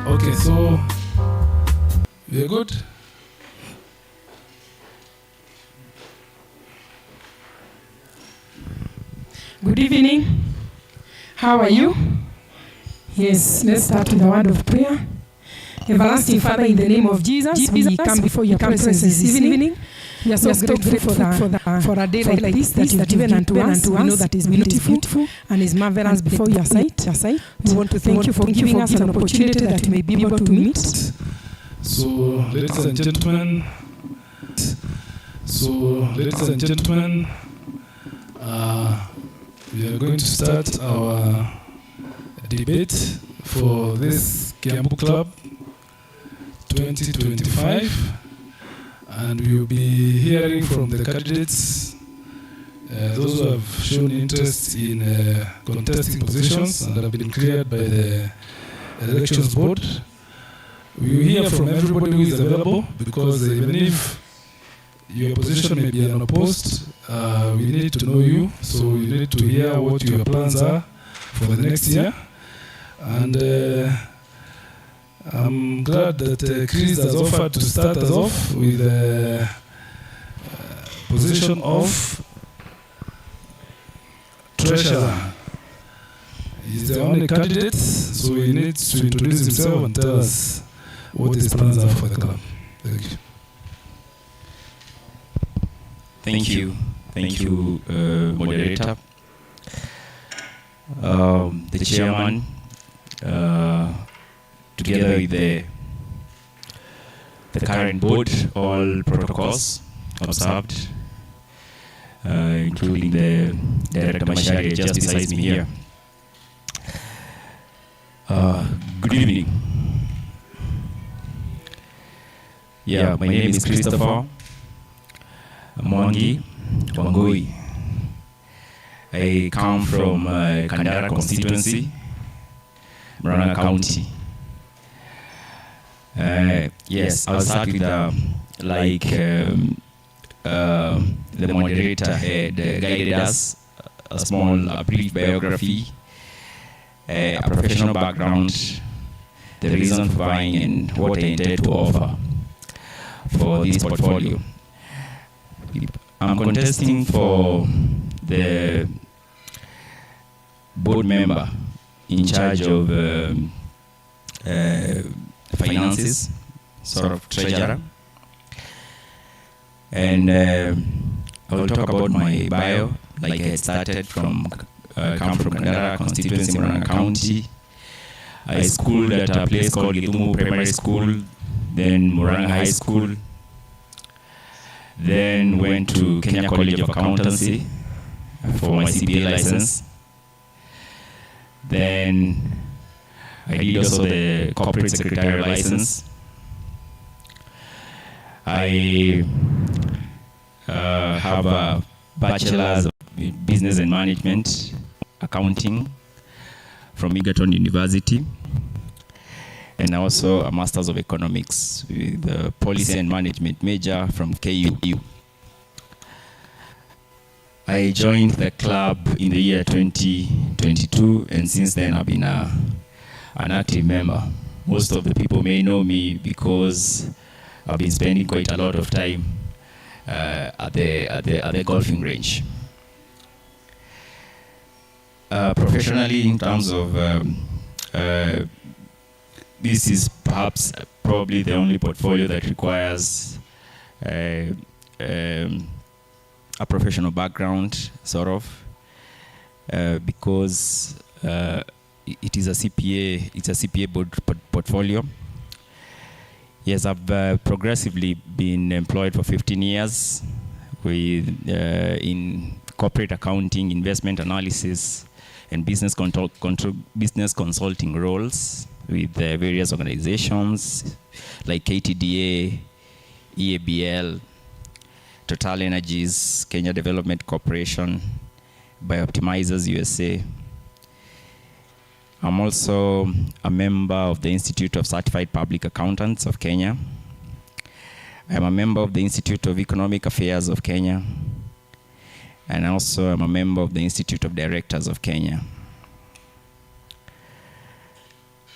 Okay, so we're good. Good evening. How are you? Yes, let's start with a word of prayer. Everlasting Father, in the name of Jesus, we come before your presence this evening. We are so grateful for a day like this that you've given unto us. We know that is beautiful and is marvelous before your sight. We want to thank you for giving us an opportunity that we may be able to meet. So, ladies and gentlemen, we are going to start our debate for this Kiambu Club 2025, and we will be hearing from the candidates, those who have shown interest in contesting positions and have been cleared by the elections board. We will hear from everybody who is available, because even if your position may be unopposed, we need to know you, so we need to hear what your plans are for the next year. And I'm glad that Chris has offered to start us off with the position of treasurer. He's the only candidate, so he needs to introduce himself and tell us what his plans are for the club. Thank you. Thank you, moderator. The chairman, together with the current board, all protocols observed, including the Director Mashari just beside me here. Good evening. Yeah, my name is Christopher Mwangi Wangui. I come from Kandara constituency, Murang'a County. Yes, I'll start with the moderator had guided us, a brief biography, a professional background, the reason for buying, and what I intend to offer for this portfolio. I'm contesting for the board member in charge of finances, sort of treasurer. And I will talk about my bio, like I started come from Kandara constituency, Murang'a County. I schooled at a place called Githumu Primary School, then Murang'a High School, then went to Kenya College of Accountancy for my CPA license. Then I did also the corporate secretarial license. I have a bachelor's of business and management accounting from Egerton University, and also a master's of economics with a policy and management major from KU. I joined the club in the year 2022, and since then I've been an active member. Most of the people may know me because I've been spending quite a lot of time at the golfing range. Professionally, in terms of this is perhaps probably the only portfolio that requires a professional background, sort of, because it is a CPA board portfolio. Yes, I've progressively been employed for 15 years in corporate accounting, investment analysis, and business consulting roles with various organizations like KTDA, EABL, Total Energies, Kenya Development Corporation, Biooptimizers USA. I'm also a member of the Institute of Certified Public Accountants of Kenya. I'm a member of the Institute of Economic Affairs of Kenya. And also I'm a member of the Institute of Directors of Kenya.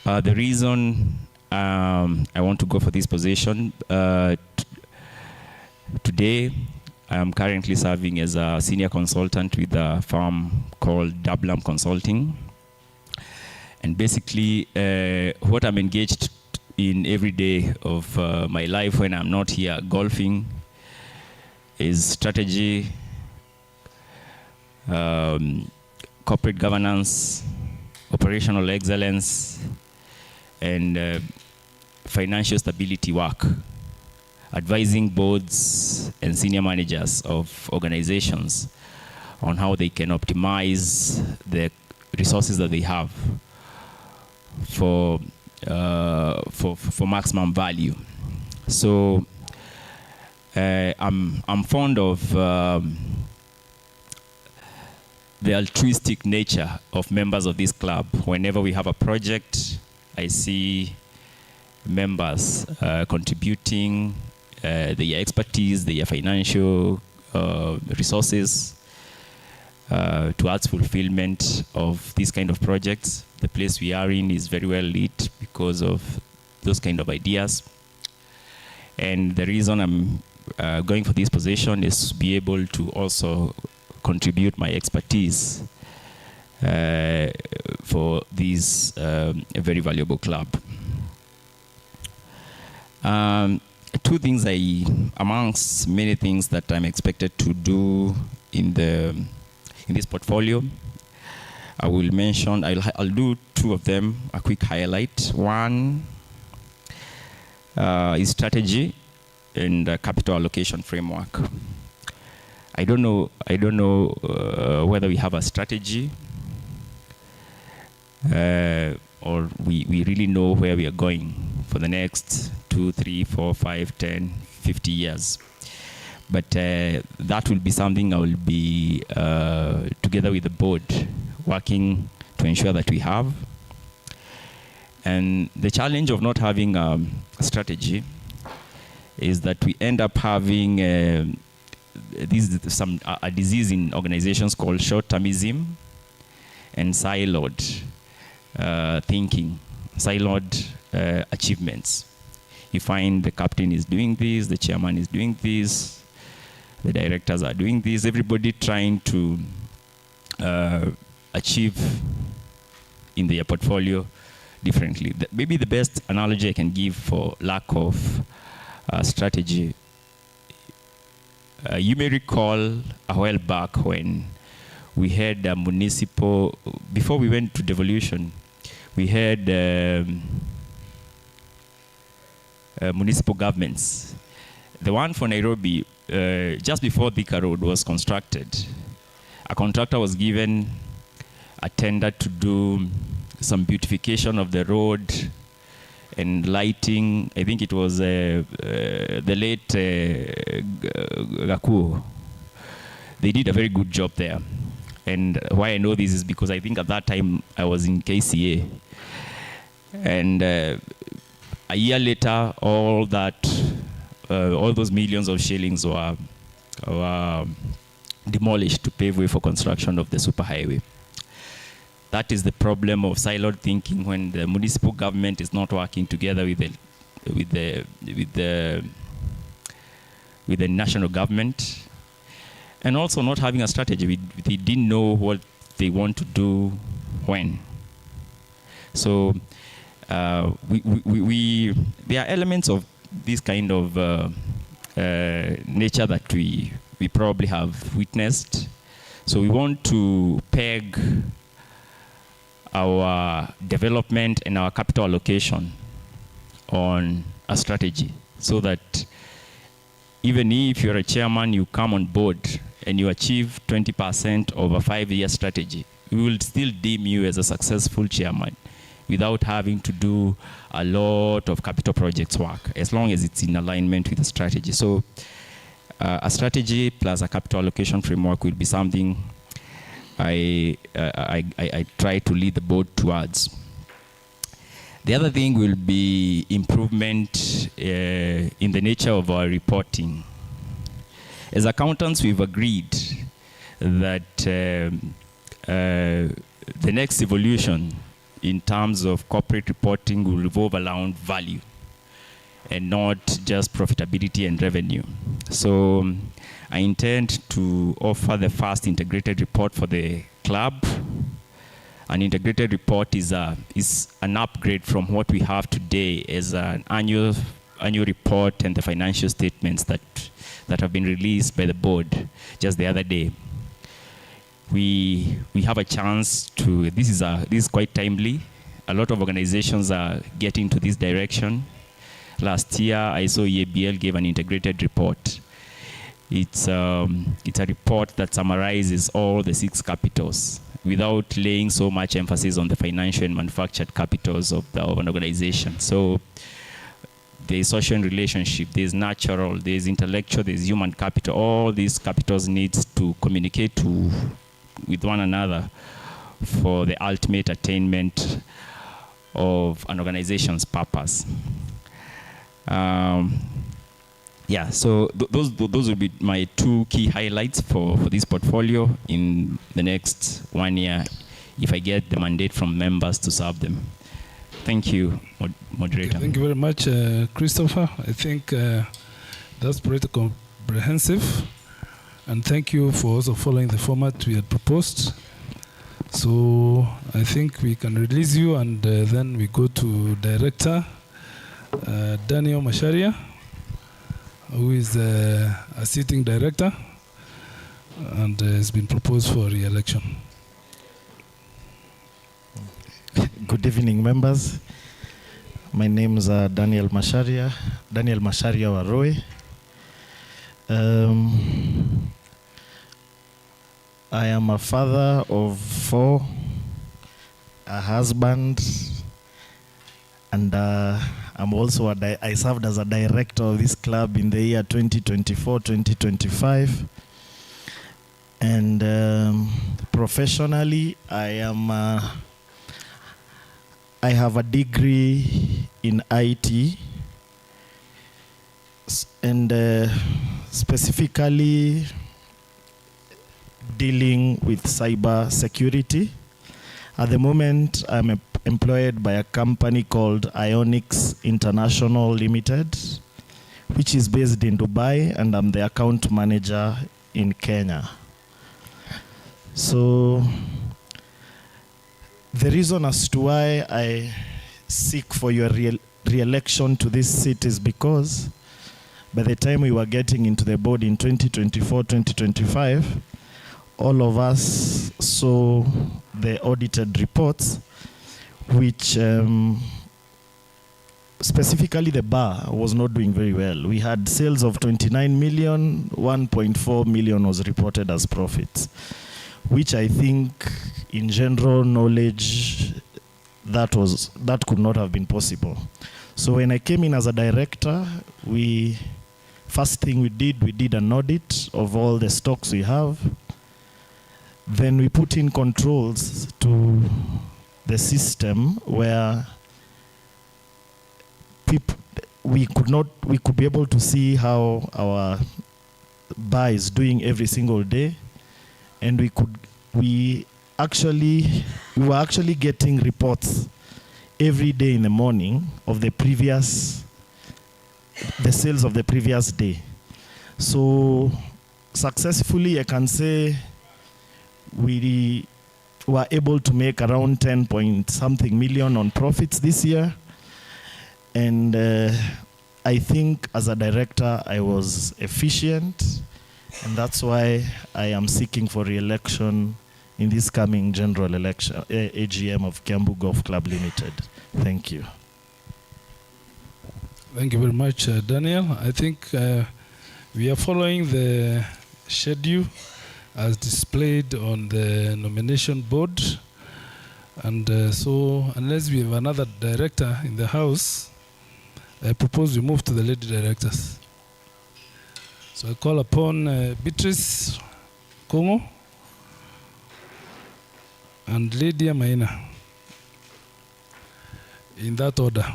The reason I want to go for this position. Today, I'm currently serving as a senior consultant with a firm called Dublam Consulting. And basically, what I'm engaged in every day of my life when I'm not here golfing is strategy, corporate governance, operational excellence, and financial stability work, advising boards and senior managers of organizations on how they can optimize the resources that they have for maximum value. So I'm fond of the altruistic nature of members of this club. Whenever we have a project, I see members contributing their expertise, their financial resources towards fulfillment of these kind of projects. The place we are in is very well lit because of those kind of ideas. And the reason I'm going for this position is to be able to also contribute my expertise for this very valuable club. Two things amongst many things that I'm expected to do in this portfolio. I will mention, I'll do two of them, a quick highlight. One is strategy and capital allocation framework. I don't know whether we have a strategy or we really know where we are going for the next 2, 3, 4, 5, 10, 50 years. But that will be something I will be, together with the board, working to ensure that we have. And the challenge of not having a strategy is that we end up having a disease in organizations called short-termism and siloed thinking, siloed achievements. You find the captain is doing this, the chairman is doing this, the directors are doing this, everybody trying to achieve in their portfolio differently. Maybe the best analogy I can give for lack of strategy, you may recall a while back when we had a municipal, before we went to devolution, we had municipal governments. The one for Nairobi, just before Thika Road was constructed, a contractor was given a tender to do some beautification of the road and lighting. I think it was the late Gakuo. They did a very good job there. And why I know this is because I think at that time I was in KCA. And a year later, all those millions of shillings were demolished to pave way for construction of the superhighway. That is the problem of siloed thinking when the municipal government is not working together with the national government, and also not having a strategy. They didn't know what they want to do when. So there are elements of this kind of nature that we probably have witnessed. So we want to peg our development and our capital allocation on a strategy, so that even if you're a chairman, you come on board and you achieve 20% of a 5-year strategy, we will still deem you as a successful chairman without having to do a lot of capital projects work, as long as it's in alignment with the strategy. So a strategy plus a capital allocation framework will be something I try to lead the board towards. The other thing will be improvement in the nature of our reporting. As accountants, we've agreed that the next evolution in terms of corporate reporting will revolve around value and not just profitability and revenue. So I intend to offer the first integrated report for the club. An integrated report is an upgrade from what we have today as an annual report and the financial statements that have been released by the board just the other day. We have a chance to, this is quite timely. A lot of organizations are getting to this direction. Last year, I saw EABL gave an integrated report. It's a report that summarizes all the 6 capitals without laying so much emphasis on the financial and manufactured capitals of an organization. So there's social relationship, there's natural, there's intellectual, there's human capital. All these capitals need to communicate with one another for the ultimate attainment of an organization's purpose. Yeah, so those will be my 2 key highlights for this portfolio in the next 1 year, if I get the mandate from members to serve them. Thank you, moderator. Okay, thank you very much, Christopher. I think that's pretty comprehensive. And thank you for also following the format we had proposed. So I think we can release you, and then we go to Director Daniel Masharia, who is a sitting director and has been proposed for re-election. Good evening, members. My name is Daniel Masharia Waroe. I am a father of 4, a husband, and I'm also I served as a director of this club in the year 2024-2025. And professionally, I have a degree in IT, and specifically dealing with cyber security. At the moment, I'm employed by a company called Ionics International Limited, which is based in Dubai, and I'm the account manager in Kenya. So the reason as to why I seek for your re-election to this seat is because by the time we were getting into the board in 2024-2025, all of us saw the audited reports, which specifically the bar was not doing very well. We had sales of 29 million, 1.4 million was reported as profits, which I think in general knowledge that could not have been possible. So when I came in as a director, first thing we did an audit of all the stocks we have. Then we put in controls to the system where we could be able to see how our bar is doing every single day, and we were actually getting reports every day in the morning of the sales of the previous day. So successfully, I can say we were able to make around 10 point something million on profits this year. And I think as a director, I was efficient, and that's why I am seeking for re-election in this coming general election, AGM of Kiambu Golf Club Limited. Thank you. Thank you very much, Daniel. I think we are following the schedule as displayed on the nomination board. And so unless we have another director in the house, I propose we move to the lady directors. So I call upon Beatrice Kongo and Lydia Maina, in that order.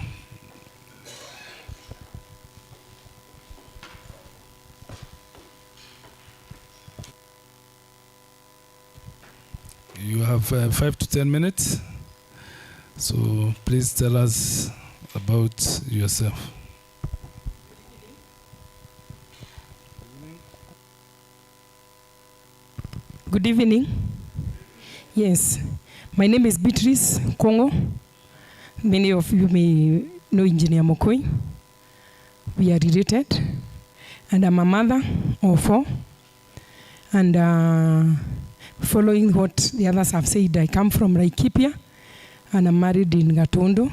You have 5 to 10 minutes So please tell us about yourself. Good evening. Yes, my name is Beatrice Kongo. Many of you may know Engineer Mokoi. We are related, and I'm a mother of 4. And following what the others have said, I come from Laikipia, and I'm married in Gatondo.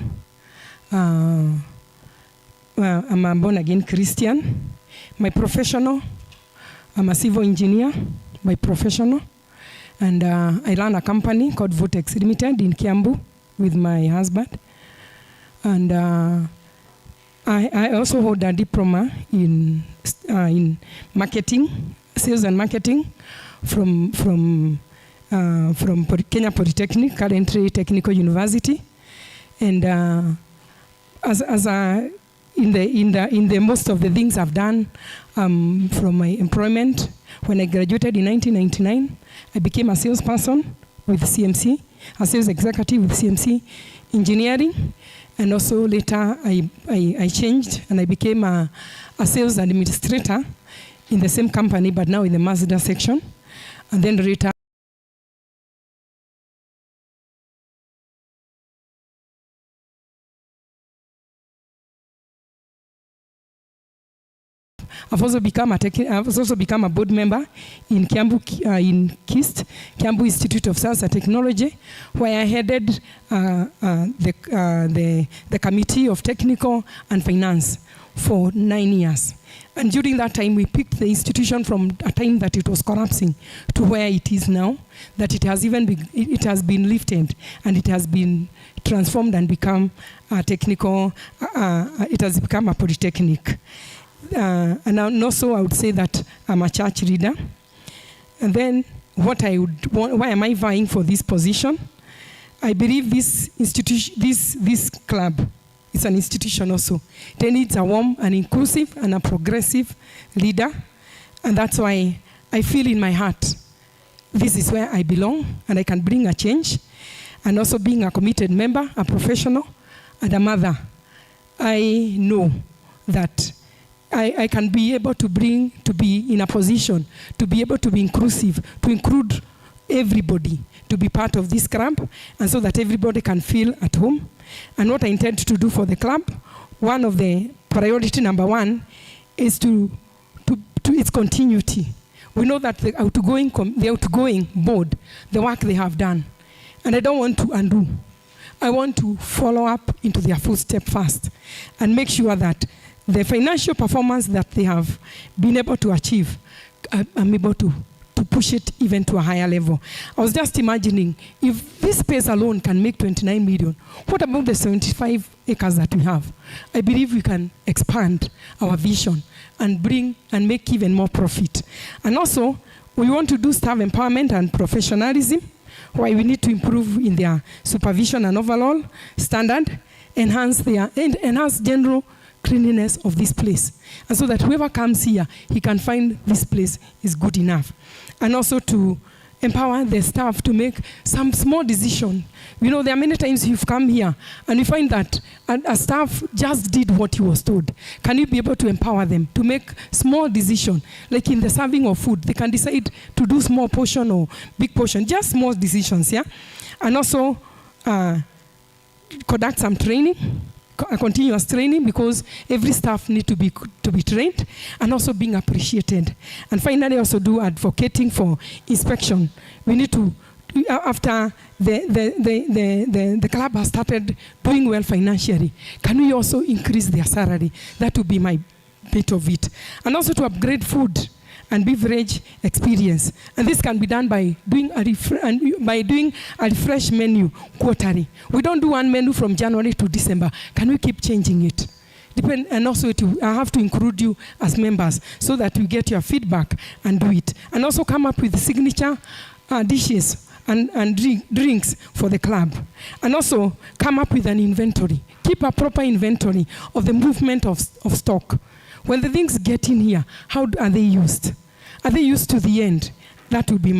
I'm a born-again Christian. My professional, I'm a civil engineer by professional. And I run a company called Vortex Limited in Kiambu with my husband. And I also hold a diploma in marketing, sales and marketing from Kenya Polytechnic, currently Technical University. And in the most of the things I've done from my employment, when I graduated in 1999, I became a salesperson with CMC, a sales executive with CMC Engineering. And also later I changed and I became a sales administrator in the same company, but now in the Mazda section. And then later I've also become a board member in Kiambu, in KIST, Kiambu Institute of Science and Technology, where I headed the Committee of Technical and Finance for 9 years. And during that time, we picked the institution from a time that it was collapsing to where it is now, that it has been lifted and it has been transformed and become a technical, it has become a polytechnic. And also I would say that I'm a church leader. And then why am I vying for this position? I believe this institution, this club is an institution also. It needs a warm and inclusive and a progressive leader. And that's why I feel in my heart, this is where I belong and I can bring a change. And also being a committed member, a professional, and a mother, I know that I can be able to be in a position to be able to be inclusive, to include everybody, to be part of this club, and so that everybody can feel at home. And what I intend to do for the club, one of the priority number 1 is to its continuity. We know that the outgoing board, the work they have done, and I don't want to undo. I want to follow up into their footsteps first and make sure that the financial performance that they have been able to achieve, I'm able to push it even to a higher level. I was just imagining, if this space alone can make 29 million, what about the 75 acres that we have? I believe we can expand our vision and bring and make even more profit. And also, we want to do staff empowerment and professionalism, why we need to improve in their supervision and overall standard, enhance general cleanliness of this place, and so that whoever comes here, he can find this place is good enough. And also to empower the staff to make some small decision. You know, there are many times you've come here and you find that a staff just did what he was told. Can you be able to empower them to make small decision, like in the serving of food, they can decide to do small portion or big portion, just small decisions, yeah? And also conduct some training, a continuous training, because every staff need to be trained and also being appreciated. And finally, also do advocating for inspection. We need to, after the club has started doing well financially, can we also increase their salary? That would be my bit of it. And also to upgrade food and beverage experience. And this can be done by doing a refresh menu quarterly. We don't do one menu from January to December. Can we keep changing it? And also I have to include you as members so that we get your feedback and do it. And also come up with signature dishes and drinks for the club. And also come up with an inventory. Keep a proper inventory of the movement of stock. When the things get in here, how are they used? Are they used to the end? That would be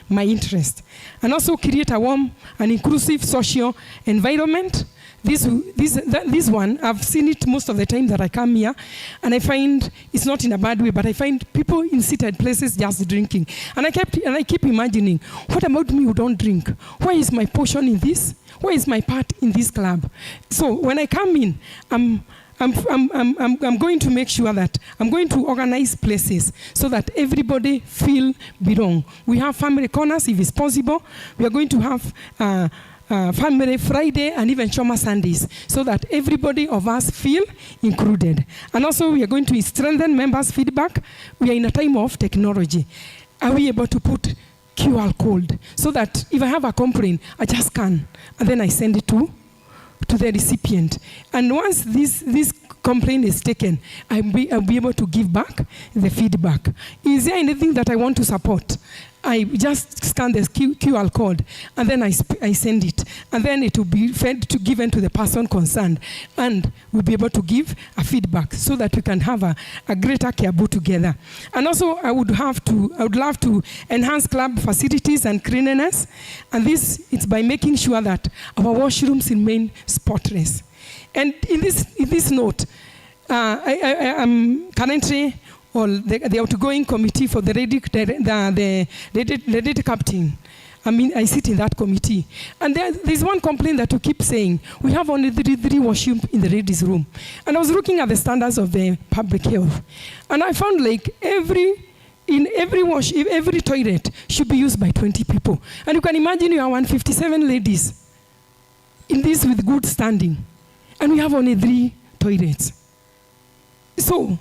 my interest. And also create a warm and inclusive social environment. This one, I've seen it most of the time that I come here, and I find it's not in a bad way, but I find people in seated places just drinking. And I keep imagining, what about me who don't drink? Where is my portion in this? Where is my part in this club? So when I come in, I'm going to make sure that I'm going to organize places so that everybody feel belong. We have family corners if it's possible. We are going to have Family Friday and even Choma Sundays so that everybody of us feel included. And also we are going to strengthen members' feedback. We are in a time of technology. Are we able to put QR code so that if I have a complaint, I just scan and then I send it to the recipient. And once this complaint is taken, I'll be able to give back the feedback. Is there anything that I want to support? I just scan the QR code and then I send it. And then it will be given to the person concerned. And we'll be able to give a feedback so that we can have a greater Kiambu together. And also I would love to enhance club facilities and cleanliness. And it's by making sure that our washrooms remain spotless. And in this note, I am currently the outgoing committee for the lady captain. I mean, I sit in that committee. And there's one complaint that you keep saying, we have only three washroom in the ladies' room. And I was looking at the standards of the public health. And I found like every toilet should be used by 20 people. And you can imagine you have 157 ladies in this with good standing. And we have only 3 toilets. So,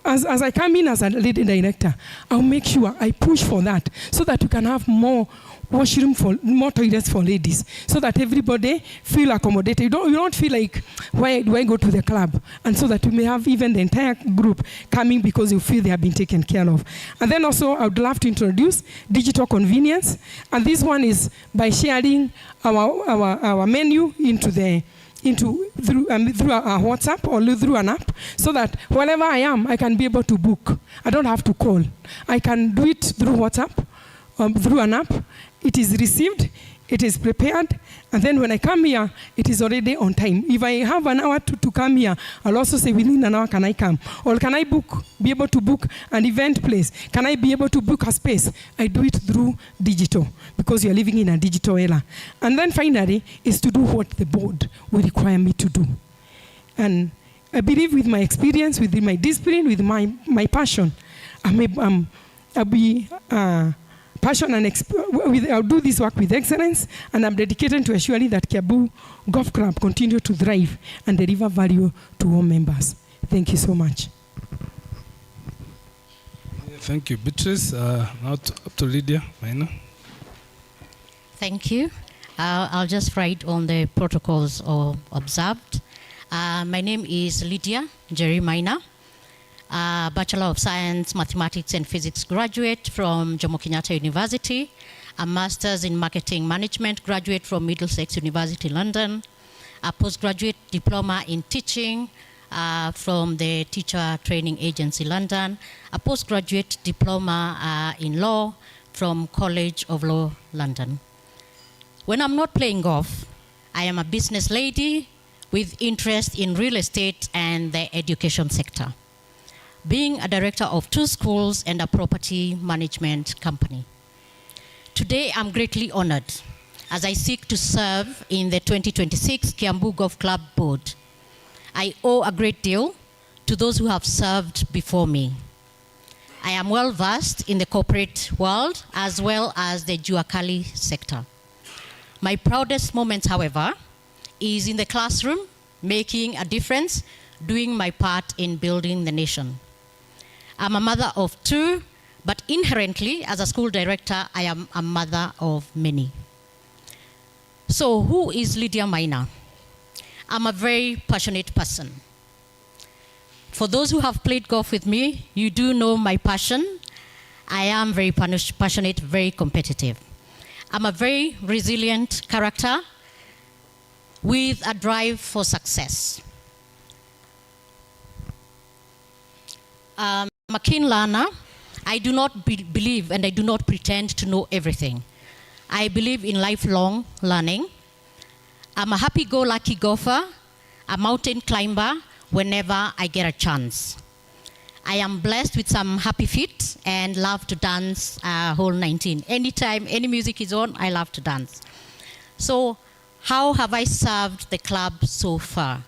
as I come in as a lady director, I'll make sure I push for that so that we can have more more toilets for ladies, so that everybody feel accommodated. You don't feel like, why do I go to the club? And so that we may have even the entire group coming because you feel they have been taken care of. And then also, I would love to introduce digital convenience. And this one is by sharing our menu through a WhatsApp or through an app, so that wherever I am, I can be able to book. I don't have to call. I can do it through WhatsApp, through an app. It is received, it is prepared, and then when I come here, it is already on time. If I have an hour to come here, I'll also say within an hour can I come? Or can I be able to book an event place? Can I be able to book a space? I do it through digital, because you're living in a digital era. And then finally, is to do what the board will require me to do. And I believe with my experience, with my discipline, with my passion, I'll be passion and I'll do this work with excellence, and I'm dedicated to ensuring that Kiambu Golf Club continue to thrive and deliver value to all members. Thank you so much. Thank you, Beatrice. Now up to Lydia Maina. Thank you. I'll just write on the protocols observed. My name is Lydia Jerry Maina. Bachelor of Science, Mathematics and Physics graduate from Jomo Kenyatta University, a Master's in Marketing Management graduate from Middlesex University, London, a postgraduate diploma in teaching from the Teacher Training Agency, London, a postgraduate diploma in law from College of Law, London. When I'm not playing golf, I am a business lady with interest in real estate and the education sector, being a director of 2 schools and a property management company. Today, I'm greatly honored as I seek to serve in the 2026 Kiambu Golf Club Board. I owe a great deal to those who have served before me. I am well versed in the corporate world as well as the Juakali sector. My proudest moments, however, is in the classroom, making a difference, doing my part in building the nation. I'm a mother of 2, but inherently, as a school director, I am a mother of many. So who is Lydia Maina? I'm a very passionate person. For those who have played golf with me, you do know my passion. I am very passionate, very competitive. I'm a very resilient character with a drive for success. I'm a keen learner, I do not believe and I do not pretend to know everything. I believe in lifelong learning. I'm a happy-go-lucky golfer, a mountain climber whenever I get a chance. I am blessed with some happy feet and love to dance whole 19. Anytime any music is on, I love to dance. So how have I served the club so far?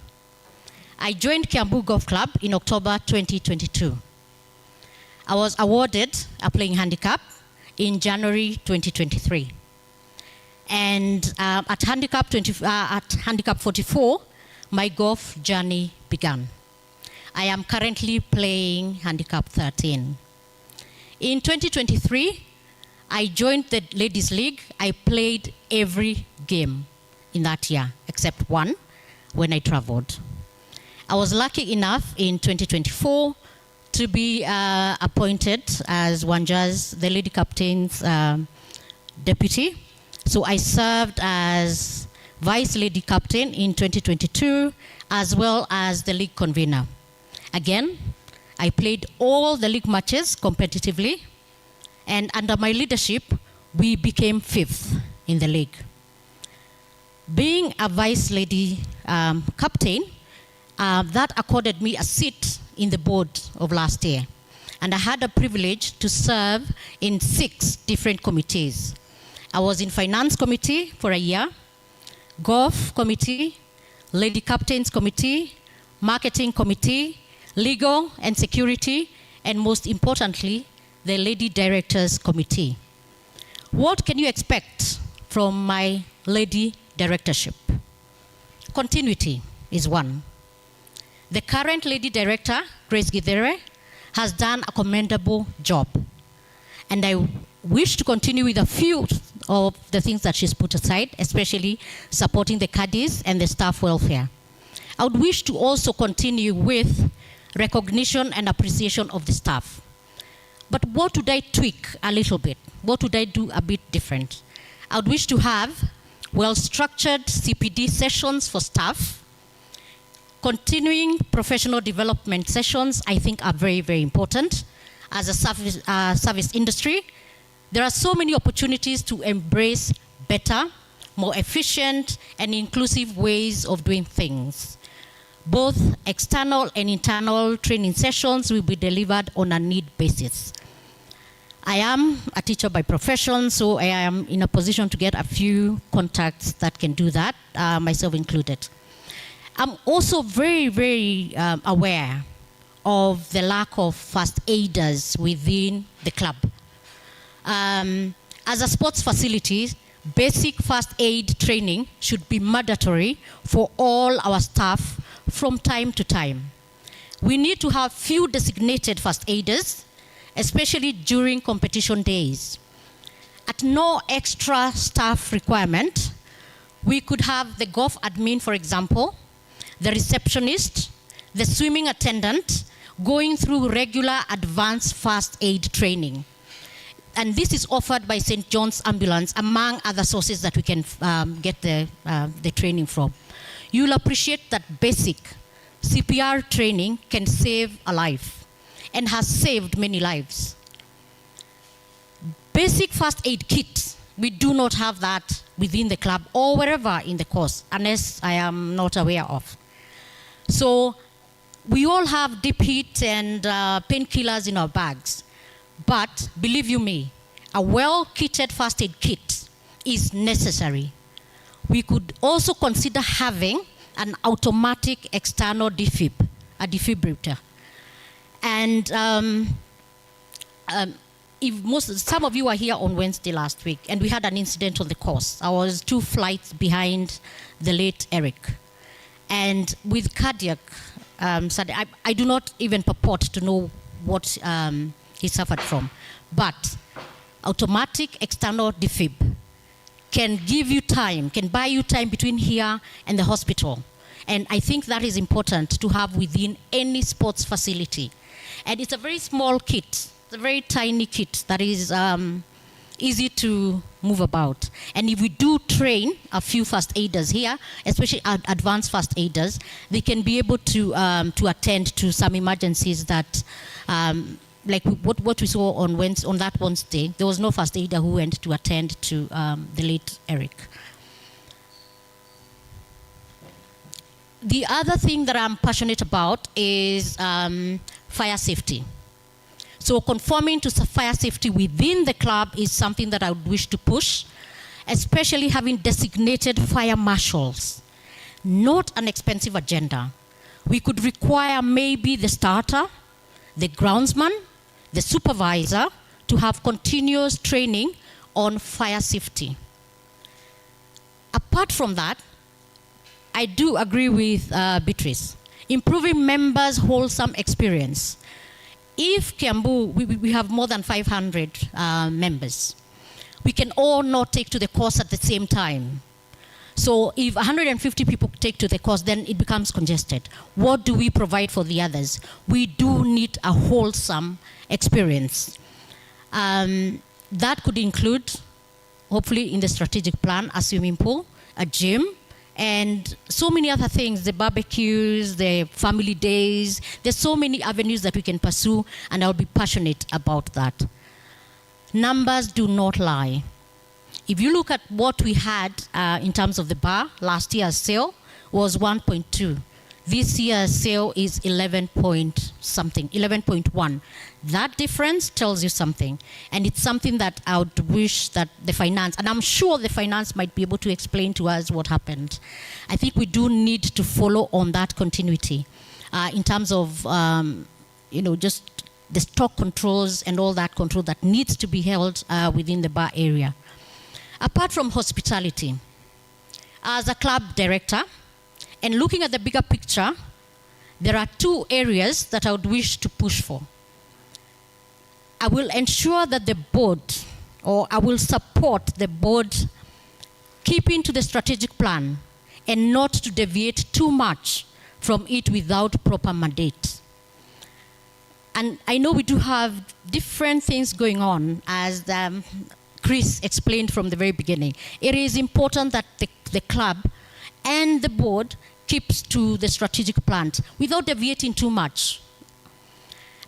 I joined Kiambu Golf Club in October 2022. I was awarded a playing handicap in January 2023. And at handicap 44, my golf journey began. I am currently playing handicap 13. In 2023, I joined the Ladies League. I played every game in that year, except one, when I traveled. I was lucky enough in 2024 to be appointed as Wanja's, the lady captain's deputy. So I served as vice lady captain in 2022, as well as the league convener. Again, I played all the league matches competitively, and under my leadership, we became 5th in the league. Being a vice lady captain, that accorded me a seat in the board of last year. And I had a privilege to serve in 6 different committees. I was in finance committee for a year, golf committee, lady captains committee, marketing committee, legal and security, and most importantly, the lady directors committee. What can you expect from my lady directorship? Continuity is one. The current lady director, Grace Githere, has done a commendable job. And I wish to continue with a few of the things that she's put aside, especially supporting the caddies and the staff welfare. I would wish to also continue with recognition and appreciation of the staff. But what would I tweak a little bit? What would I do a bit different? I would wish to have well-structured CPD sessions for staff. Continuing professional development sessions, I think, are very, very important. As a service industry, there are so many opportunities to embrace better, more efficient, and inclusive ways of doing things. Both external and internal training sessions will be delivered on a need basis. I am a teacher by profession, so I am in a position to get a few contacts that can do that, myself included. I'm also very, very aware of the lack of first aiders within the club. As a sports facility, basic first aid training should be mandatory for all our staff from time to time. We need to have few designated first aiders, especially during competition days. At no extra staff requirement, we could have the golf admin, for example, the receptionist, the swimming attendant, going through regular advanced first aid training. And this is offered by St. John's Ambulance, among other sources that we can get the training from. You'll appreciate that basic CPR training can save a life and has saved many lives. Basic first aid kit, we do not have that within the club or wherever in the course, unless I am not aware of. So we all have deep heat and painkillers in our bags. But believe you me, a well-kitted first aid kit is necessary. We could also consider having an automatic external defib, a defibrillator. And some of you are here on Wednesday last week, and we had an incident on the course. I was 2 flights behind the late Eric. And with cardiac, I do not even purport to know what he suffered from. But automatic external defib can give you time, can buy you time between here and the hospital. And I think that is important to have within any sports facility. And it's a very small kit, it's a very tiny kit that is easy to move about. And if we do train a few first aiders here, especially advanced first aiders, they can be able to attend to some emergencies that like what we saw on that Wednesday, there was no first aider who went to attend to the late Eric. The other thing that I'm passionate about is fire safety. So conforming to fire safety within the club is something that I would wish to push, especially having designated fire marshals. Not an expensive agenda. We could require maybe the starter, the groundsman, the supervisor to have continuous training on fire safety. Apart from that, I do agree with Beatrice. Improving members' wholesome experience. If Kiambu, we have more than 500 members, we can all not take to the course at the same time. So if 150 people take to the course, then it becomes congested. What do we provide for the others? We do need a wholesome experience. That could include, hopefully in the strategic plan, a swimming pool, a gym, and so many other things, the barbecues, the family days. There's so many avenues that we can pursue, and I'll be passionate about that. Numbers do not lie. If you look at what we had in terms of the bar, last year's sale was 1.2. This year's sale is 11.1. That difference tells you something. And it's something that I would wish that the finance, and I'm sure the finance might be able to explain to us what happened. I think we do need to follow on that continuity in terms of, just the stock controls and all that control that needs to be held within the bar area. Apart from hospitality, as a club director, and looking at the bigger picture, there are two areas that I would wish to push for. I will ensure that the board, or I will support the board keeping to the strategic plan and not to deviate too much from it without proper mandate. And I know we do have different things going on, as Chris explained from the very beginning. It is important that the club and the board keeps to the strategic plan without deviating too much.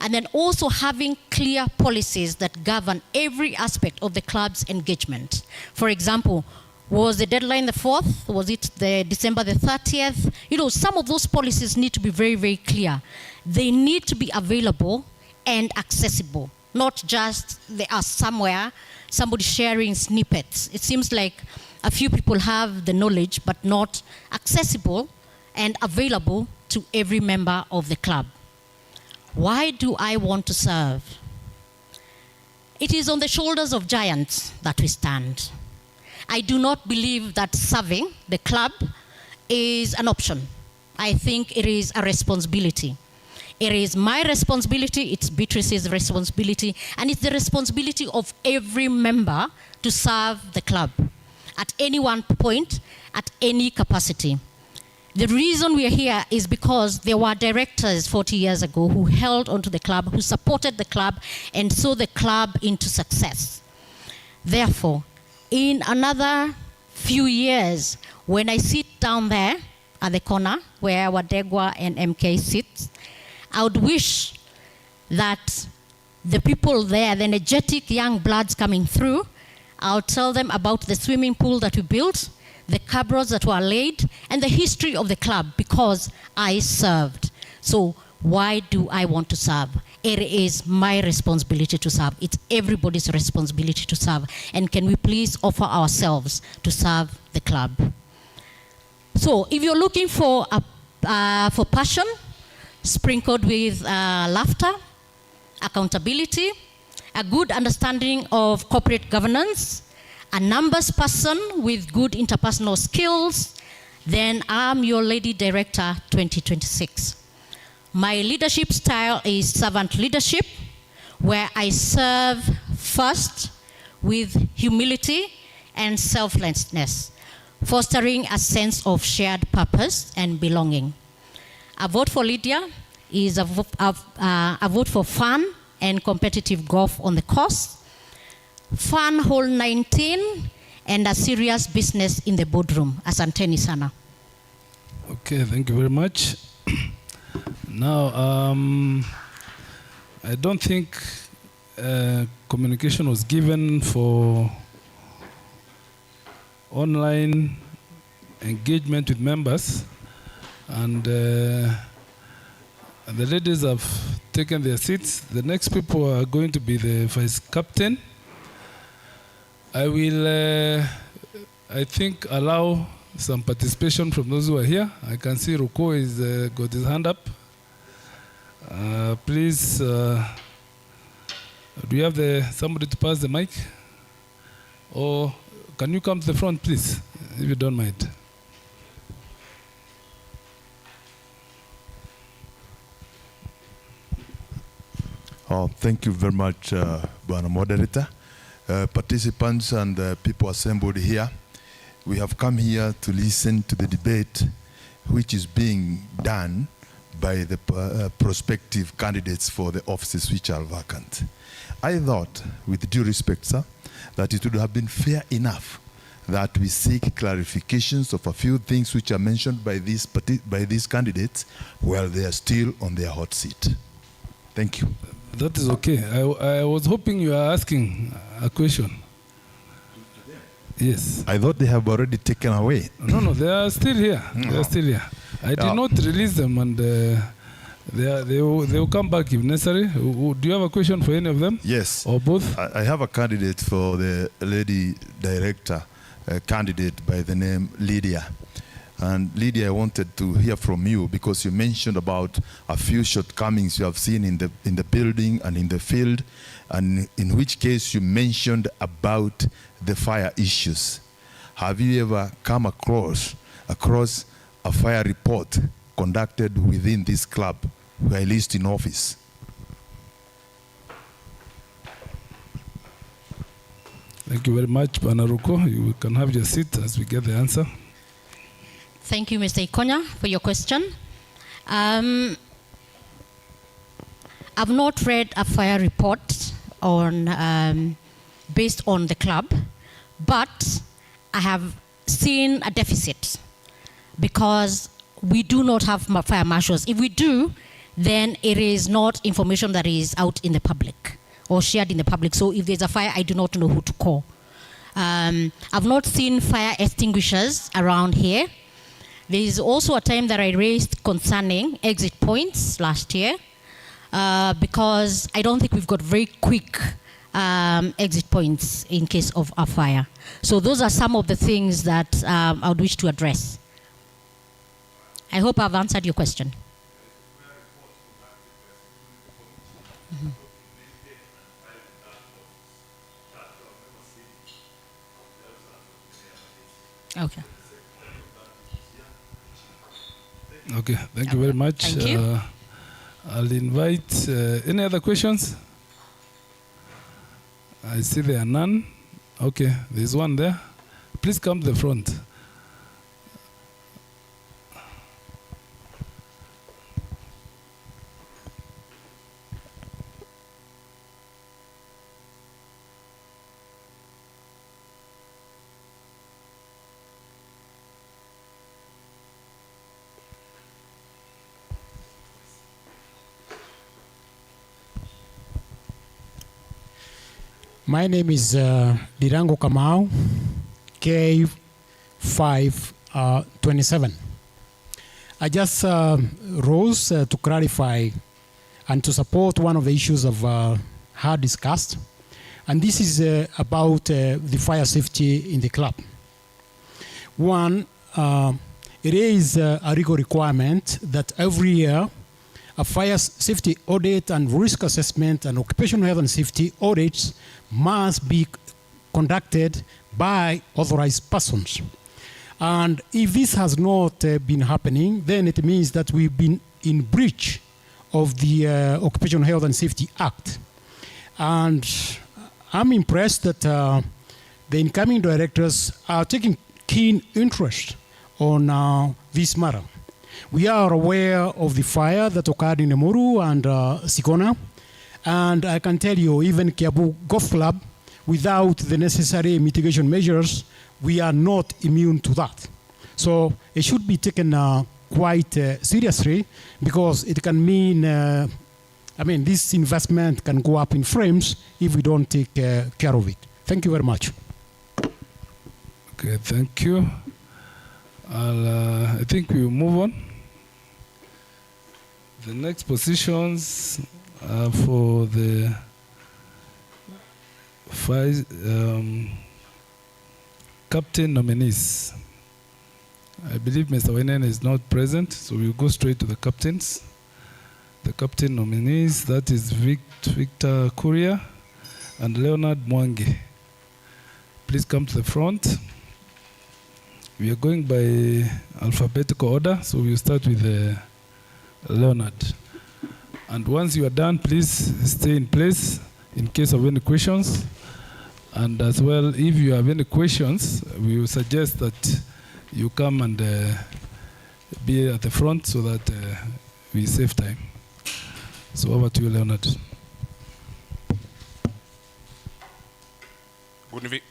And then also having clear policies that govern every aspect of the club's engagement. For example, was the deadline the 4th? Was it the December the 30th? Some of those policies need to be very, very clear. They need to be available and accessible, not just they are somewhere, somebody sharing snippets. It seems like a few people have the knowledge, but not accessible and available to every member of the club. Why do I want to serve? It is on the shoulders of giants that we stand. I do not believe that serving the club is an option. I think it is a responsibility. It is my responsibility, it's Beatrice's responsibility, and it's the responsibility of every member to serve the club at any one point, at any capacity. The reason we are here is because there were directors 40 years ago who held onto the club, who supported the club, and saw the club into success. Therefore, in another few years, when I sit down there at the corner where Wadegwa and MK sit, I would wish that the people there, the energetic young bloods coming through, I'll tell them about the swimming pool that we built, the cabros that were laid, and the history of the club, because I served. So why do I want to serve? It is my responsibility to serve. It's everybody's responsibility to serve. And can we please offer ourselves to serve the club? So if you're looking for passion, sprinkled with laughter, accountability, a good understanding of corporate governance, a numbers person with good interpersonal skills, then I'm your Lady Director 2026. My leadership style is servant leadership, where I serve first with humility and selflessness, fostering a sense of shared purpose and belonging. A vote for Lydia is a vote for fun and competitive golf on the course, fun hole 19, and a serious business in the boardroom. Asanteni sana. Okay, thank you very much. Now, I don't think communication was given for online engagement with members, and the ladies have taken their seats. The next people are going to be the vice captain. I will, I think, allow some participation from those who are here. I can see Ruko is got his hand up. Please, do you have somebody to pass the mic? Or can you come to the front, please, if you don't mind? Oh, thank you very much, Bwana Moderator. Participants and people assembled here, we have come here to listen to the debate which is being done by the prospective candidates for the offices which are vacant. I thought, with due respect, sir, that it would have been fair enough that we seek clarifications of a few things which are mentioned by these candidates while they are still on their hot seat. Thank you. That is okay. I was hoping you are asking a question. Yes. I thought they have already taken away. No, they are still here. No. They are still here. I did not release them, and they will come back if necessary. Do you have a question for any of them? Yes. Or both? I have a candidate for the lady director, a candidate by the name Lydia. And Lydia, I wanted to hear from you because you mentioned about a few shortcomings you have seen in the building and in the field, and in which case you mentioned about the fire issues. Have you ever come across a fire report conducted within this club while least in office? Thank you very much, Panaruko. You can have your seat as we get the answer. Thank you, Mr. Ikonya, for your question. I've not read a fire report on based on the club, but I have seen a deficit because we do not have fire marshals. If we do, then it is not information that is out in the public or shared in the public. So if there's a fire, I do not know who to call. I've not seen fire extinguishers around here. There is also a time that I raised concerning exit points last year because I don't think we've got very quick exit points in case of a fire. So those are some of the things that I would wish to address. I hope I've answered your question. Mm-hmm. Okay. Okay, thank you very much. Thank you. I'll invite any other questions? I see there are none. Okay, there's one there. Please come to the front. My name is Dirango Kamau, K527. I just rose to clarify and to support one of the issues of had discussed, and this is about the fire safety in the club. One, it is a legal requirement that every year a fire safety audit and risk assessment and occupational health and safety audits must be conducted by authorized persons. And if this has not been happening, then it means that we've been in breach of the Occupational Health and Safety Act. And I'm impressed that the incoming directors are taking keen interest on this matter. We are aware of the fire that occurred in Emuru and Sikona, and I can tell you, even Kiambu Golf Club, without the necessary mitigation measures, we are not immune to that. So it should be taken quite seriously, because it can mean I mean, this investment can go up in frames if we don't take care of it. Thank you very much. Okay, thank you. I think we'll move on. The next positions are for the captain nominees. I believe Mr. Wenen is not present, so we'll go straight to the captains. The captain nominees, that is Victor Kuria and Leonard Mwangi. Please come to the front. We are going by alphabetical order, so we'll start with Leonard. And once you are done, please stay in place in case of any questions. And as well, if you have any questions, we will suggest that you come and be at the front so that we save time. So over to you, Leonard.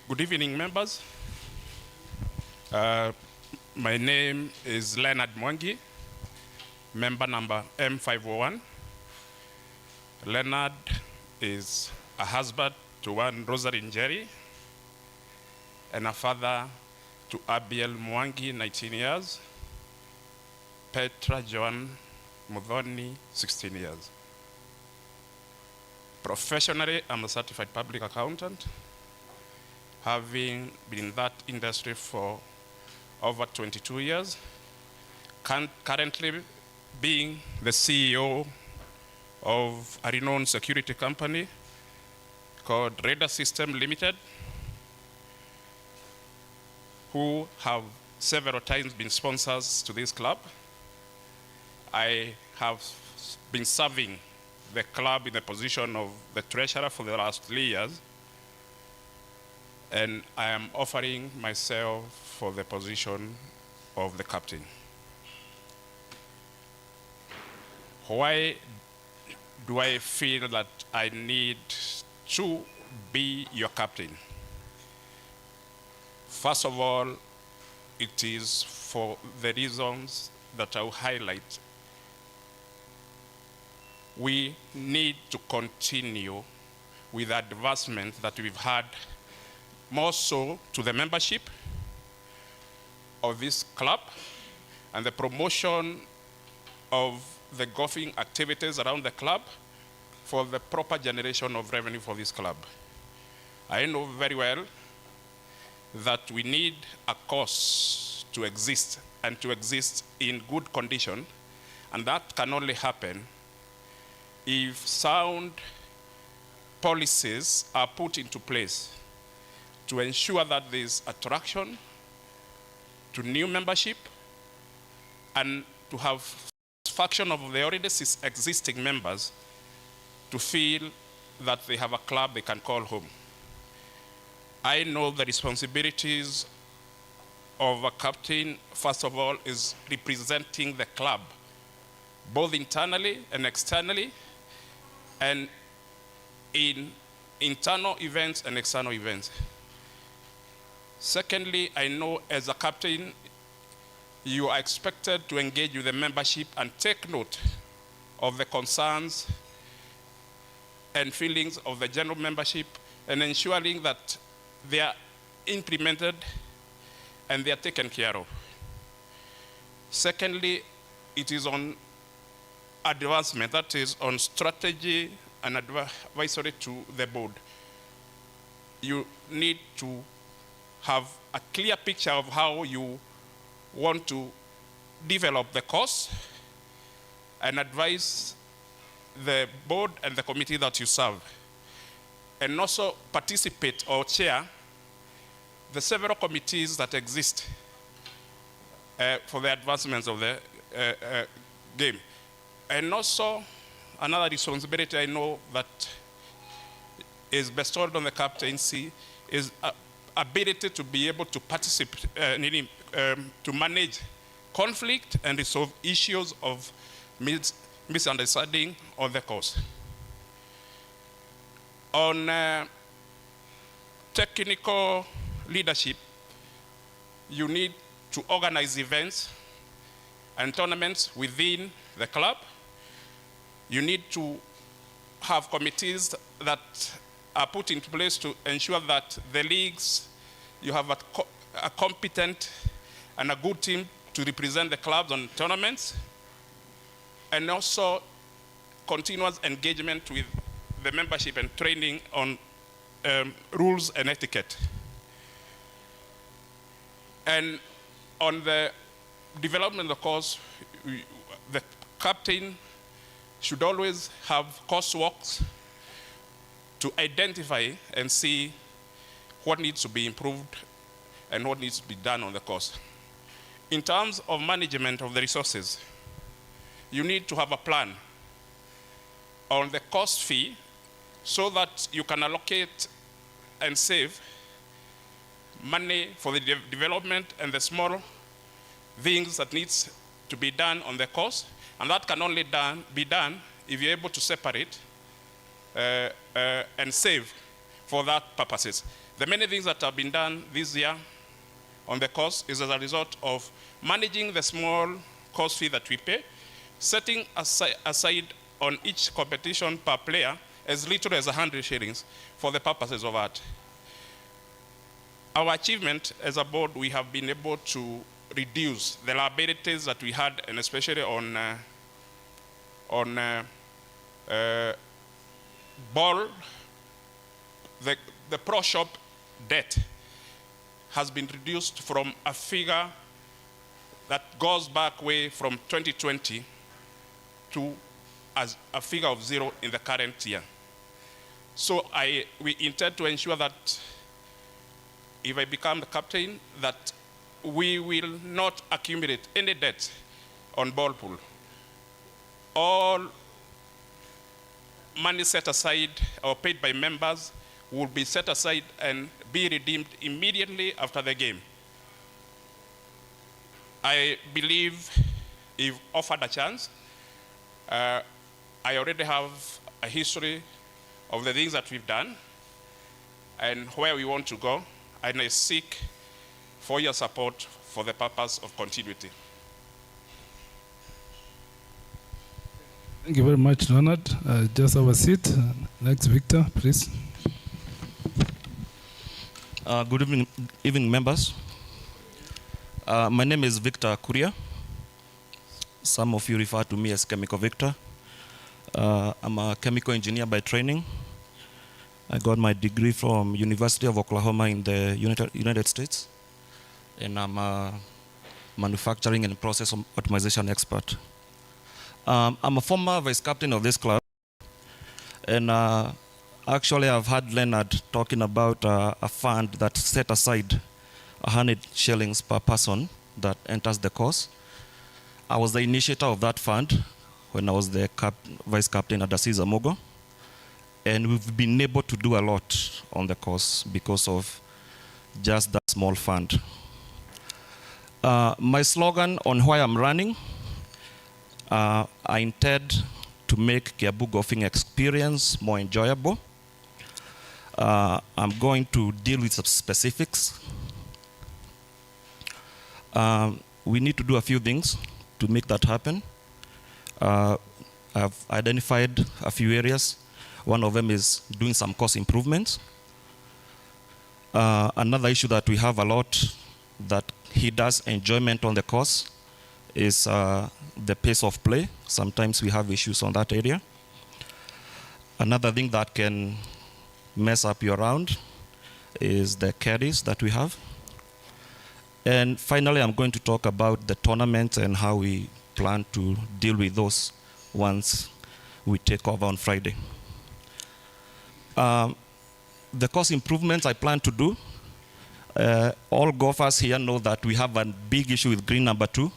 Good evening, members. My name is Leonard Mwangi, member number M501. Leonard is a husband to one Rosary Njeri and a father to Abiel Mwangi, 19 years, Petra Joan Mudhoni, 16 years. Professionally, I'm a certified public accountant, having been in that industry for over 22 years, currently being the CEO of a renowned security company called Radar System Limited, who have several times been sponsors to this club. I have been serving the club in the position of the treasurer for the last 3 years, and I am offering myself for the position of the captain. Why do I feel that I need to be your captain? First of all, it is for the reasons that I will highlight. We need to continue with the advancement that we've had, more so to the membership of this club and the promotion of the golfing activities around the club for the proper generation of revenue for this club. I know very well that we need a course to exist and to exist in good condition, and that can only happen if sound policies are put into place to ensure that there's attraction to new membership and to have satisfaction of the already existing members to feel that they have a club they can call home. I know the responsibilities of a captain, first of all, is representing the club, both internally and externally, and in internal events and external events. Secondly, I know as a captain, you are expected to engage with the membership and take note of the concerns and feelings of the general membership and ensuring that they are implemented and they are taken care of. Secondly, it is on advancement, that is on strategy and advisory to the board. You need to have a clear picture of how you want to develop the course and advise the board and the committee that you serve, and also participate or chair the several committees that exist for the advancements of the game. And also another responsibility I know that is bestowed on the captaincy is ability to be able to participate, to manage conflict and resolve issues of misunderstanding on the course. On technical leadership, you need to organize events and tournaments within the club. You need to have committees that are put into place to ensure that the leagues, you have a competent and a good team to represent the clubs on tournaments, and also continuous engagement with the membership and training on rules and etiquette. And on the development of the course, the captain should always have course walks to identify and see what needs to be improved and what needs to be done on the course. In terms of management of the resources, you need to have a plan on the cost fee so that you can allocate and save money for the development and the small things that needs to be done on the course. And that can only be done if you're able to separate and save for that purposes. The many things that have been done this year on the course is as a result of managing the small course fee that we pay, setting aside on each competition per player as little as 100 shillings for the purposes of art. Our achievement as a board, we have been able to reduce the liabilities that we had, and especially on ball. The pro shop debt has been reduced from a figure that goes back way from 2020 to as a figure of 0 in the current year. So we intend to ensure that if I become the captain, that we will not accumulate any debt on ball pool. All money set aside or paid by members will be set aside and be redeemed immediately after the game. I believe if offered a chance, I already have a history of the things that we've done and where we want to go, and I seek for your support for the purpose of continuity. Thank you very much, Leonard. Just have a seat. Next, Victor, please. Good evening, members. My name is Victor Kuria. Some of you refer to me as Chemical Victor. I'm a chemical engineer by training. I got my degree from University of Oklahoma in the United States. And I'm a manufacturing and process optimization expert. I'm a former vice captain of this club. And actually, I've heard Leonard talking about a fund that set aside 100 shillings per person that enters the course. I was the initiator of that fund when I was the vice captain at the Caesar Mogo. And we've been able to do a lot on the course because of just that small fund. My slogan on why I'm running, I intend to make Kiambu golfing experience more enjoyable. I'm going to deal with some specifics. We need to do a few things to make that happen. I've identified a few areas. One of them is doing some course improvements. Another issue that we have a lot that hinders enjoyment on the course is the pace of play. Sometimes we have issues on that area. Another thing that can mess up your round is the caddies that we have. And finally, I'm going to talk about the tournament and how we plan to deal with those once we take over on Friday. The course improvements I plan to do, all golfers here know that we have a big issue with green number 2.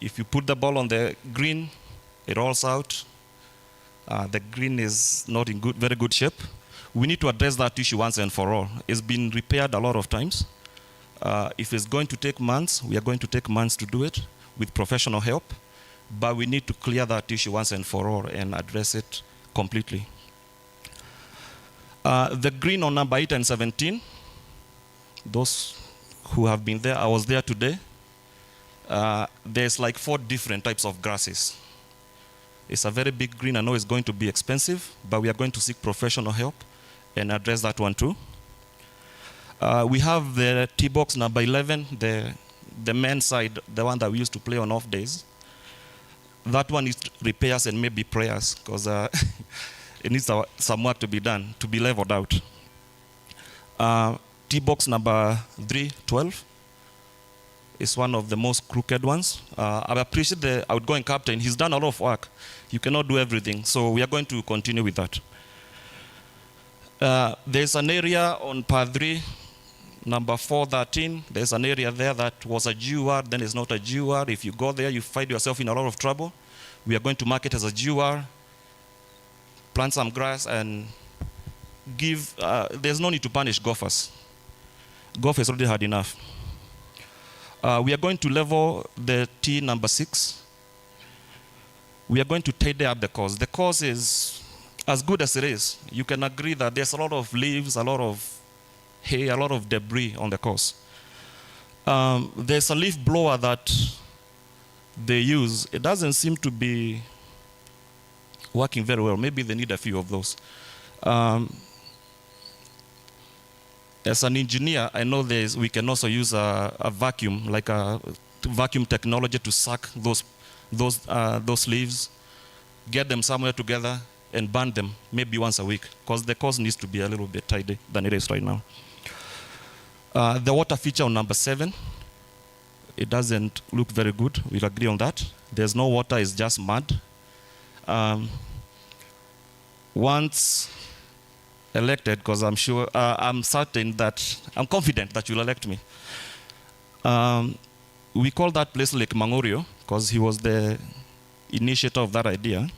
If you put the ball on the green, it rolls out. The green is not in very good shape. We need to address that issue once and for all. It's been repaired a lot of times. If it's going to take months, we are going to take months to do it with professional help. But we need to clear that issue once and for all and address it completely. The green on number 8 and 17, those who have been there, I was there today. There's like 4 different types of grasses. It's a very big green. I know it's going to be expensive, but we are going to seek professional help and address that one too. We have the tee box number 11, the men's side, the one that we used to play on off days. That one needs repairs and maybe prayers, because it needs some work to be done, to be leveled out. Tee box number 312 is one of the most crooked ones. I appreciate the outgoing captain. He's done a lot of work. You cannot do everything, so we are going to continue with that. There's an area on par 3, number 413. There's an area there that was a GUR, then it's not a GUR. If you go there, you find yourself in a lot of trouble. We are going to mark it as a GUR, plant some grass, and give, there's no need to punish golfers. Golf has already had enough. We are going to level the tee number 6. We are going to tidy up the course. The course is as good as it is. You can agree that there's a lot of leaves, a lot of hay, a lot of debris on the course. There's a leaf blower that they use. It doesn't seem to be working very well. Maybe they need a few of those. As an engineer, I know we can also use a vacuum, like a vacuum technology to suck those leaves, get them somewhere together, and burn them maybe once a week, because the course needs to be a little bit tidy than it is right now. The water feature on number 7, it doesn't look very good. We'll agree on that. There's no water, it's just mud. Once elected, because I'm sure, I'm confident that you'll elect me. We call that place Lake Mangorio, because he was the initiator of that idea.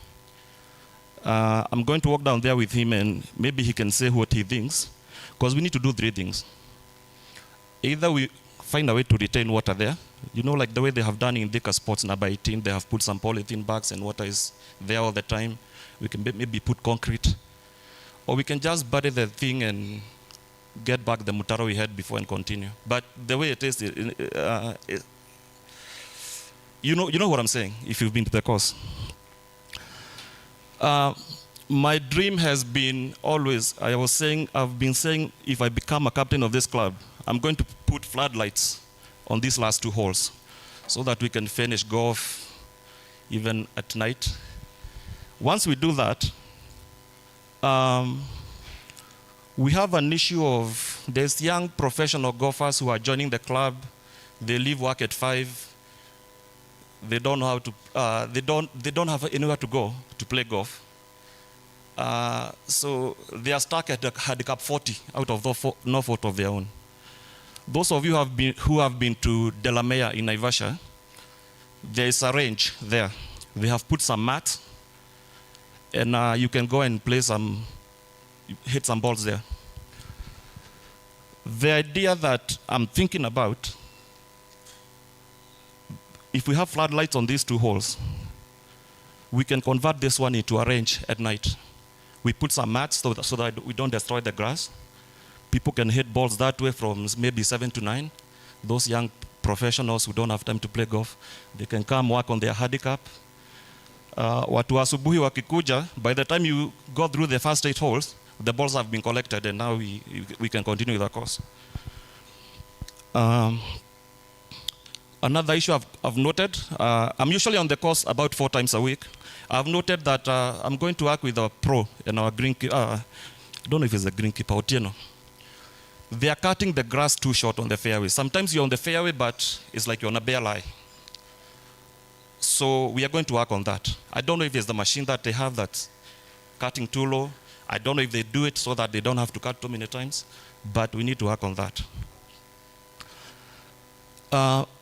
I'm going to walk down there with him, and maybe he can say what he thinks, because we need to do 3 things. Either we find a way to retain water there, like the way they have done in Thika Sports number 18, they have put some polythene bags and water is there all the time. We can maybe put concrete, or we can just bury the thing and get back the mutaro we had before and continue. But the way it is, you know what I'm saying, if you've been to the course. My dream has been always, I've been saying, if I become a captain of this club, I'm going to put floodlights on these last 2 holes so that we can finish golf even at night. Once we do that, we have an issue of, there's young professional golfers who are joining the club. They leave work at 5. They don't know how to, they don't have anywhere to go to play golf. So they are stuck at the handicap 40 out of no fault of their own. Those of you who have been to Delamere in Naivasha, there is a range there. They have put some mats, and you can go and play hit some balls there. The idea that I'm thinking about, if we have floodlights on these 2 holes, we can convert this one into a range at night. We put some mats so that we don't destroy the grass. People can hit balls that way from maybe 7 to 9. Those young professionals who don't have time to play golf, they can come work on their handicap. Watu asubuhi wakikuja, by the time you go through the first 8 holes, the balls have been collected, and now we can continue with the course. Another issue I've noted, I'm usually on the course about 4 times a week. I've noted that I'm going to work with a pro and our greenkeeper. I don't know if it's a greenkeeper, Otieno. They are cutting the grass too short on the fairway. Sometimes you're on the fairway, but it's like you're on a bare lie. So we are going to work on that. I don't know if it's the machine that they have that's cutting too low. I don't know if they do it so that they don't have to cut too many times, but we need to work on that.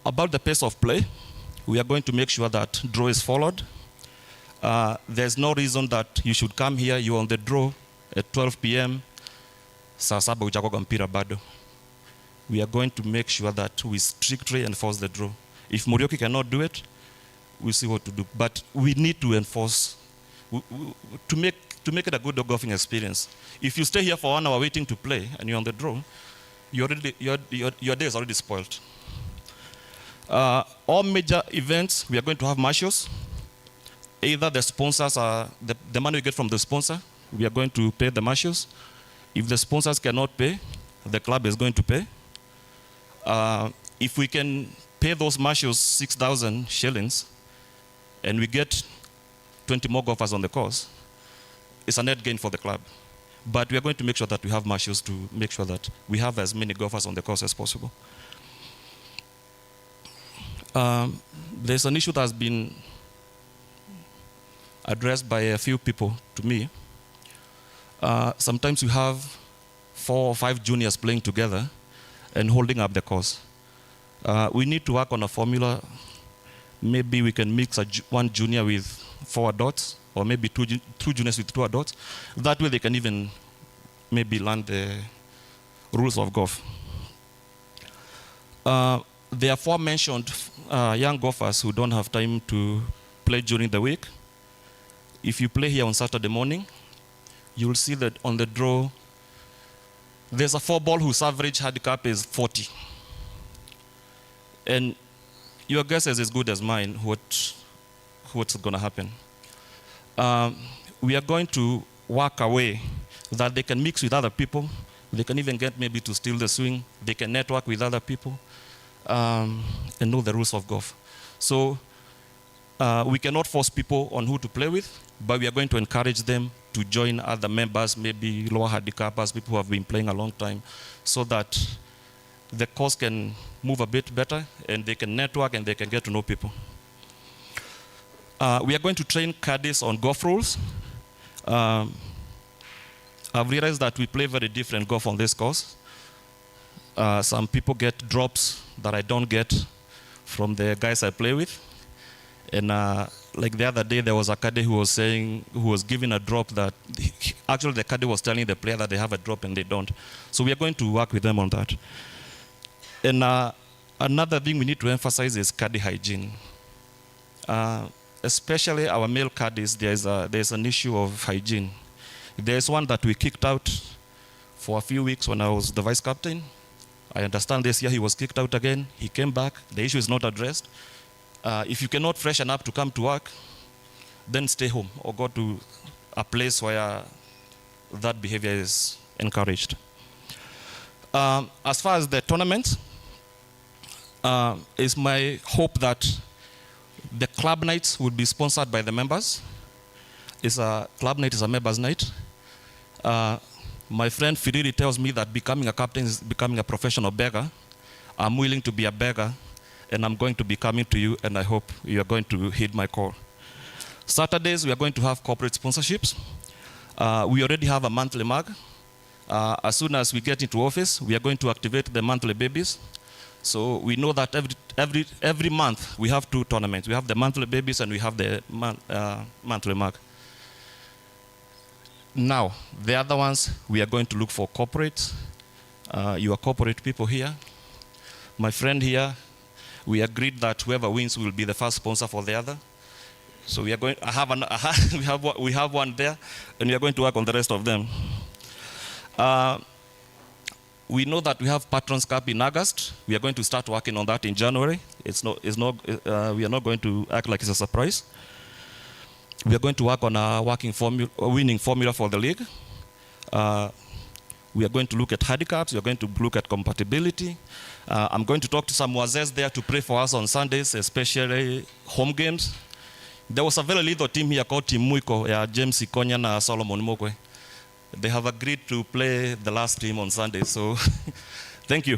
About the pace of play, we are going to make sure that draw is followed. There's no reason that you should come here, you're on the draw at 12 p.m. Saa saba hujakoga mpira bado. We are going to make sure that we strictly enforce the draw. If Muriuki cannot do it, we'll see what to do. But we need to enforce, to make it a good golfing experience. If you stay here for 1 hour waiting to play and you're on the draw, your day is already spoiled. All major events, we are going to have marshals. either the sponsors are, the money we get from the sponsor, we are going to pay the marshals. If the sponsors cannot pay, the club is going to pay. If we can pay those marshals 6,000 shillings and we get 20 more golfers on the course, it's a net gain for the club. But we are going to make sure that we have marshals to make sure that we have as many golfers on the course as possible. There's an issue that has been addressed by a few people to me. Sometimes you have 4 or 5 juniors playing together and holding up the course. We need to work on a formula. Maybe we can mix one junior with 4 adults, or maybe two juniors with 2 adults. That way they can even maybe learn the rules of golf. The aforementioned young golfers who don't have time to play during the week, if you play here on Saturday morning, you'll see that on the draw, there's a 4-ball whose average handicap is 40. And your guess is as good as mine what's going to happen. We are going to work away that they can mix with other people. They can even get maybe to steal the swing. They can network with other people and know the rules of golf. So we cannot force people on who to play with, but we are going to encourage them to join other members, maybe lower handicappers, people who have been playing a long time, so that the course can move a bit better and they can network and they can get to know people. We are going to train caddies on golf rules. I've realized that we play very different golf on this course. Some people get drops that I don't get from the guys I play with. And like the other day, there was a caddy who was giving a drop that, actually the caddy was telling the player that they have a drop and they don't. So we are going to work with them on that. And another thing we need to emphasize is caddy hygiene. Especially our male caddies, there's an issue of hygiene. There's one that we kicked out for a few weeks when I was the vice captain. I understand this year he was kicked out again. He came back. The issue is not addressed. If you cannot freshen up to come to work, then stay home or go to a place where that behavior is encouraged. As far as the tournament, it's my hope that the club nights will be sponsored by the members. Club night is a members' night. My friend Firiri tells me that becoming a captain is becoming a professional beggar. I'm willing to be a beggar, and I'm going to be coming to you, and I hope you are going to heed my call. Saturdays, we are going to have corporate sponsorships. We already have a monthly mug. As soon as we get into office, we are going to activate the monthly babies. So we know that every month we have 2 tournaments. We have the monthly babies and we have the monthly mug. Now, the other ones, we are going to look for corporates. You are corporate people here. My friend here, we agreed that whoever wins will be the first sponsor for the other. So we are going. We have one there, and we are going to work on the rest of them. We know that we have Patrons Cup in August. We are going to start working on that in January. We are not going to act like it's a surprise. We are going to work on a winning formula for the league. We are going to look at handicaps. We are going to look at compatibility. I'm going to talk to some wazes there to pray for us on Sundays, especially home games. There was a very little team here called Team Muiko, James Ikonya and Solomon Mokwe. They have agreed to play the last team on Sunday, so thank you.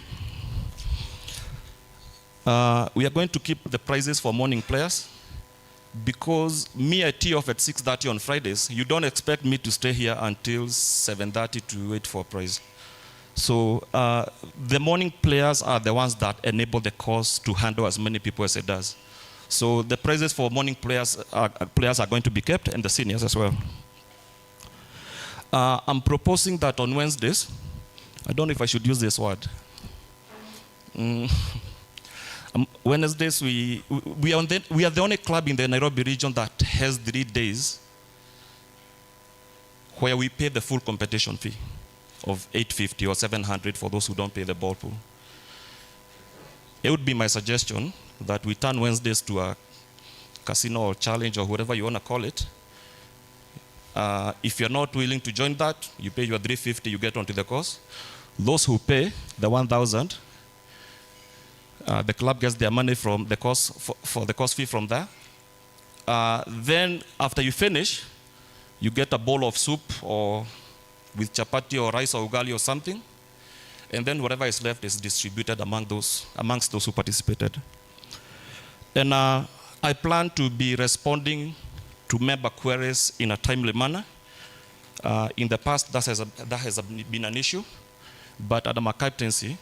We are going to keep the prizes for morning players because me, I tee off at 6:30 on Fridays. You don't expect me to stay here until 7:30 to wait for a prize. So the morning players are the ones that enable the course to handle as many people as it does. So the prizes for morning players are going to be kept, and the seniors as well. I'm proposing that on Wednesdays, I don't know if I should use this word. Wednesdays, we are the only club in the Nairobi region that has 3 days where we pay the full competition fee of $850 or $700 for those who don't pay the ball pool. It would be my suggestion that we turn Wednesdays to casino or challenge or whatever you want to call it. If you're not willing to join that, you pay your 350, you get onto the course. Those who pay the 1,000, the club gets their money from the course for the course fee from there. Then after you finish, you get a bowl of soup or with chapati or rice or ugali or something, and then whatever is left is distributed amongst those who participated. And I plan to be responding to member queries in a timely manner. In the past, that has been an issue, but under my captaincy,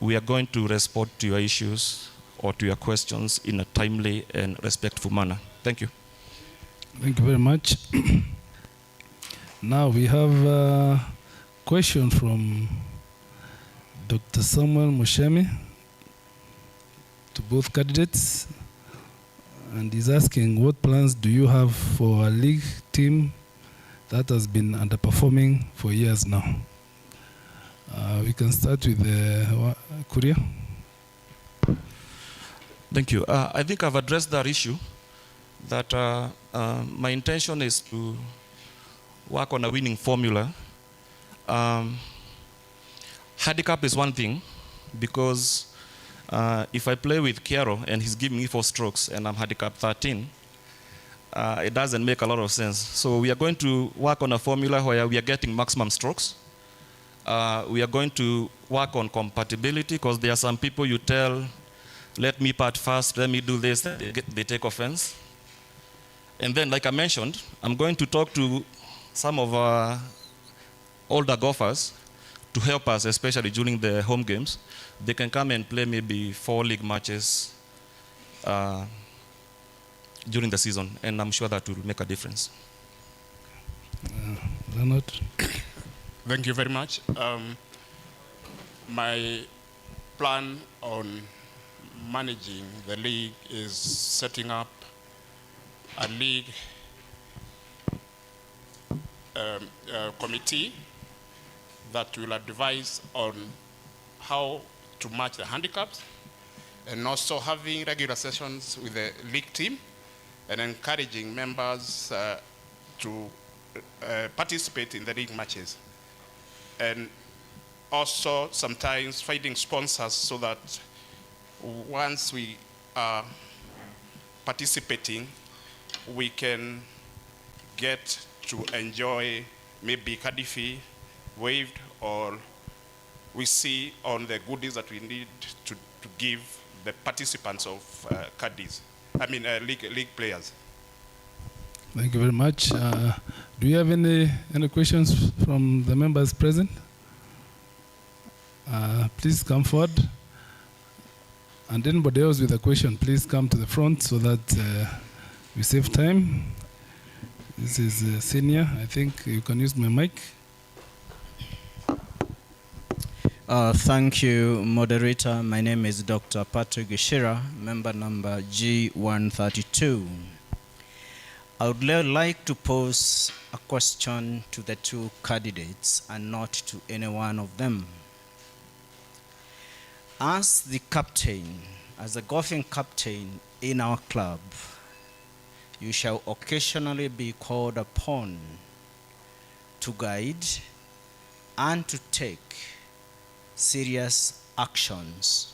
we are going to respond to your issues or to your questions in a timely and respectful manner. Thank you. Thank you very much. Now we have a question from Dr. Samuel Mushemi to both candidates, and he's asking, what plans do you have for a league team that has been underperforming for years now? We can start with Kuria. Thank you. I think I've addressed that issue, that my intention is to work on a winning formula. Handicap is one thing, because if I play with Kiaro and he's giving me 4 strokes and I'm handicap 13, it doesn't make a lot of sense. So we are going to work on a formula where we are getting maximum strokes. We are going to work on compatibility, because there are some people you tell, let me part first, let me do this, they take offense. And then, like I mentioned, I'm going to talk to some of our older golfers to help us, especially during the home games. They can come and play maybe 4 league matches during the season, and I'm sure that will make a difference. Leonard. Thank you very much. My plan on managing the league is setting up a league committee that will advise on how to match the handicaps, and also having regular sessions with the league team and encouraging members to participate in the league matches. And also sometimes finding sponsors so that once we are participating, we can get to enjoy maybe caddy fee waived, or we see on the goodies that we need to give the participants of league players. Thank you very much. Do you have any questions from the members present? Please come forward. And anybody else with a question, please come to the front so that we save time. This is senior. I think you can use my mic. Thank you, moderator. My name is Dr. Patrick Gishira, member number G132. I would like to pose a question to the 2 candidates and not to any one of them. As the captain, as the golfing captain in our club, you shall occasionally be called upon to guide and to take serious actions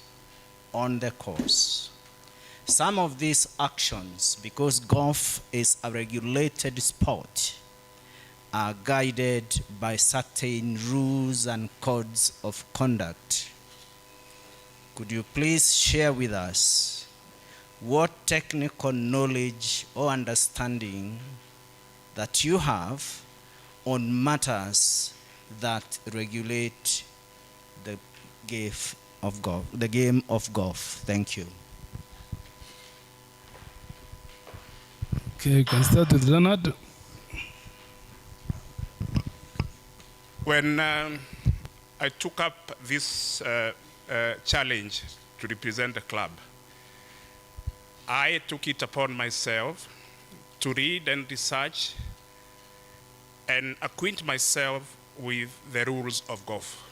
on the course. Some of these actions, because golf is a regulated sport, are guided by certain rules and codes of conduct. Could you please share with us what technical knowledge or understanding that you have on matters that regulate the game of golf? Thank you. Okay, you can start with Leonard. When I took up this challenge to represent the club, I took it upon myself to read and research and acquaint myself with the rules of golf.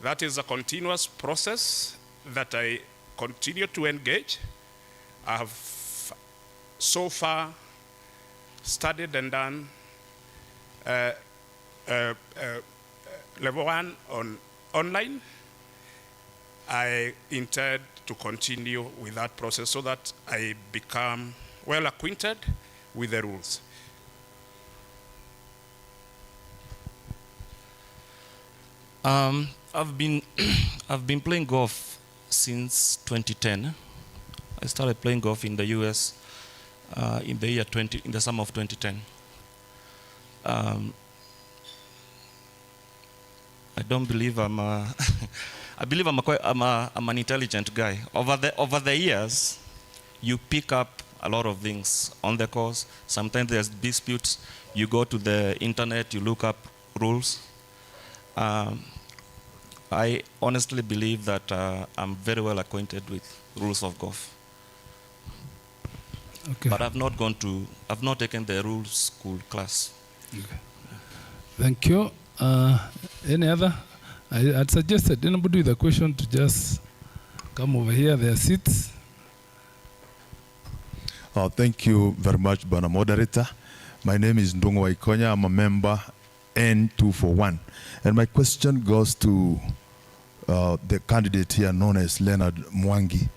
That is a continuous process that I continue to engage. I have so far studied and done level 1 on online. I intend to continue with that process so that I become well acquainted with the rules. I've been playing golf since 2010. I started playing golf in the US in the summer of 2010. I don't believe I'm a I believe I'm an intelligent guy. Over the years, you pick up a lot of things on the course. Sometimes there's disputes. You go to the internet, you look up rules. I honestly believe that I'm very well acquainted with rules of golf. Okay. But I've not taken the rules school class. Okay. Thank you. Any other? I'd suggested anybody with a question to just come over here. There are seats. Thank you very much, Bwana Moderator. My name is Ndongo Waikonya. I'm a member N241. And my question goes to the candidate here known as Leonard Mwangi.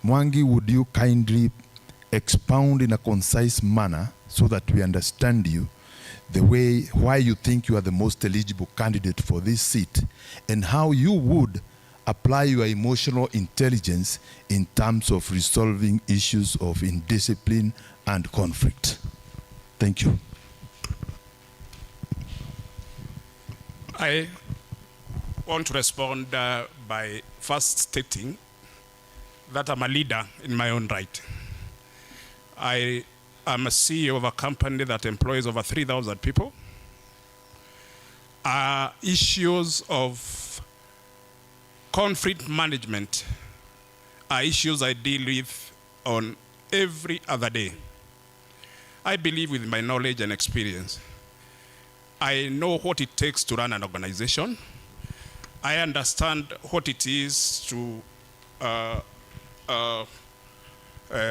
Mwangi, would you kindly expound in a concise manner so that we understand you, the way, why you think you are the most eligible candidate for this seat, and how you would apply your emotional intelligence in terms of resolving issues of indiscipline and conflict? Thank you. I want to respond by first stating that I'm a leader in my own right. I am a CEO of a company that employs over 3,000 people. Issues of conflict management are issues I deal with on every other day. I believe with my knowledge and experience, I know what it takes to run an organization. I understand what it is to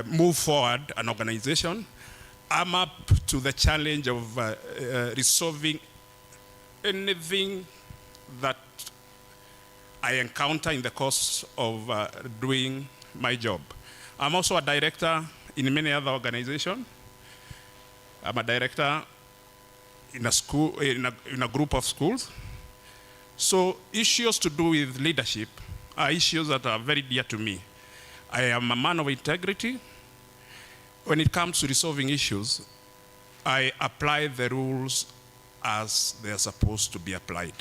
move forward an organization. I'm up to the challenge of resolving anything that I encounter in the course of doing my job. I'm also a director in many other organizations. I'm a director in a school, in a group of schools. So issues to do with leadership are issues that are very dear to me. I am a man of integrity. When it comes to resolving issues, I apply the rules as they are supposed to be applied.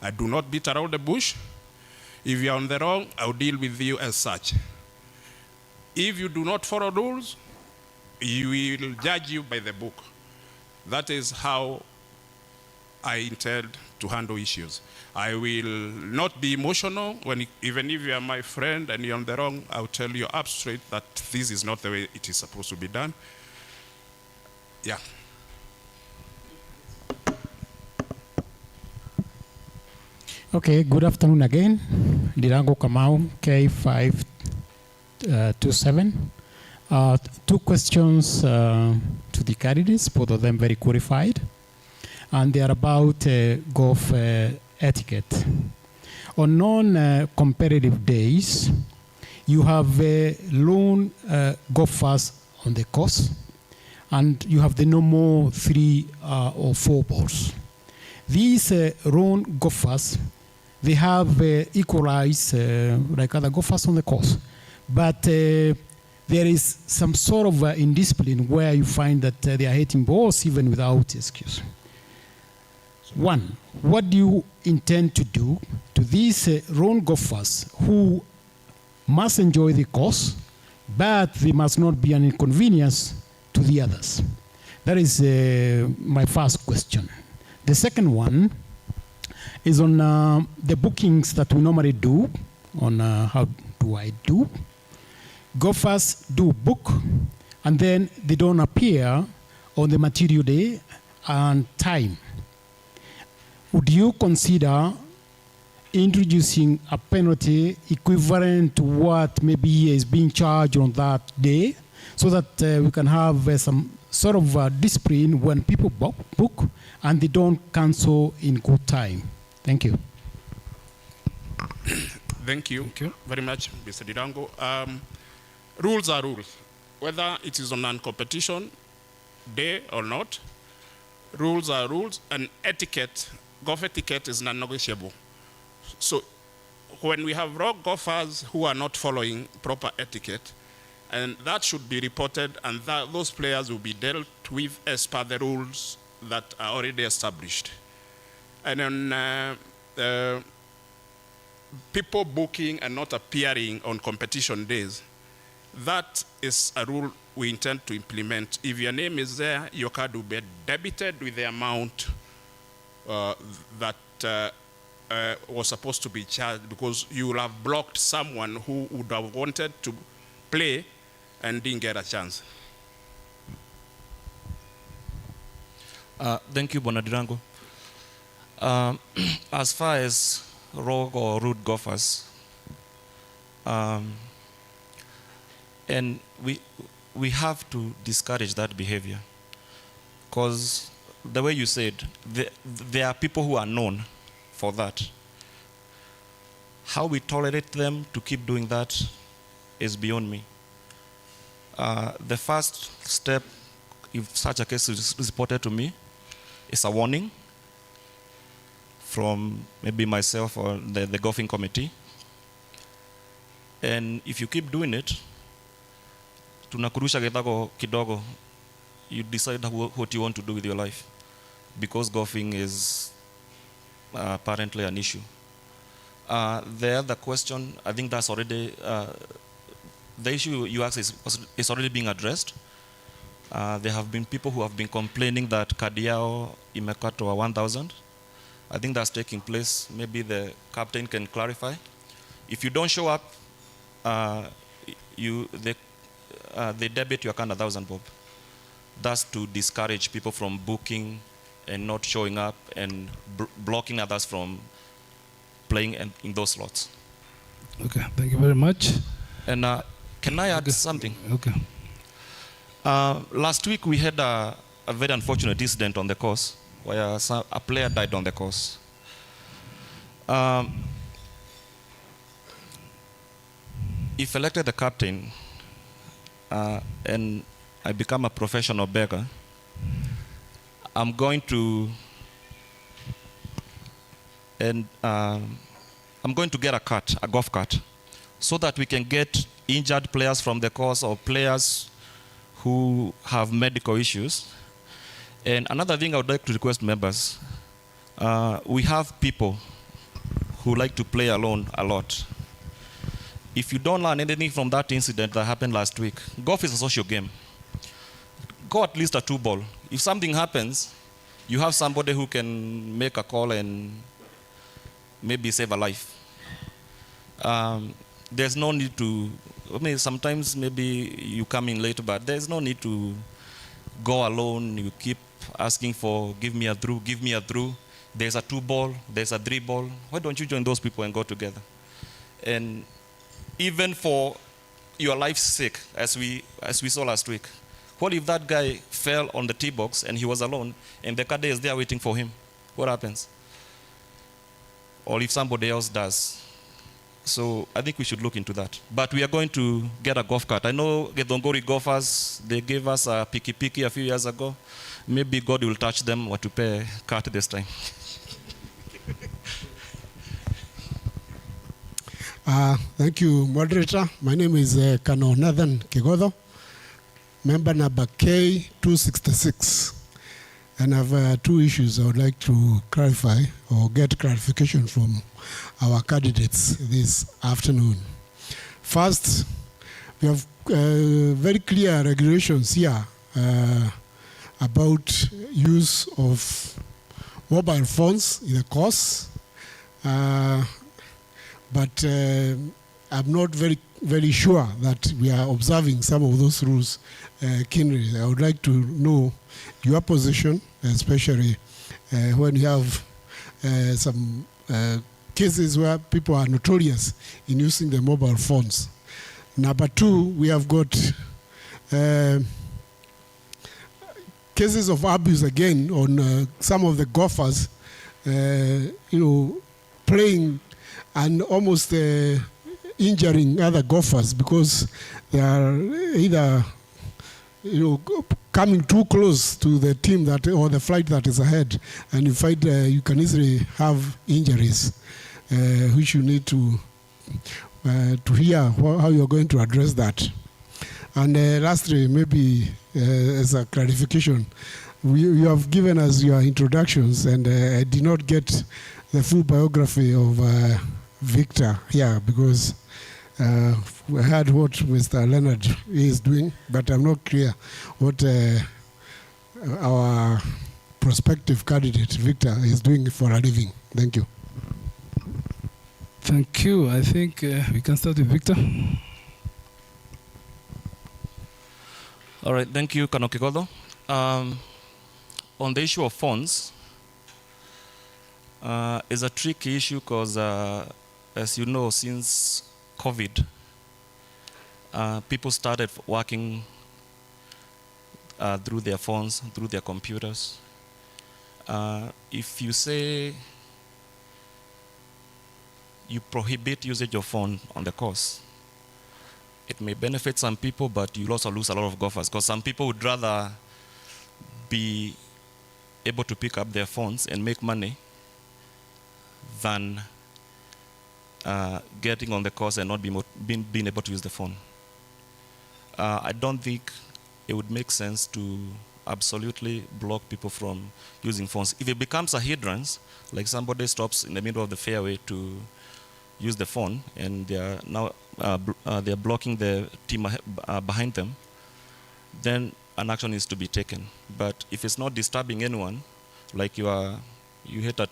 I do not beat around the bush. If you are on the wrong, I'll deal with you as such. If you do not follow rules, we will judge you by the book. That is how I intend to handle issues. I will not be emotional. Even if you are my friend and you're on the wrong, I'll tell you up straight that this is not the way it is supposed to be done. Yeah. Okay, good afternoon again. Dirango Kamau, K527. Two questions to the candidates, both of them very qualified. And they are about golf etiquette. On non-competitive days, you have lone golfers on the course, and you have the no more 3 or 4 balls. These lone golfers, they have equalized like other golfers on the course, but there is some sort of indiscipline where you find that they are hitting balls even without excuse. One, what do you intend to do to these lone golfers who must enjoy the course, but they must not be an inconvenience to the others? That is my first question. The second one is on the bookings that we normally do, on how do I do. Golfers do book, and then they don't appear on the material day and time. Would you consider introducing a penalty equivalent to what maybe is being charged on that day, so that we can have some sort of discipline when people book and they don't cancel in good time. Thank you. Thank you very much, Mr. Dirango. Rules are rules. Whether it is on non-competition day or not, rules are rules, and etiquette, golf etiquette is non-negotiable. So when we have rock golfers who are not following proper etiquette, and that should be reported, and those players will be dealt with as per the rules that are already established. And then people booking and not appearing on competition days, that is a rule we intend to implement. If your name is there, your card will be debited with the amount that was supposed to be charged, because you will have blocked someone who would have wanted to play and didn't get a chance. Thank you, Bonadirango. As far as rogue or rude golfers, and we have to discourage that behavior, because the way you said, there are people who are known for that. How we tolerate them to keep doing that is beyond me. The first step, if such a case is reported to me, is a warning from maybe myself or the golfing committee. And if you keep doing it, tunakurusha gedako kidogo, you decide what you want to do with your life, because golfing is apparently an issue. The other question, I think that's already, the issue you asked is already being addressed. There have been people who have been complaining that kadi yao imekatwa 1,000. I think that's taking place. Maybe the captain can clarify. If you don't show up, they debit your account 1,000 bob. That's to discourage people from booking and not showing up and blocking others from playing in those slots. Okay, thank you very much. And can I add something? Okay. Last week we had a very unfortunate incident on the course where a player died on the course. If elected the captain and I become a professional beggar, I'm going to get a golf cart, so that we can get injured players from the course or players who have medical issues. And another thing I would like to request members, we have people who like to play alone a lot. If you don't learn anything from that incident that happened last week, golf is a social game. Go at least a 2-ball. If something happens, you have somebody who can make a call and maybe save a life. There's no need to, sometimes maybe you come in late, but there's no need to go alone. You keep asking for, give me a through, give me a through. There's a 2-ball, there's a 3-ball. Why don't you join those people and go together? And even for your life's sake, as we saw last week, what if that guy fell on the tee box and he was alone and the caddy is there waiting for him? What happens? Or if somebody else does. So I think we should look into that. But we are going to get a golf cart. I know Gedongori golfers, they gave us a piki a few years ago. Maybe God will touch them or to pay a cart this time. Thank you, moderator. My name is Kano Nathan Kigodo, member number K266. And I have 2 issues I would like to clarify or get clarification from our candidates this afternoon. First, we have very clear regulations here about use of mobile phones in the course. But I'm not very sure that we are observing some of those rules keenly. I would like to know your position, especially when you have some cases where people are notorious in using the mobile phones. Number 2, we have got cases of abuse again on some of the golfers, playing and almost injuring other golfers because they are either coming too close to the team that or the flight that is ahead, and in fact you can easily have injuries, which you need to hear how you are going to address that. And lastly, maybe as a clarification, you have given us your introductions, and I did not get the full biography of Victor here because we heard what Mr. Leonard is doing, but I'm not clear what our prospective candidate, Victor, is doing for a living. Thank you. Thank you. I think we can start with Victor. All right, thank you, Kano Kigodo. On the issue of phones, is a tricky issue because, as you know, since COVID, people started working through their phones, through their computers. If you say you prohibit usage of phone on the course, it may benefit some people, but you'll also lose a lot of golfers because some people would rather be able to pick up their phones and make money than getting on the course and not being able to use the phone. I don't think it would make sense to absolutely block people from using phones. If it becomes a hindrance, like somebody stops in the middle of the fairway to use the phone and they are now they're blocking the team behind them, then an action is to be taken. But if it's not disturbing anyone, like you hit a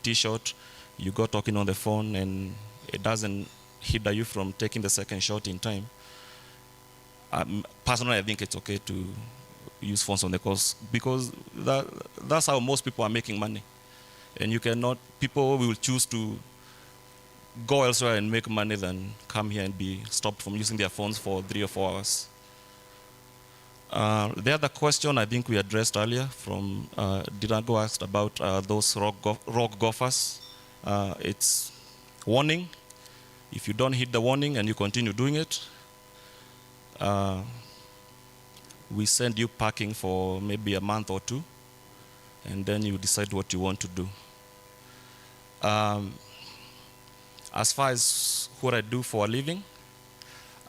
tee shot, you go talking on the phone, and it doesn't hinder you from taking the second shot in time. Personally, I think it's okay to use phones on the course because that's how most people are making money. And people will choose to go elsewhere and make money than come here and be stopped from using their phones for 3 or 4 hours. The other question I think we addressed earlier from Dinago asked about those rock golfers. It's warning. If you don't hit the warning and you continue doing it, we send you packing for maybe a month or 2, and then you decide what you want to do. As far as what I do for a living,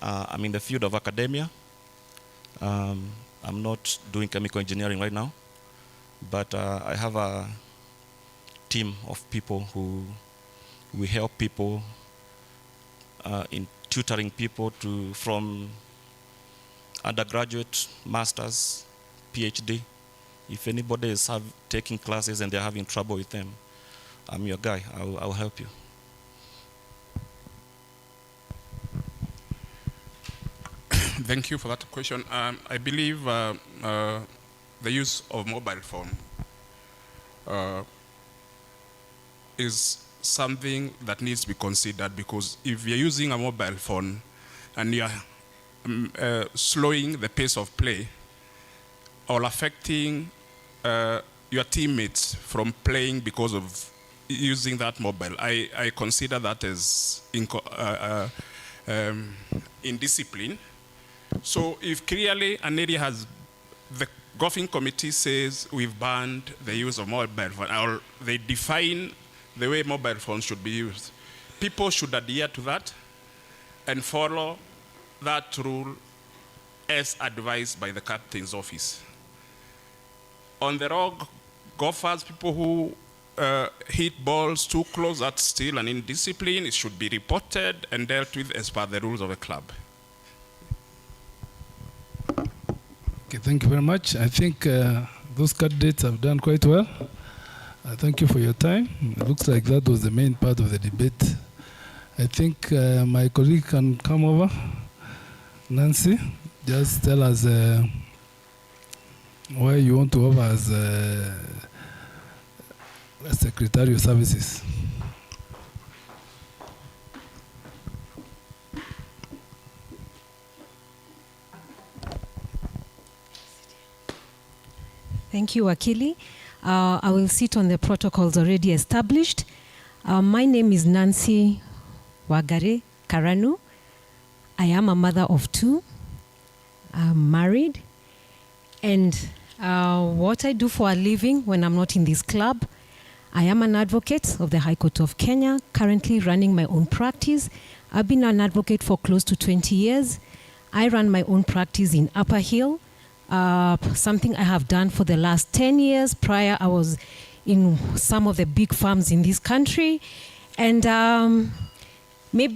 I'm in the field of academia. I'm not doing chemical engineering right now, but I have a team of people who we help people in tutoring people from undergraduate, masters, PhD. If anybody is taking classes and they're having trouble with them, I'm your guy. I'll help you. Thank you for that question. I believe the use of mobile phone is something that needs to be considered, because if you're using a mobile phone and you're slowing the pace of play or affecting your teammates from playing because of using that mobile, I consider that as indiscipline. So if clearly an area has, the golfing committee says we've banned the use of mobile phone, or they define the way mobile phones should be used, people should adhere to that and follow that rule as advised by the captain's office. On the rogue golfers, people who hit balls too close, that's still an indiscipline. It should be reported and dealt with as per the rules of the club. Okay, thank you very much. I think those candidates have done quite well. Thank you for your time. It looks like that was the main part of the debate. I think my colleague can come over. Nancy, just tell us why you want to offer as Secretary of Services. Thank you, Wakili. I will sit on the protocols already established. My name is Nancy Wagare Karanu. I am a mother of 2. I'm married. And what I do for a living when I'm not in this club, I am an advocate of the High Court of Kenya, currently running my own practice. I've been an advocate for close to 20 years. I run my own practice in Upper Hill, something I have done for the last 10 years. Prior, I was in some of the big firms in this country. And when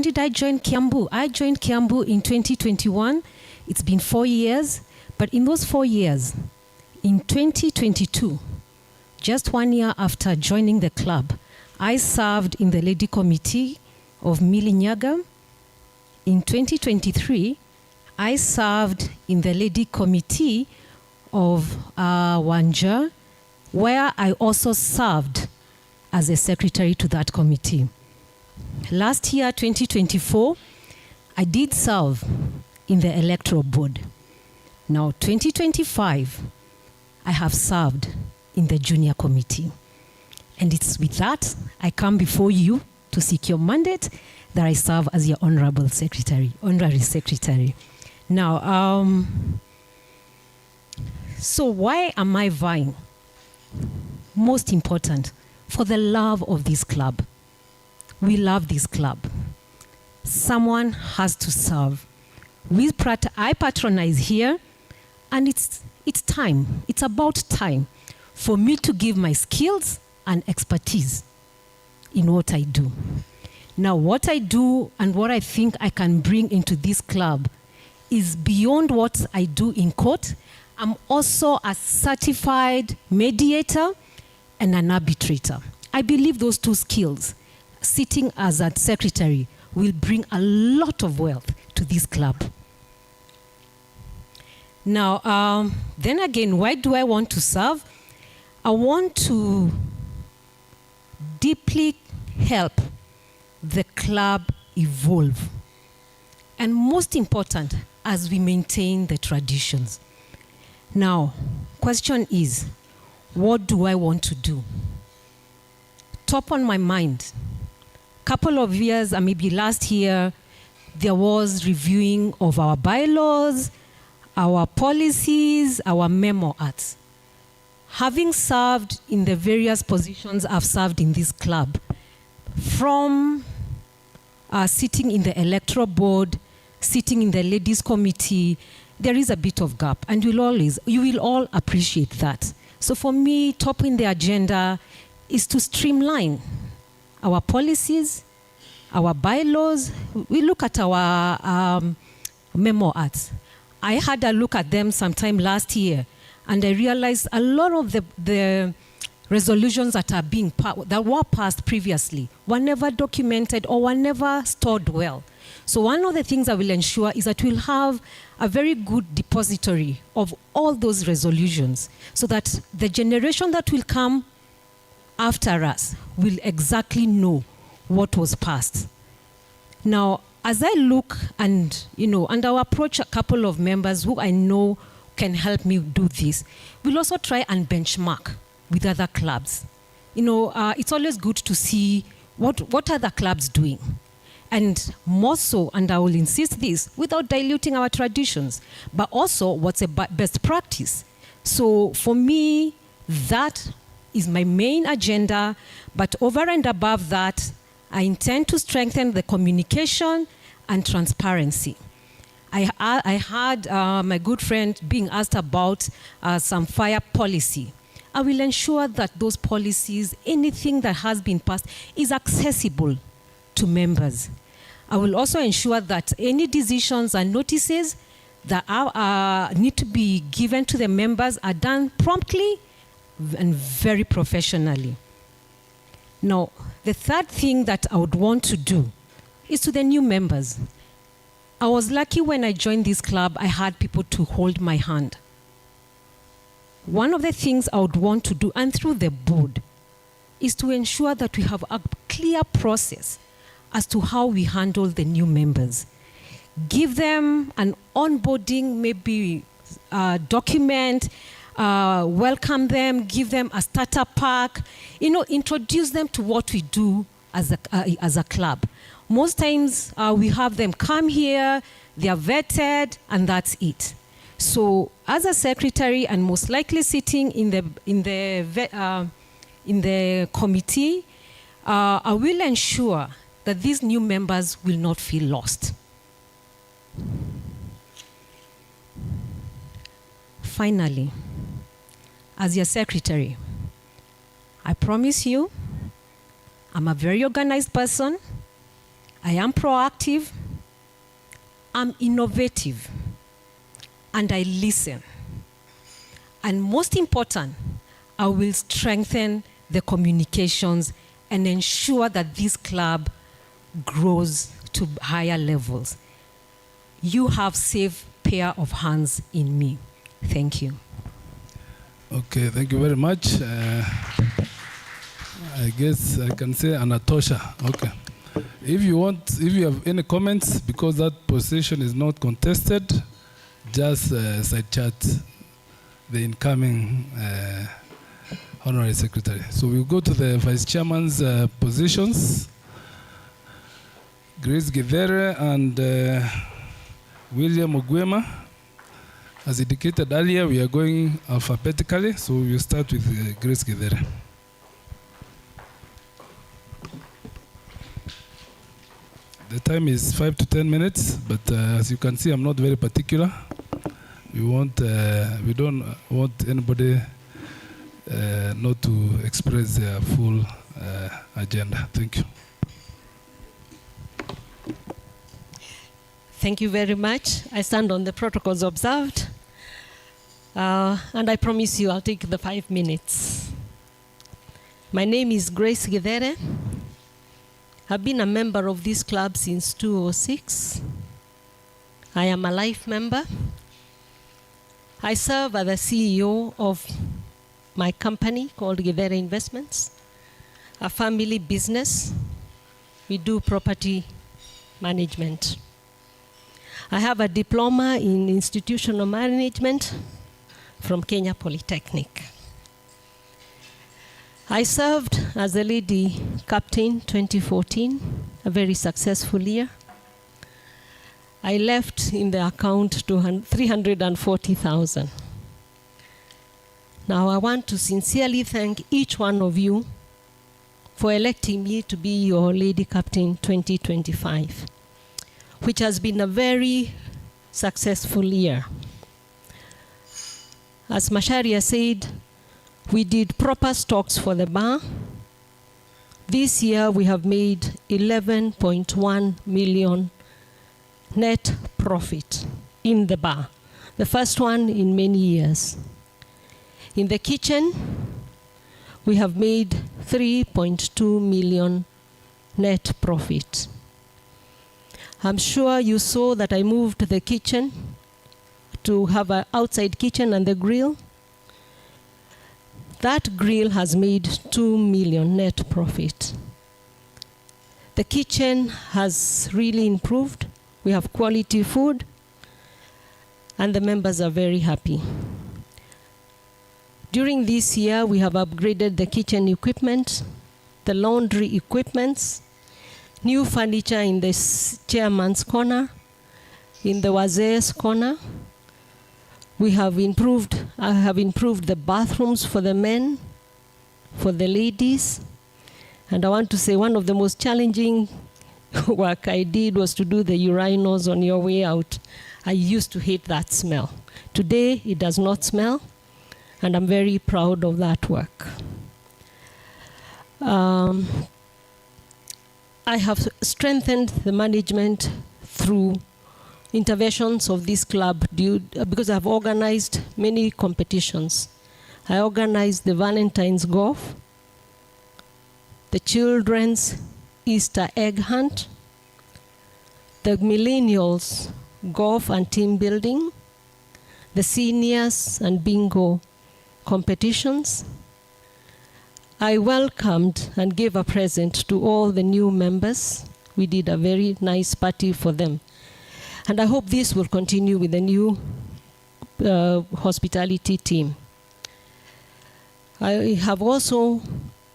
did I join Kiambu? I joined Kiambu in 2021. It's been 4 years. But in those 4 years, in 2022, just 1 year after joining the club, I served in the Lady Committee of Milinyaga. In 2023, I served in the Lady Committee of Wanja, where I also served as a secretary to that committee. Last year, 2024, I did serve in the Electoral Board. Now, 2025, I have served in the Junior Committee. And it's with that I come before you to seek your mandate that I serve as your honorary secretary. Now, so why am I vying? Most important, for the love of this club. We love this club. Someone has to serve. I patronize here, and it's time. It's about time for me to give my skills and expertise in what I do. Now, what I do and what I think I can bring into this club is beyond what I do in court. I'm also a certified mediator and an arbitrator. I believe those 2 skills, sitting as a secretary, will bring a lot of wealth to this club. Now, then again, why do I want to serve? I want to deeply help the club evolve. And most important, as we maintain the traditions. Now, question is, what do I want to do? Top on my mind, couple of years, maybe last year, there was reviewing of our bylaws, our policies, our memo acts. Having served in the various positions I've served in this club, from sitting in the Electoral Board, sitting in the Ladies Committee, there is a bit of gap, and you will all appreciate that. So for me, topping the agenda is to streamline our policies, our bylaws. We look at our memo acts. I had a look at them sometime last year, and I realized a lot of the resolutions that were passed previously were never documented or were never stored well. So one of the things I will ensure is that we'll have a very good depository of all those resolutions, so that the generation that will come after us will exactly know what was passed. Now, as I look and I'll approach a couple of members who I know can help me do this, we'll also try and benchmark with other clubs. It's always good to see what other clubs doing. And more so, and I will insist this, without diluting our traditions, but also what's a best practice. So for me, that is my main agenda, but over and above that, I intend to strengthen the communication and transparency. I had my good friend being asked about some fire policy. I will ensure that those policies, anything that has been passed, is accessible to members. I will also ensure that any decisions and notices that need to be given to the members are done promptly and very professionally. Now, the third thing that I would want to do is to the new members. I was lucky when I joined this club, I had people to hold my hand. One of the things I would want to do, and through the board, is to ensure that we have a clear process as to how we handle the new members. Give them an onboarding, maybe document, welcome them, give them a starter pack, introduce them to what we do as a club. Most times we have them come here, they are vetted, and that's it. So as a secretary, and most likely sitting in the committee, I will ensure that these new members will not feel lost. Finally, as your secretary, I promise you, I'm a very organized person. I am proactive. I'm innovative. And I listen. And most important, I will strengthen the communications and ensure that this club grows to higher levels. You have safe pair of hands in me. Thank you. Okay, thank you very much. I guess I can say Anatosha. Okay. If you have any comments, because that position is not contested, just side chat the incoming honorary secretary. So we'll go to the vice chairman's positions. Grace Githere and William Ogwema. As indicated earlier, we are going alphabetically, so we'll start with Grace Githere. The time is 5 to 10 minutes, but as you can see, I'm not very particular. We don't want anybody not to express their full agenda. Thank you. Thank you very much. I stand on the protocols observed. And I promise you I'll take the 5 minutes. My name is Grace Githere. I've been a member of this club since 2006. I am a life member. I serve as the CEO of my company called Githere Investments, a family business. We do property management. I have a diploma in institutional management from Kenya Polytechnic. I served as a lady captain 2014, a very successful year. I left in the account 340,000. Now I want to sincerely thank each one of you for electing me to be your lady captain 2025, which has been a very successful year. As Masharia said, we did proper stocks for the bar. This year we have made 11.1 million net profit in the bar, the first one in many years. In the kitchen, we have made 3.2 million net profit. I'm sure you saw that I moved the kitchen to have an outside kitchen and the grill. That grill has made 2 million net profit. The kitchen has really improved. We have quality food, and the members are very happy. During this year, we have upgraded the kitchen equipment, the laundry equipments, new furniture in the chairman's corner, in the wazee's corner. We have improved, I have improved the bathrooms for the men, for the ladies. And I want to say one of the most challenging work I did was to do the urinals on your way out. I used to hate that smell. Today, it does not smell, and I'm very proud of that work. I have strengthened the management through interventions of this club because I've organized many competitions. I organized the Valentine's Golf, the Children's Easter Egg Hunt, the Millennials Golf and Team Building, the Seniors and Bingo competitions. I welcomed and gave a present to all the new members. We did a very nice party for them. And I hope this will continue with the new hospitality team. I have also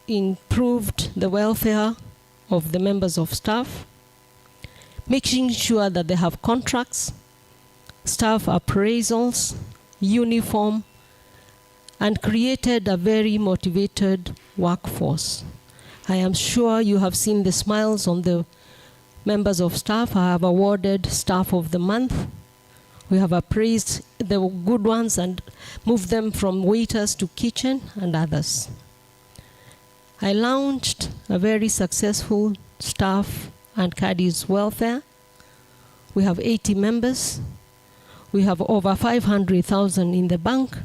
improved the welfare of the members of staff, making sure that they have contracts, staff appraisals, uniform, and created a very motivated workforce. I am sure you have seen the smiles on the members of staff. I have awarded Staff of the Month. We have appraised the good ones and moved them from waiters to kitchen and others. I launched a very successful staff and caddies welfare. We have 80 members. We have over 500,000 in the bank,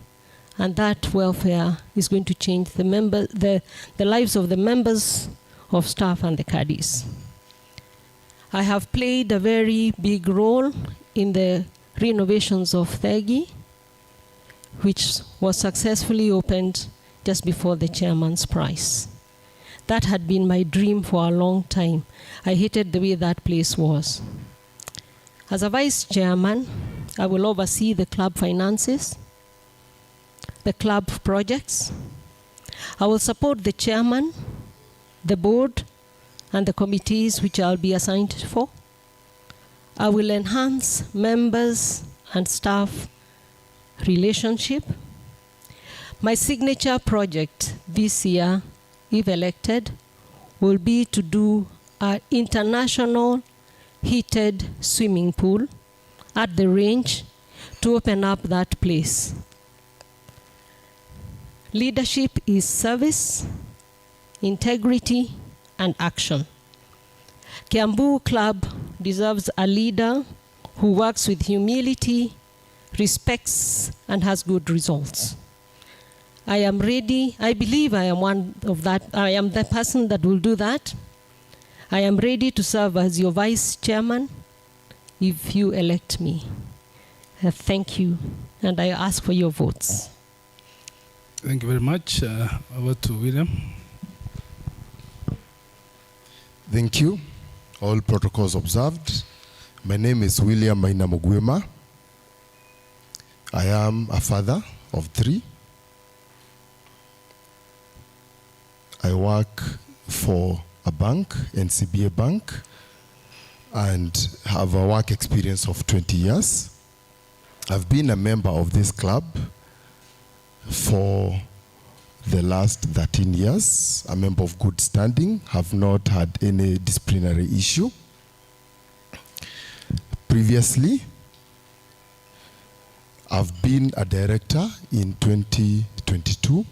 and that welfare is going to change the lives of the members of staff and the caddies. I have played a very big role in the renovations of Thegi, which was successfully opened just before the chairman's prize. That had been my dream for a long time. I hated the way that place was. As a vice chairman, I will oversee the club finances, the club projects. I will support the chairman, the board, and the committees which I'll be assigned for. I will enhance members and staff relationship. My signature project this year, if elected, will be to do an international heated swimming pool at the range to open up that place. Leadership is service, integrity, and action. Kiambu Club deserves a leader who works with humility, respects, and has good results. I am ready. I believe I am one of that. I am the person that will do that. I am ready to serve as your vice chairman if you elect me. Thank you, and I ask for your votes. Thank you very much. Over to William. Thank you. All protocols observed. My name is William Maina Mugwema. I am a father of 3. I work for a bank, NCBA Bank, and have a work experience of 20 years. I've been a member of this club for the last 13 years, a member of good standing, have not had any disciplinary issue. Previously, I've been a director in 2022.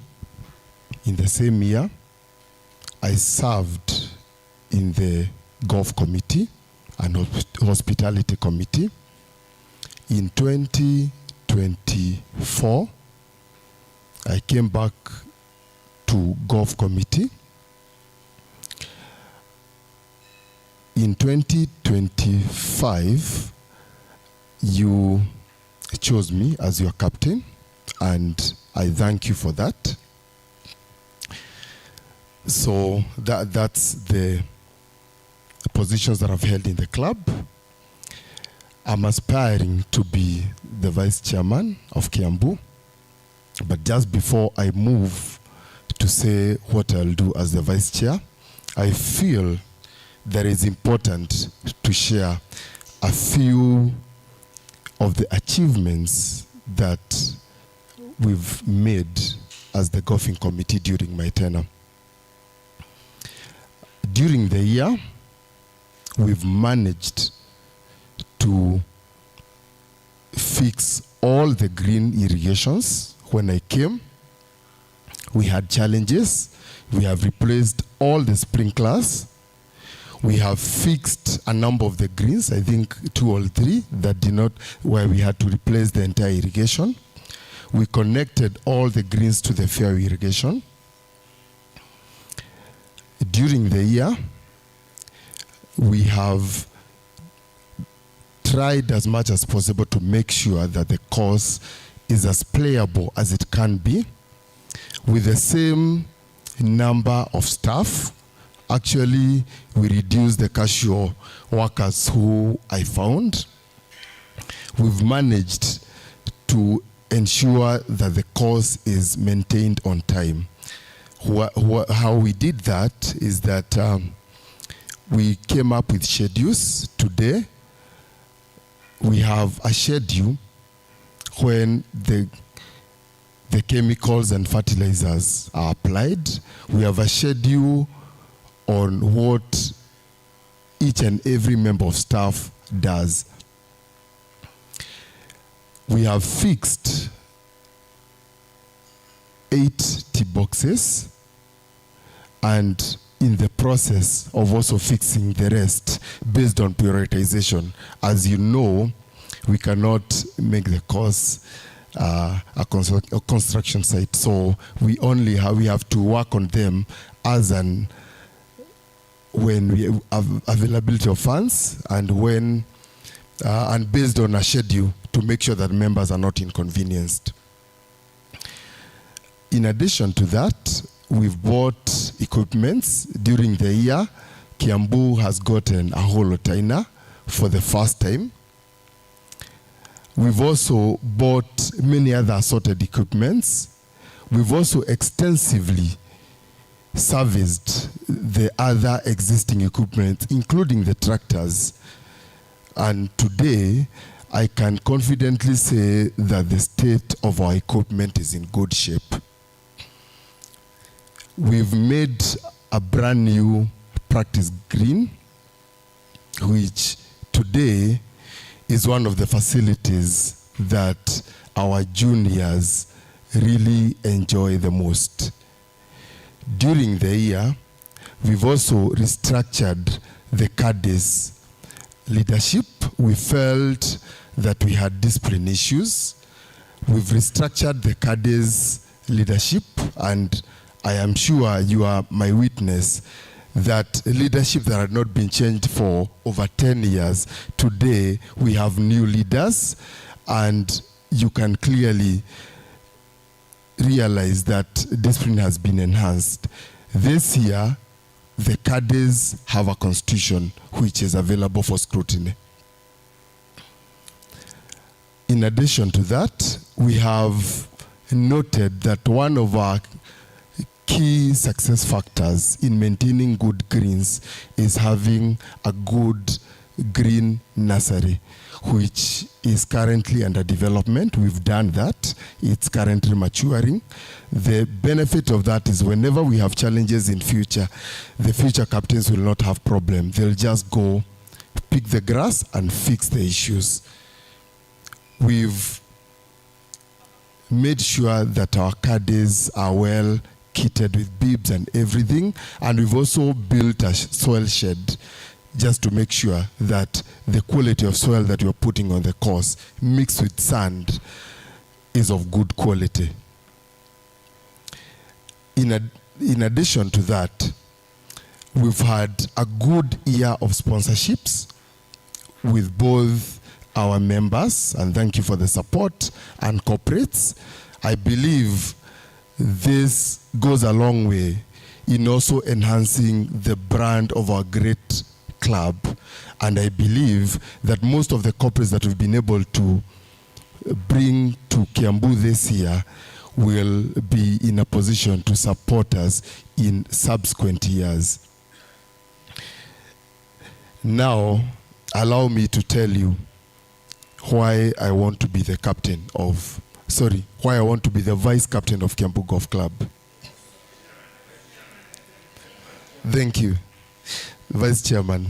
In the same year, I served in the golf committee and hospitality committee. In 2024, I came back to golf committee. In 2025, you chose me as your captain, and I thank you for that. So that's the positions that I've held in the club. I'm aspiring to be the vice chairman of Kiambu. But just before I move to say what I'll do as the vice chair, I feel that it's important to share a few of the achievements that we've made as the golfing committee during my tenure. During the year, we've managed to fix all the green irrigations. When I came, we had challenges. We have replaced all the sprinklers. We have fixed a number of the greens, I think 2 or 3, that did not, where we had to replace the entire irrigation. We connected all the greens to the fairway irrigation. During the year, we have tried as much as possible to make sure that the course is as playable as it can be with the same number of staff. Actually, we reduced the casual workers who I found. We've managed to ensure that the course is maintained on time. How we did that is that we came up with schedules. Today, we have a schedule when the chemicals and fertilizers are applied. We have a schedule on what each and every member of staff does. We have fixed 8 tee boxes, and in the process of also fixing the rest based on prioritization. As you know, we cannot make the course a construction site, so we have to work on them as when we have availability of funds and when and based on a schedule to make sure that members are not inconvenienced. In addition to that, we've bought equipments during the year. Kiambu has gotten a holotainer for the first time. We've also bought many other assorted equipments. We've also extensively serviced the other existing equipment, including the tractors. And today, I can confidently say that the state of our equipment is in good shape. We've made a brand new practice green, which today is one of the facilities that our juniors really enjoy the most. During the year, we've also restructured the cadets leadership. We felt that we had discipline issues. We've restructured the cadets leadership, and I am sure you are my witness that leadership that had not been changed for over 10 years, today we have new leaders, and you can clearly realize that discipline has been enhanced. This year, the cadets have a constitution which is available for scrutiny. In addition to that, we have noted that one of our key success factors in maintaining good greens is having a good green nursery, which is currently under development. We've done that. It's currently maturing. The benefit of that is whenever we have challenges in future, the future captains will not have problem. They'll just go pick the grass and fix the issues. We've made sure that our caddies are well kitted with bibs and everything, and we've also built a soil shed just to make sure that the quality of soil that you're putting on the course mixed with sand is of good quality. In addition to that, we've had a good year of sponsorships with both our members, and thank you for the support, and corporates. I believe this goes a long way in also enhancing the brand of our great club, and I believe that most of the corporates that we've been able to bring to Kiambu this year will be in a position to support us in subsequent years. Now, allow me to tell you why I want to be the why I want to be the vice captain of Kiambu Golf Club. Thank you, Vice Chairman.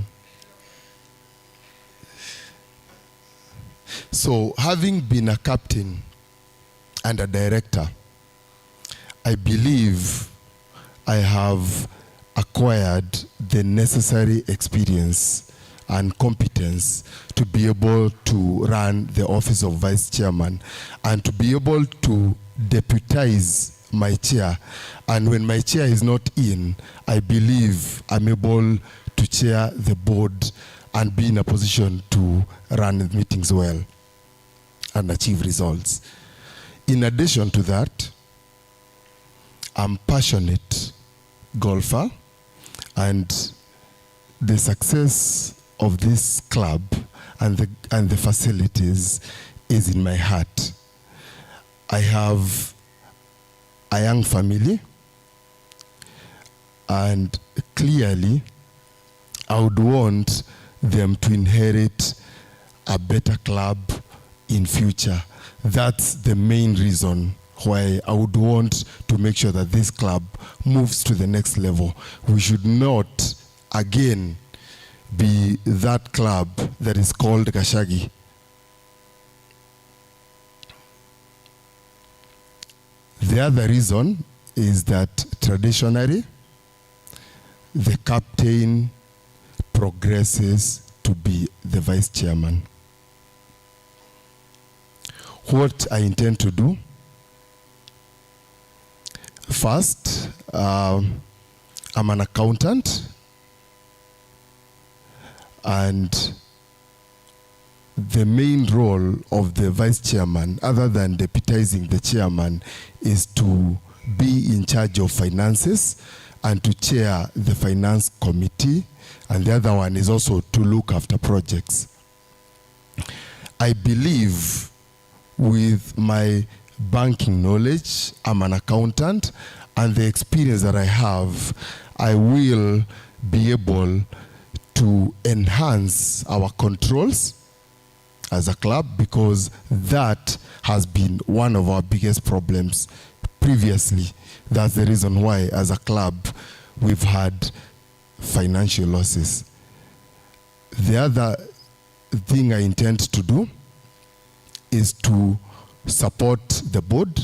So, having been a captain and a director, I believe I have acquired the necessary experience and competence to be able to run the office of vice chairman and to be able to deputize my chair. And when my chair is not in, I believe I'm able to chair the board and be in a position to run the meetings well and achieve results. In addition to that, I'm a passionate golfer, and the success of this club and the facilities is in my heart. I have a young family, and clearly I would want them to inherit a better club in future. That's the main reason why I would want to make sure that this club moves to the next level. We should not, again, be that club that is called Gashagi. The other reason is that traditionally, the captain progresses to be the vice chairman. What I intend to do, first, I'm an accountant, and the main role of the vice chairman, other than deputizing the chairman, is to be in charge of finances and to chair the finance committee, and the other one is also to look after projects. I believe with my banking knowledge, I'm an accountant, and the experience that I have, I will be able to enhance our controls as a club, because that has been one of our biggest problems previously. That's the reason why, as a club, we've had financial losses. The other thing I intend to do is to support the board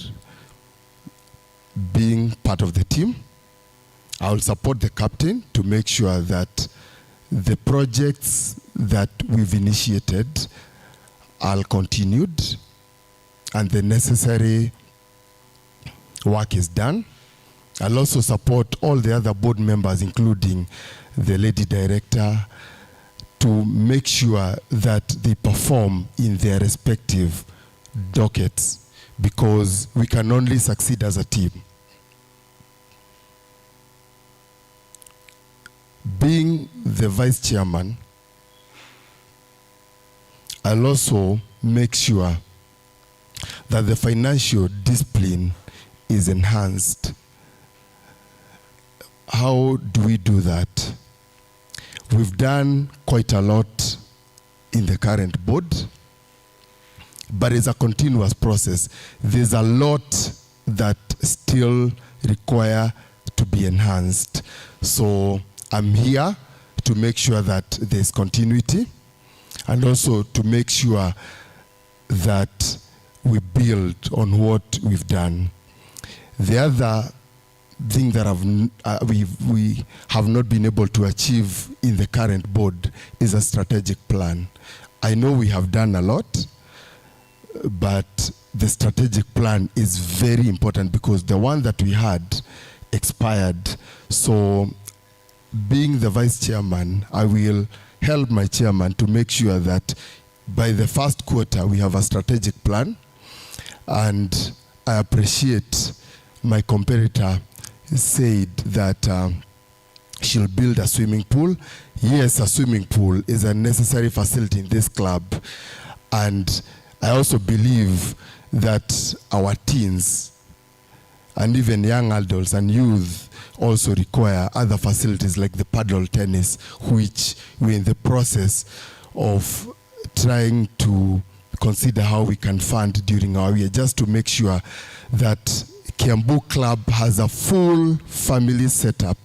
being part of the team. I will support the captain to make sure that the projects that we've initiated are continued and the necessary work is done. I'll also support all the other board members, including the lady director, to make sure that they perform in their respective dockets, because we can only succeed as a team. Being the vice chairman, I'll also make sure that the financial discipline is enhanced. How do we do that? We've done quite a lot in the current board, but it's a continuous process. There's a lot that still require to be enhanced. So I'm here to make sure that there's continuity, and also to make sure that we build on what we've done. The other thing that we have not been able to achieve in the current board is a strategic plan. I know we have done a lot, but the strategic plan is very important, because the one that we had expired. So being the vice chairman, I will help my chairman to make sure that by the first quarter we have a strategic plan. And I appreciate my competitor said that she'll build a swimming pool. Yes, a swimming pool is a necessary facility in this club. And I also believe that our teens and even young adults and youth also require other facilities like the paddle tennis, which we're in the process of trying to consider how we can fund during our year, just to make sure that Kiambu Club has a full family setup,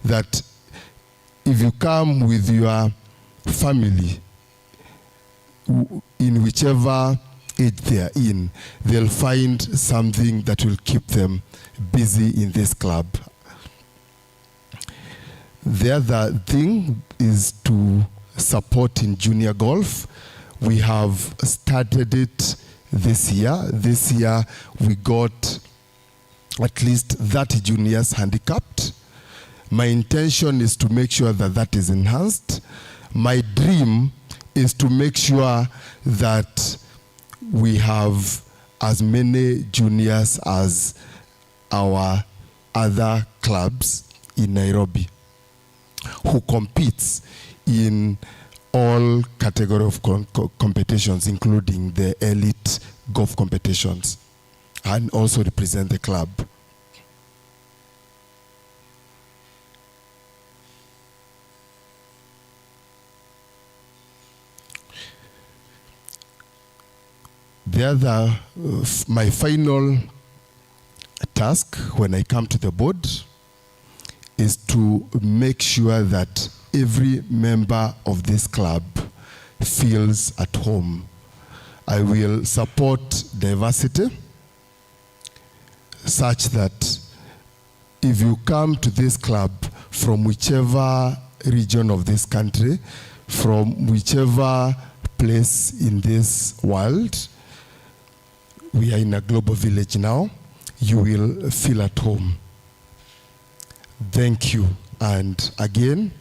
that if you come with your family, in whichever age they are in, they'll find something that will keep them busy in this club. The other thing is to support in junior golf. We have started it this year. This year we got at least 30 juniors handicapped. My intention is to make sure that that is enhanced. My dream is to make sure that we have as many juniors as our other clubs in Nairobi who competes in all category of competitions, including the elite golf competitions. and also represent the club. The other, my final task when I come to the board is to make sure that every member of this club feels at home. I will support diversity such that if you come to this club from whichever region of this country, from whichever place in this world, we are in a global village now, you will feel at home. Thank you. And again,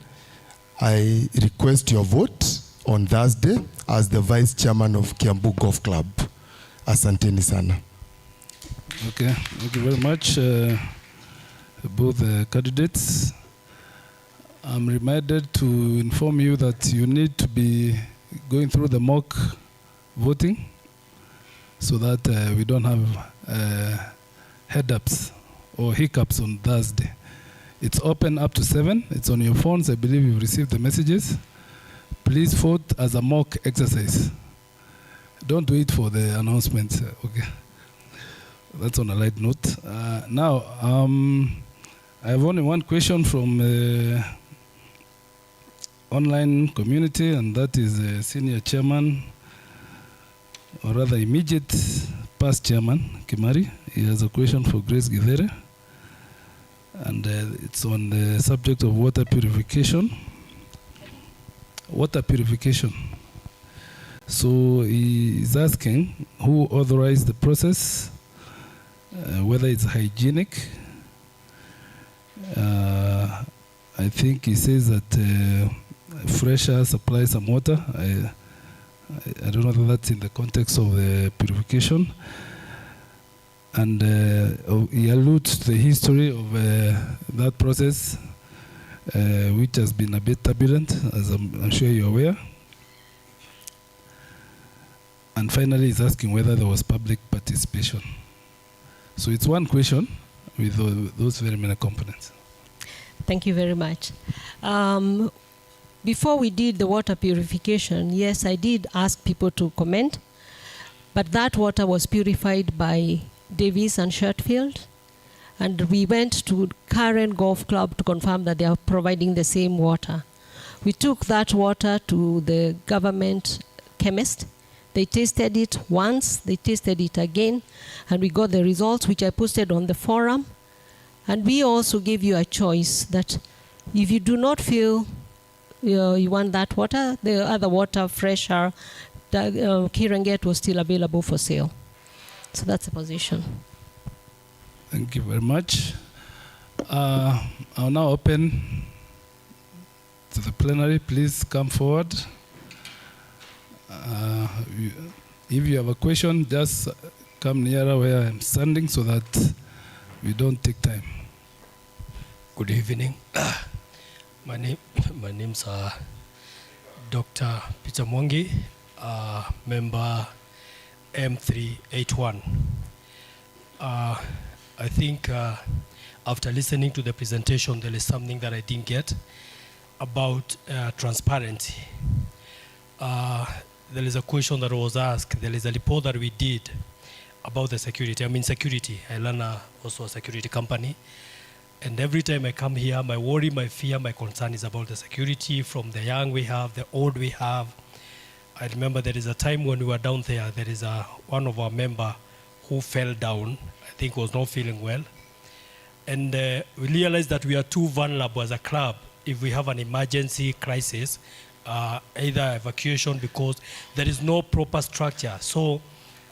I request your vote on Thursday as the Vice Chairman of Kiambu Golf Club. Asanteni sana. Okay, thank you very much, both candidates. I'm reminded to inform you that you need to be going through the mock voting so that we don't have head-ups or hiccups on Thursday. It's open up to 7. It's on your phones. I believe you've received the messages. Please vote as a mock exercise. Don't wait for the announcement. Okay. That's on a light note. Now, I have only one question from online community, and that is senior chairman, or rather immediate past chairman, Kimari. He has a question for Grace Githere, and it's on the subject of water purification. Water purification. So he is asking who authorized the process, whether it's hygienic. I think he says that Fresher supplies some water. I don't know whether that's in the context of the purification. And he alludes to the history of that process, which has been a bit turbulent, as I'm sure you're aware. And finally, he's asking whether there was public participation. So it's one question with those very many components. Thank you very much. Before we did the water purification, yes, I did ask people to comment, but that water was purified by Davis and Shertfield, and we went to Karen Golf Club to confirm that they are providing the same water. We took that water to the government chemist. They tasted it once, they tasted it again, and we got the results, which I posted on the forum. And we also gave you a choice that if you do not feel you want that water, the other water, Fresher, Kiranget was still available for sale. So that's the position. Thank you very much. I'll now open to the plenary. Please come forward. If you have a question, just come nearer where I'm standing so that we don't take time. Good evening. My name's Dr. Peter Mwangi, member M381. I think after listening to the presentation, there is something that I didn't get about transparency. There is a question that was asked. There is a report that we did about the security. I mean security. I run also a security company. And every time I come here, my worry, my fear, my concern is about the security from the young we have, the old we have. I remember there is a time when we were down there, there is one of our members who fell down, I think was not feeling well. And we realized that we are too vulnerable as a club if we have an emergency crisis, either evacuation, because there is no proper structure. So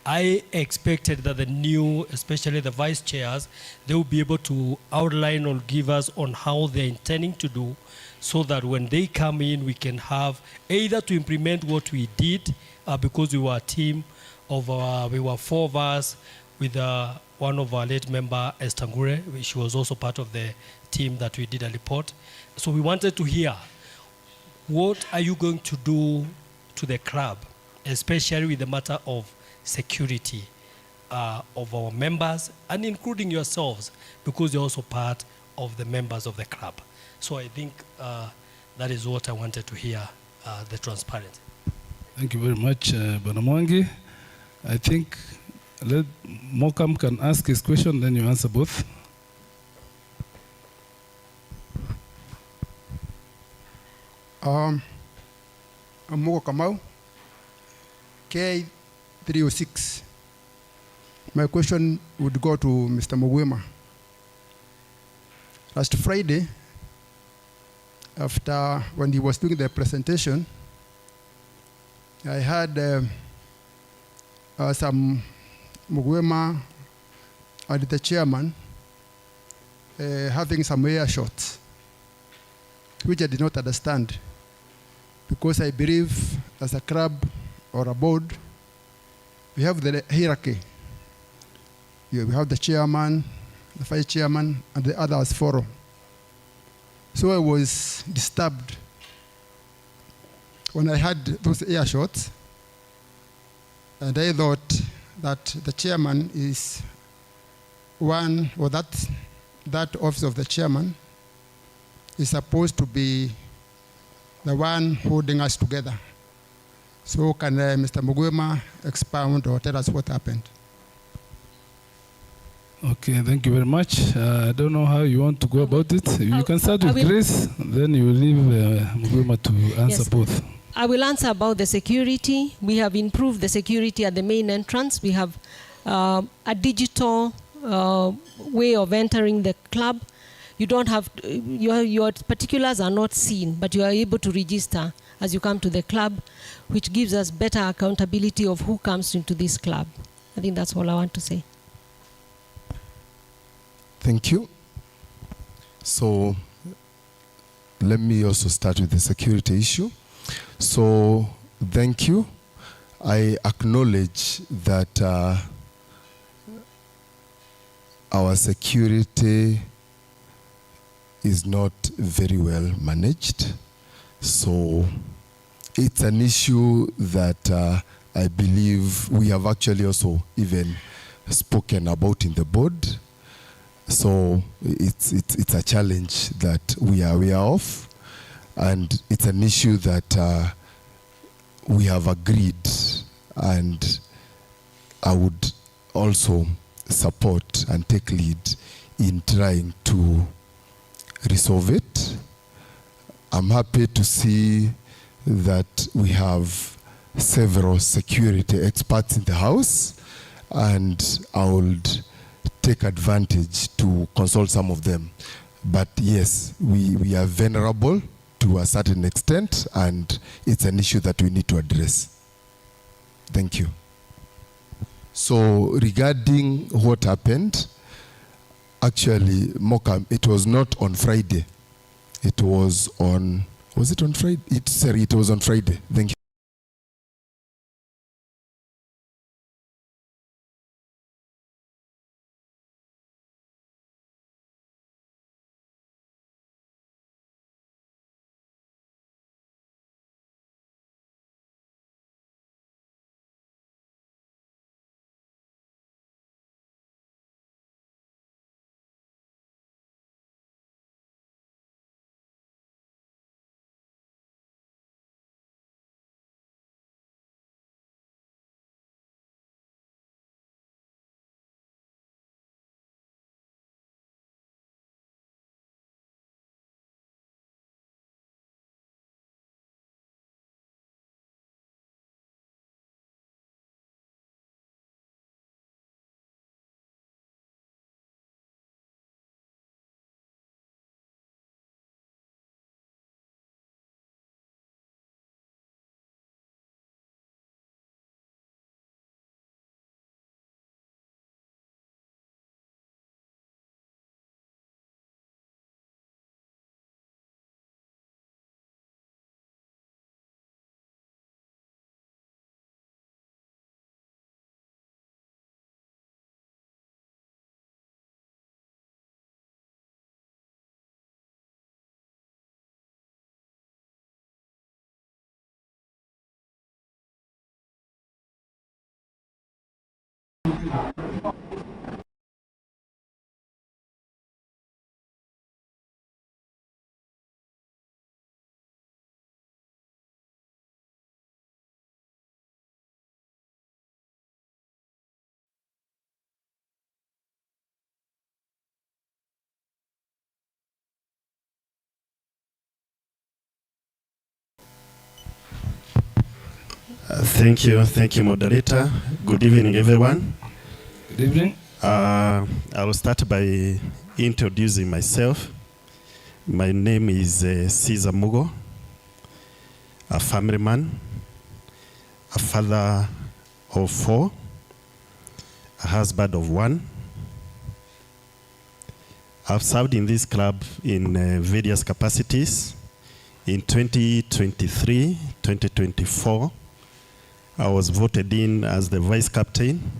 I expected that the new, especially the vice chairs, they will be able to outline or give us on how they're intending to do, so that when they come in, we can have either to implement what we did, because we were a team of, we were 4 of us with one of our late member, Estangure, which was also part of the team that we did a report. So we wanted to hear, what are you going to do to the club, especially with the matter of security? of our members, and including yourselves, because you're also part of the members of the club. So I think that is what I wanted to hear, the transparency. Thank you very much, Banamwangi. I think let Mokam can ask his question, then you answer both. I'm Moko Kamau, K306. My question would go to Mr. Mugwema. Last Friday, after when he was doing the presentation, I had some Mugwema and the chairman having some air shots, which I did not understand, because I believe as a club or a board, we have the hierarchy. We have the chairman, the vice chairman, and the others follow. So I was disturbed when I had those air shots, and I thought that the chairman is one, or that office of the chairman is supposed to be the one holding us together. So can Mr. Mugwema expound or tell us what happened? Okay, thank you very much. I don't know how you want to go about it. You can start with Grace, then you will leave Mugwema to answer both. I will answer about the security. We have improved the security at the main entrance. We have a digital way of entering the club. You don't have, your particulars are not seen, but you are able to register as you come to the club, which gives us better accountability of who comes into this club. I think that's all I want to say. Thank you. So let me also start with the security issue. So thank you. I acknowledge that our security is not very well managed. So it's an issue that I believe we have actually also even spoken about in the board. So it's a challenge that we are aware of, and it's an issue that we have agreed, and I would also support and take lead in trying to resolve it. I'm happy to see that we have several security experts in the house, and I would take advantage to consult some of them. But yes, we are vulnerable to a certain extent, and it's an issue that we need to address. Thank you. So regarding what happened, actually, Mokam, it was not on Friday. It was on, was it on Friday? Sorry, it was on Friday. Thank you. Thank you, moderator. Good evening, everyone. Good evening. I will start by introducing myself. My name is Caesar Mugo, a family man, a father of 4, a husband of 1. I've served in this club in various capacities. In 2023, 2024, I was voted in as the vice captain,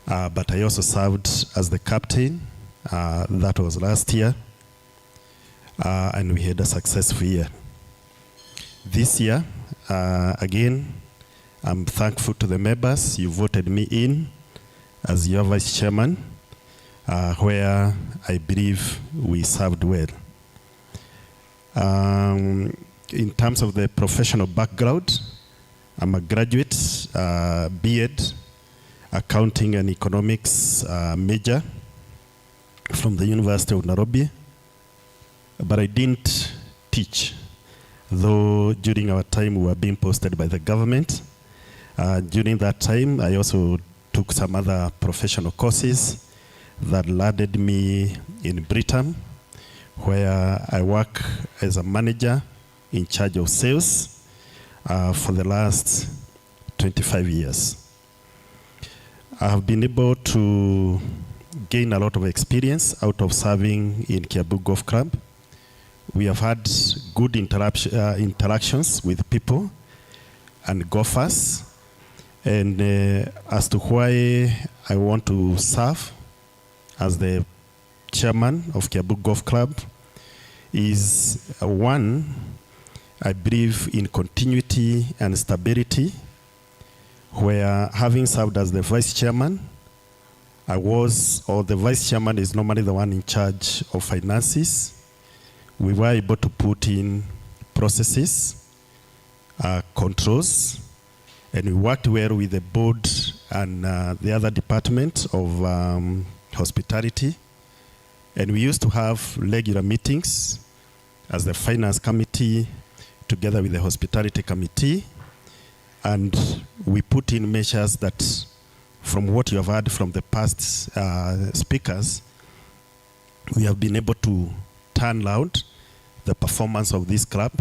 but I also served as the captain. That was last year, and we had a successful year. This year, again, I'm thankful to the members. You voted me in as your vice chairman, where I believe we served well. In terms of the professional background, I'm a graduate, B.Ed, Accounting and Economics major from the University of Nairobi, but I didn't teach, though during our time we were being posted by the government. During that time, I also took some other professional courses that landed me in Britain, where I work as a manager in charge of sales for the last 25 years. I have been able to gain a lot of experience out of serving in Kiambu Golf Club. We have had good interactions with people and golfers. And as to why I want to serve as the chairman of Kiambu Golf Club is, one, I believe in continuity and stability, where having served as the vice chairman, the vice chairman is normally the one in charge of finances. We were able to put in processes, controls, and we worked well with the board and the other department of hospitality. And we used to have regular meetings as the finance committee together with the hospitality committee. And we put in measures that, from what you have heard from the past speakers, we have been able to turn around the performance of this club.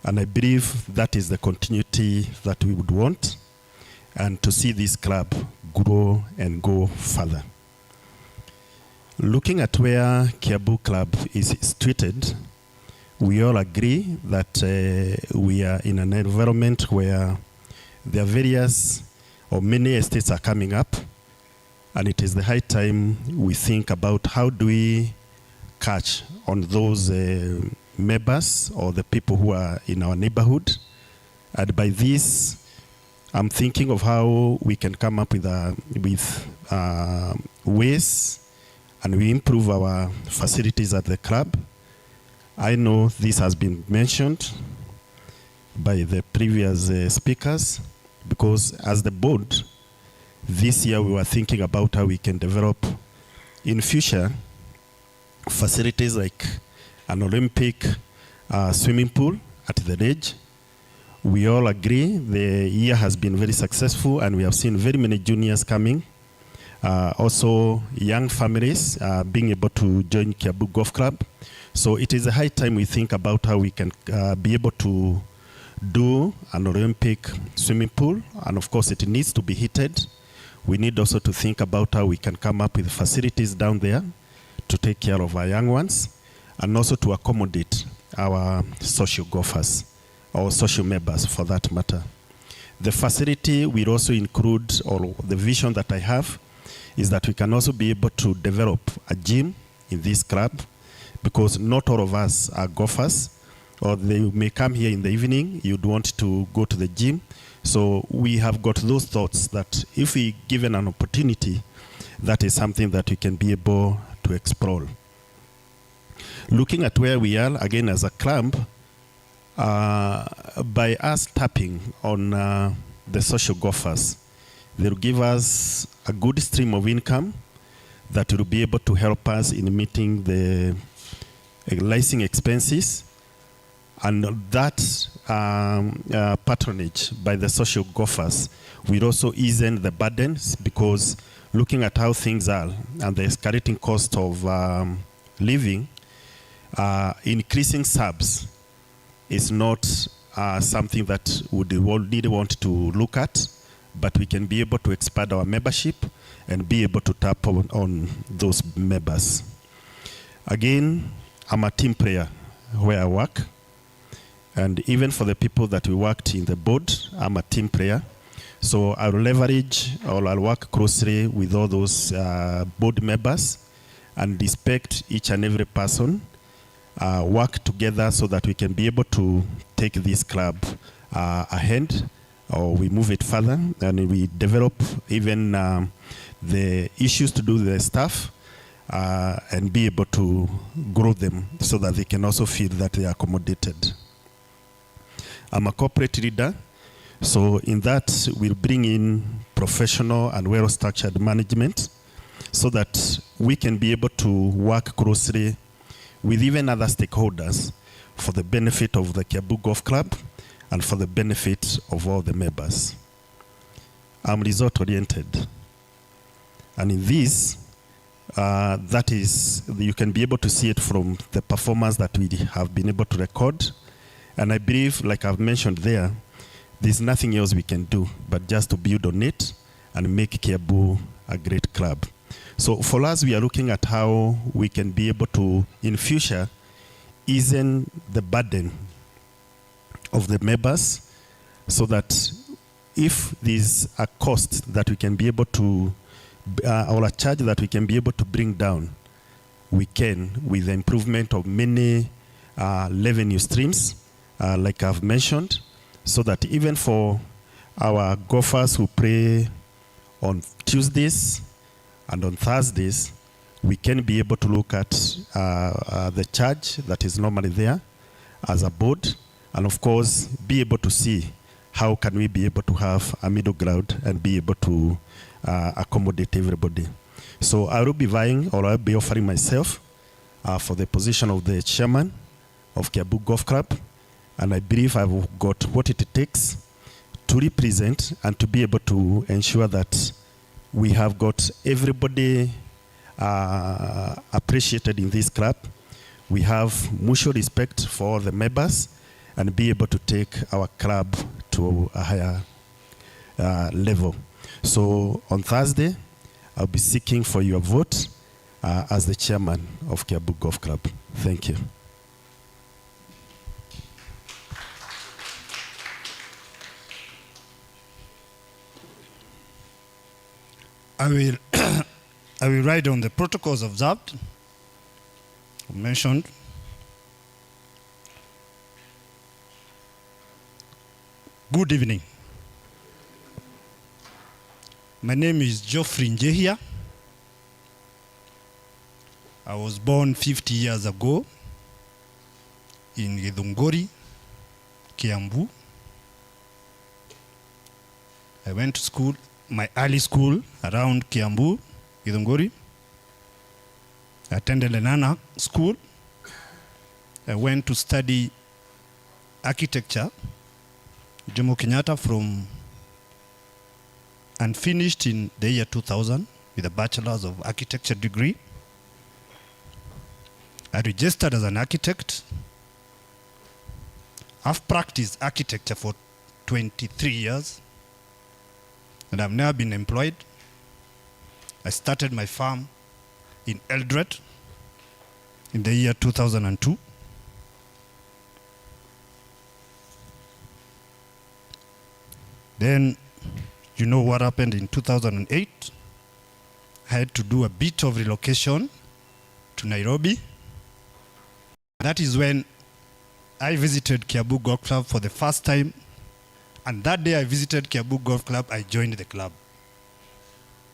And I believe that is the continuity that we would want, and to see this club grow and go further. Looking at where Kiambu Club is situated, we all agree that we are in an environment where there are various or many estates are coming up, and it is the high time we think about how do we catch on those members or the people who are in our neighborhood. And by this, I'm thinking of how we can come up with ways and we improve our facilities at the club. I know this has been mentioned by the previous speakers, because as the board, this year we were thinking about how we can develop in future facilities like an Olympic swimming pool at the Ridge. We all agree the year has been very successful, and we have seen very many juniors coming. Also young families being able to join Kiambu Golf Club. So it is a high time we think about how we can be able to do an Olympic swimming pool, and of course it needs to be heated. We need also to think about how we can come up with facilities down there to take care of our young ones, and also to accommodate our social golfers, or social members for that matter. The facility will also include, or the vision that I have, is that we can also be able to develop a gym in this club, because not all of us are golfers, or they may come here in the evening, you'd want to go to the gym. So we have got those thoughts that if we given an opportunity, that is something that we can be able to explore. Looking at where we are, again, as a club, by us tapping on the social golfers, they'll give us a good stream of income that will be able to help us in meeting the licensing expenses, And that patronage by the social golfers will also ease the burdens, because looking at how things are and the escalating cost of living, increasing subs is not something that we really want to look at, but we can be able to expand our membership and be able to tap on those members. Again, I'm a team player where I work. And even for the people that we worked in the board, I'm a team player. So I'll leverage, or I'll work closely with all those board members and respect each and every person, work together so that we can be able to take this club ahead, or we move it further, and we develop even the issues to do the staff, and be able to grow them so that they can also feel that they are accommodated. I'm a corporate leader, so in that we'll bring in professional and well-structured management so that we can be able to work closely with even other stakeholders for the benefit of the Kiambu Golf Club and for the benefit of all the members. I'm result-oriented, and in this, that is, you can be able to see it from the performance that we have been able to record. And I believe, like I've mentioned there's nothing else we can do but just to build on it and make Kiambu a great club. So for us, we are looking at how we can be able to, in future, ease the burden of the members, so that if there's a cost that we can be able to, or a charge that we can be able to bring down, we can, with the improvement of many revenue streams, like I've mentioned, so that even for our golfers who play on Tuesdays and on Thursdays, we can be able to look at the charge that is normally there as a board, and of course be able to see how can we be able to have a middle ground and be able to accommodate everybody. So I will be vying, or I'll be offering myself for the position of the chairman of Kiambu Golf Club. And I believe I've got what it takes to represent and to be able to ensure that we have got everybody appreciated in this club. We have mutual respect for all the members and be able to take our club to a higher level. So on Thursday, I'll be seeking for your vote as the chairman of Kiambu Golf Club. Thank you. I will write on the protocols observed, mentioned. Good evening. My name is Geoffrey Njehia. I was born 50 years ago in Githunguri, Kiambu. I went to school, my early school around Kiambu, Githunguri. I attended Lenana School. I went to study architecture, Jomo Kenyatta, and finished in the year 2000 with a bachelor's of architecture degree. I registered as an architect. I've practiced architecture for 23 years. And I've never been employed. I started my farm in Eldoret in the year 2002. Then, you know what happened in 2008? I had to do a bit of relocation to Nairobi. That is when I visited Kiambu Golf Club for the first time. And that day I visited Kiambu Golf Club, I joined the club.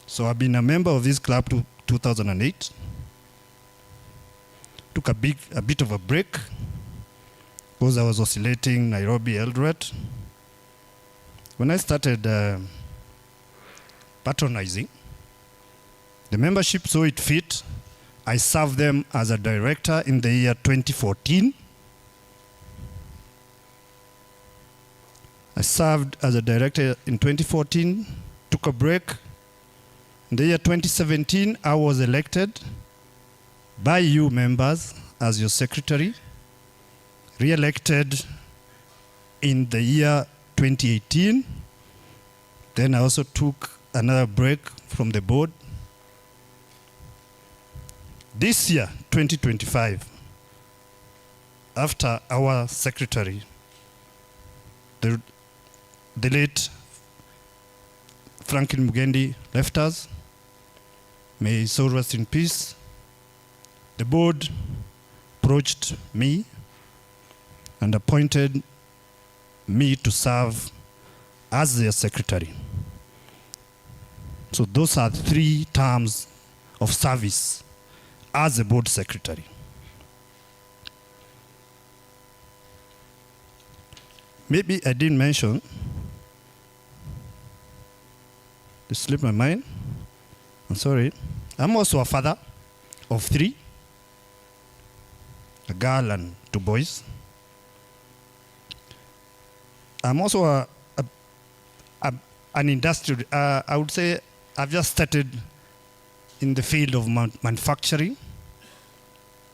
So I've been a member of this club to 2008. Took a bit of a break because I was oscillating Nairobi, Eldoret. When I started patronizing, the membership saw it fit. I served them as a director in the year 2014. I served as a director in 2014, took a break. In the year 2017, I was elected by you members as your secretary, re-elected in the year 2018. Then I also took another break from the board. This year, 2025, after our secretary, the late Franklin Mugendi left us, may his soul rest in peace, the board approached me and appointed me to serve as their secretary. So those are 3 terms of service as a board secretary. Maybe I didn't mention, it slipped my mind, I'm sorry. I'm also a father of 3, a girl and 2 boys. I'm also an industrial, I would say I've just started in the field of manufacturing.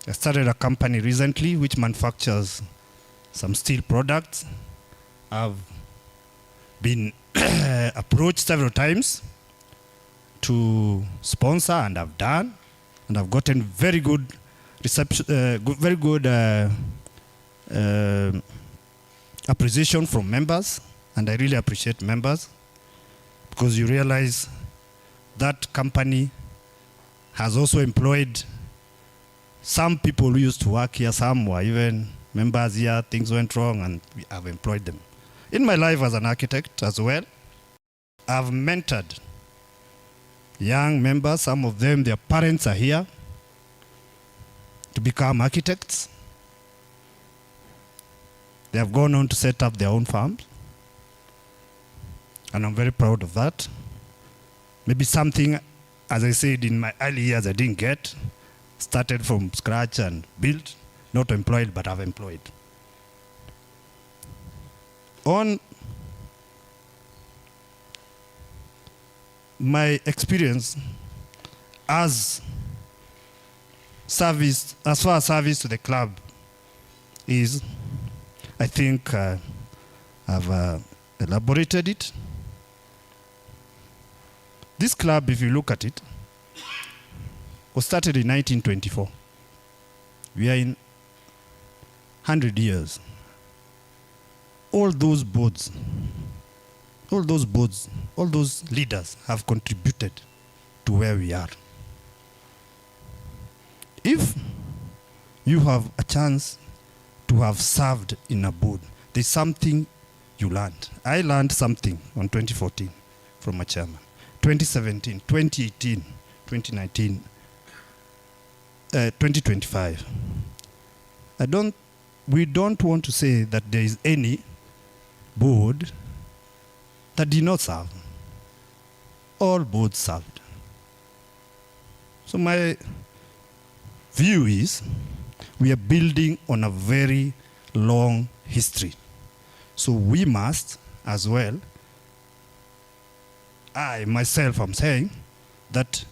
I started a company recently which manufactures some steel products. I've been approached several times to sponsor, and I've done, and I've gotten very good reception, very good appreciation from members, and I really appreciate members, because you realize that company has also employed some people who used to work here. Some were even members here, things went wrong, and we have employed them. In my life as an architect as well, I've mentored young members. Some of them, their parents are here to become architects. They have gone on to set up their own farms, and I'm very proud of that. Maybe something, as I said, in my early years I didn't get. Started from scratch and built, not employed, but I've employed. On my experience as service, as far as service to the club is, I think I've elaborated it. This club, if you look at it, was started in 1924. We are in 100 years. All those boards, all those leaders have contributed to where we are. If you have a chance to have served in a board, there's something you learned. I learned something on 2014 from a chairman. 2017, 2018, 2019, 2025. We don't want to say that there is any board that did not serve. All boards served. So my view is we are building on a very long history. So we must as well, I myself am saying that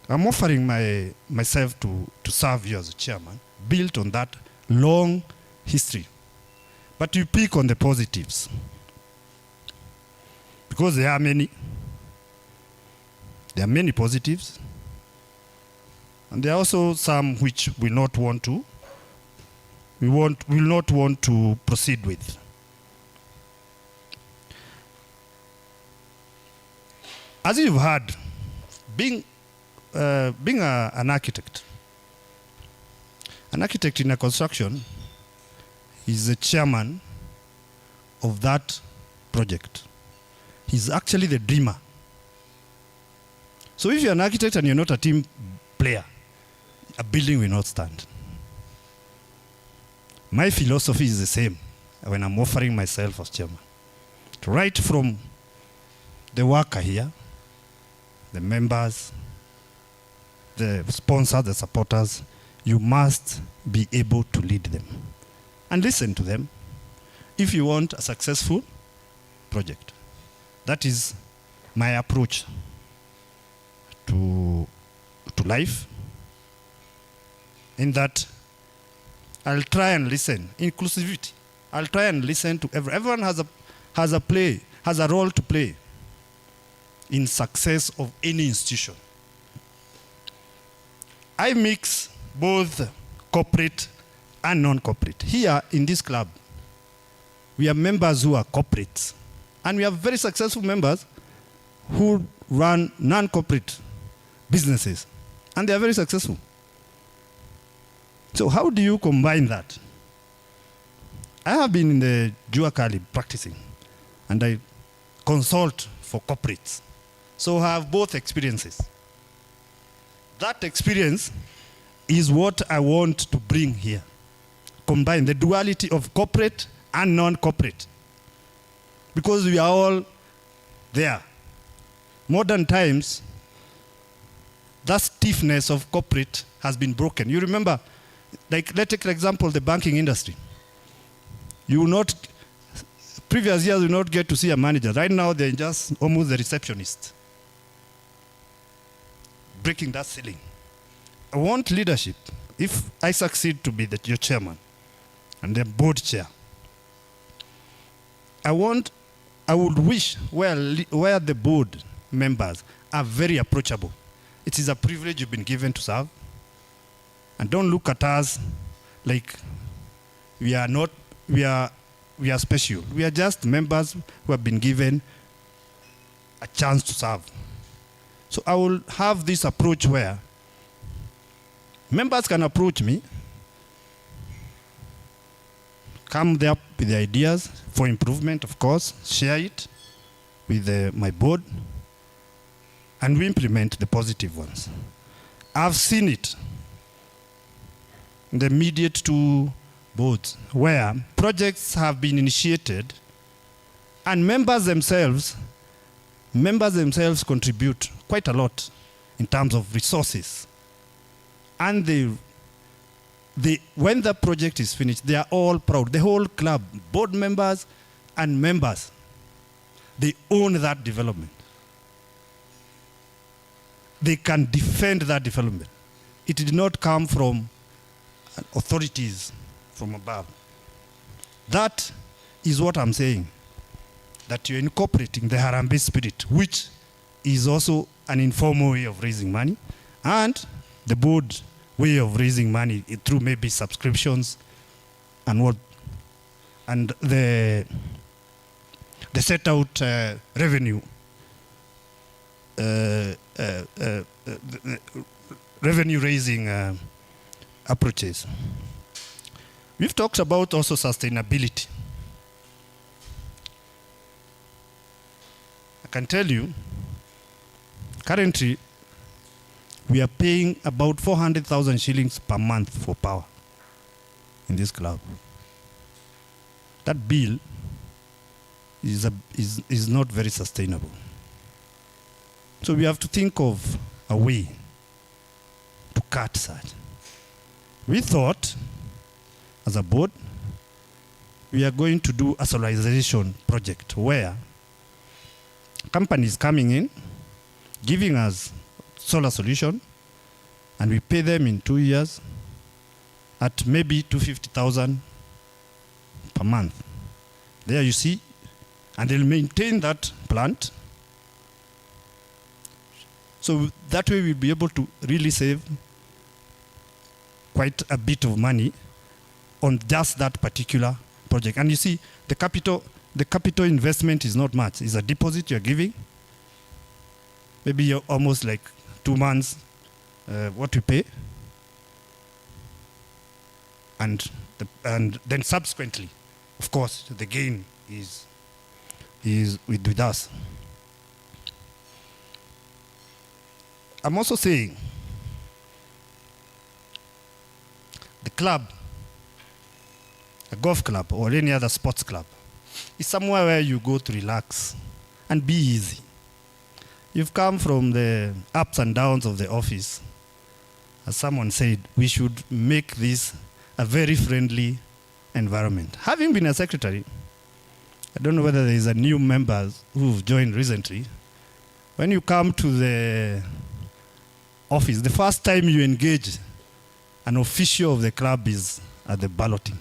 I'm offering myself to serve you as a chairman, built on that long history. But you pick on the positives, because there are many. There are many positives, and there are also some which we will not want to proceed with. As you've heard, being an architect in a construction is the chairman of that project. He's actually the dreamer. So if you're an architect and you're not a team player, a building will not stand. My philosophy is the same when I'm offering myself as chairman. Right from the worker here, the members, the sponsors, the supporters, you must be able to lead them and listen to them. if you want a successful project. That is my approach to life, in that I'll try and listen. Inclusivity. I'll try and listen to everyone. Has a role to play in success of any institution. I mix both corporate and non-corporate. Here in this club, we have members who are corporates, and we have very successful members who run non-corporate businesses, and they are very successful. So how do you combine that? I have been in the Jua Kali practicing, and I consult for corporates. So I have both experiences. That experience is what I want to bring here. Combine the duality of corporate and non-corporate. Because we are all there. Modern times, that stiffness of corporate has been broken. You remember, like, let's take an example, the banking industry. You will not, previous years, you will not get to see a manager. Right now, they're just almost the receptionist. Breaking that ceiling. I want leadership. If I succeed to be your chairman and the board chair, I would wish where the board members are very approachable. It is a privilege you've been given to serve. And don't look at us like we are special. We are just members who have been given a chance to serve. So I will have this approach where members can approach me, come there with the ideas for improvement, of course, share it with my board, and we implement the positive ones. I've seen it in the immediate two boards where projects have been initiated and members themselves contribute quite a lot in terms of resources. And when the project is finished, they are all proud. The whole club, board members and members, they own that development. They can defend that development. It did not come from authorities from above. That is what I'm saying, that you're incorporating the Harambee spirit, which is also an informal way of raising money, and the board way of raising money through maybe subscriptions and the set out revenue revenue raising approaches. We've talked about also sustainability. I can tell you, currently, we are paying about 400,000 shillings per month for power in this club. That bill is not very sustainable. So we have to think of a way to cut that. We thought, as a board, we are going to do a solarization project where companies coming in, giving us solar solution, and we pay them in 2 years at maybe 250,000 per month. There you see, and they'll maintain that plant. So that way we'll be able to really save quite a bit of money on just that particular project. And you see, the capital investment is not much. It's a deposit you're giving. Maybe you're almost like 2 months what you pay. And then subsequently, of course, the gain is with us. I'm also saying the club, a golf club or any other sports club, is somewhere where you go to relax and be easy. You've come from the ups and downs of the office. As someone said, we should make this a very friendly environment. Having been a secretary, I don't know whether there is a new members who've joined recently. When you come to the office, the first time you engage an official of the club is at the balloting.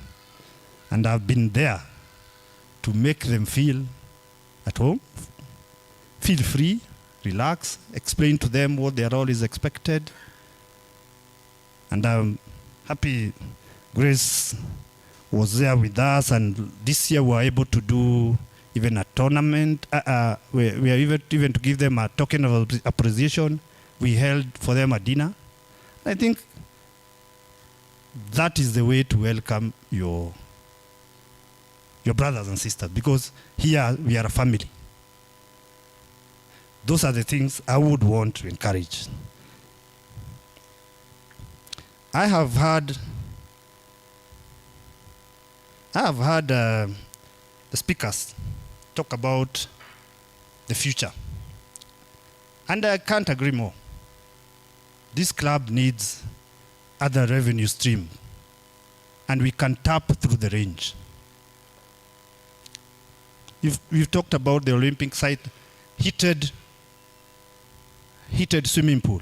And I've been there to make them feel at home, feel free, relax, explain to them what their role is expected. And I'm happy Grace was there with us, and this year we were able to do even a tournament. We are even to give them a token of appreciation. We held for them a dinner. I think that is the way to welcome your brothers and sisters, because here we are a family. Those are the things I would want to encourage. I have heard the speakers talk about the future. And I can't agree more. This club needs other revenue stream, and we can tap through the range. We've talked about the Olympic site, heated swimming pool,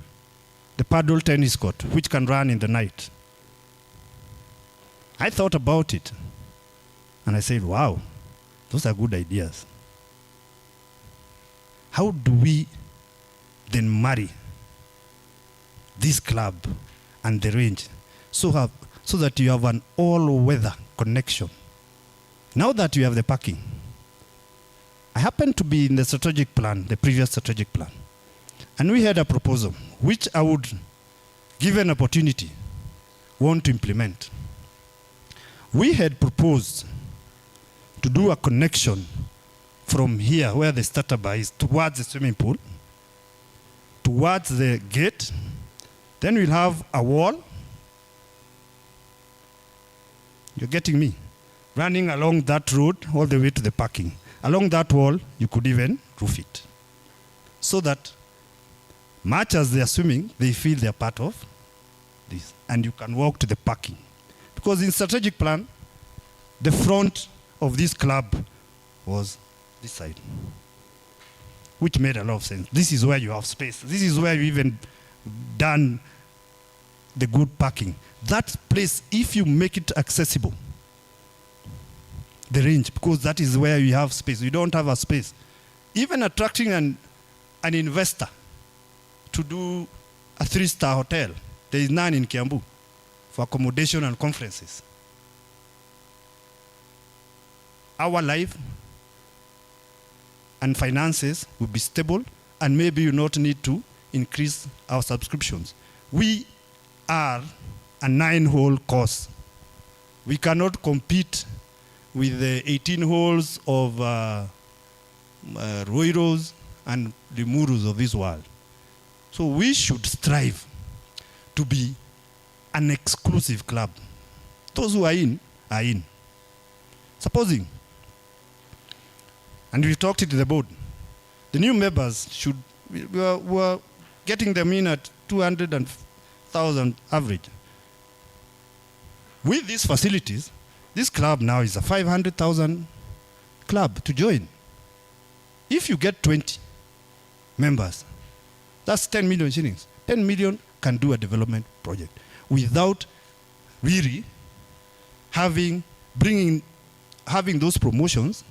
the paddle tennis court, which can run in the night. I thought about it, and I said, wow, those are good ideas. How do we then marry this club and the range so that you have an all-weather connection? Now that you have the parking, I happened to be in the strategic plan, the previous strategic plan, and we had a proposal which I would, given opportunity, want to implement. We had proposed to do a connection from here, where the starter bar is, towards the swimming pool, towards the gate. Then we'll have a wall. You're getting me? Running along that road all the way to the parking. Along that wall, you could even roof it. So that much as they are swimming, they feel they are part of this. And you can walk to the parking. Because in strategic plan, the front of this club was this side, which made a lot of sense. This is where you have space. This is where you even done the good parking. That place, if you make it accessible, the range, because that is where you have space. You don't have a space. Even attracting an investor to do a 3-star hotel, there is none in Kiambu for accommodation and conferences. Our life and finances will be stable, and maybe you not need to increase our subscriptions. We are a 9-hole course. We cannot compete with the 18 holes of Ruiros and the Murus of this world. So we should strive to be an exclusive club. Those who are in, are in. Supposing, and we talked it to the board, the new members should, we are getting them in at 200,000 average. With these facilities, this club now is a 500,000 club to join. If you get 20 members, that's 10 million shillings. 10 million can do a development project without really having those promotions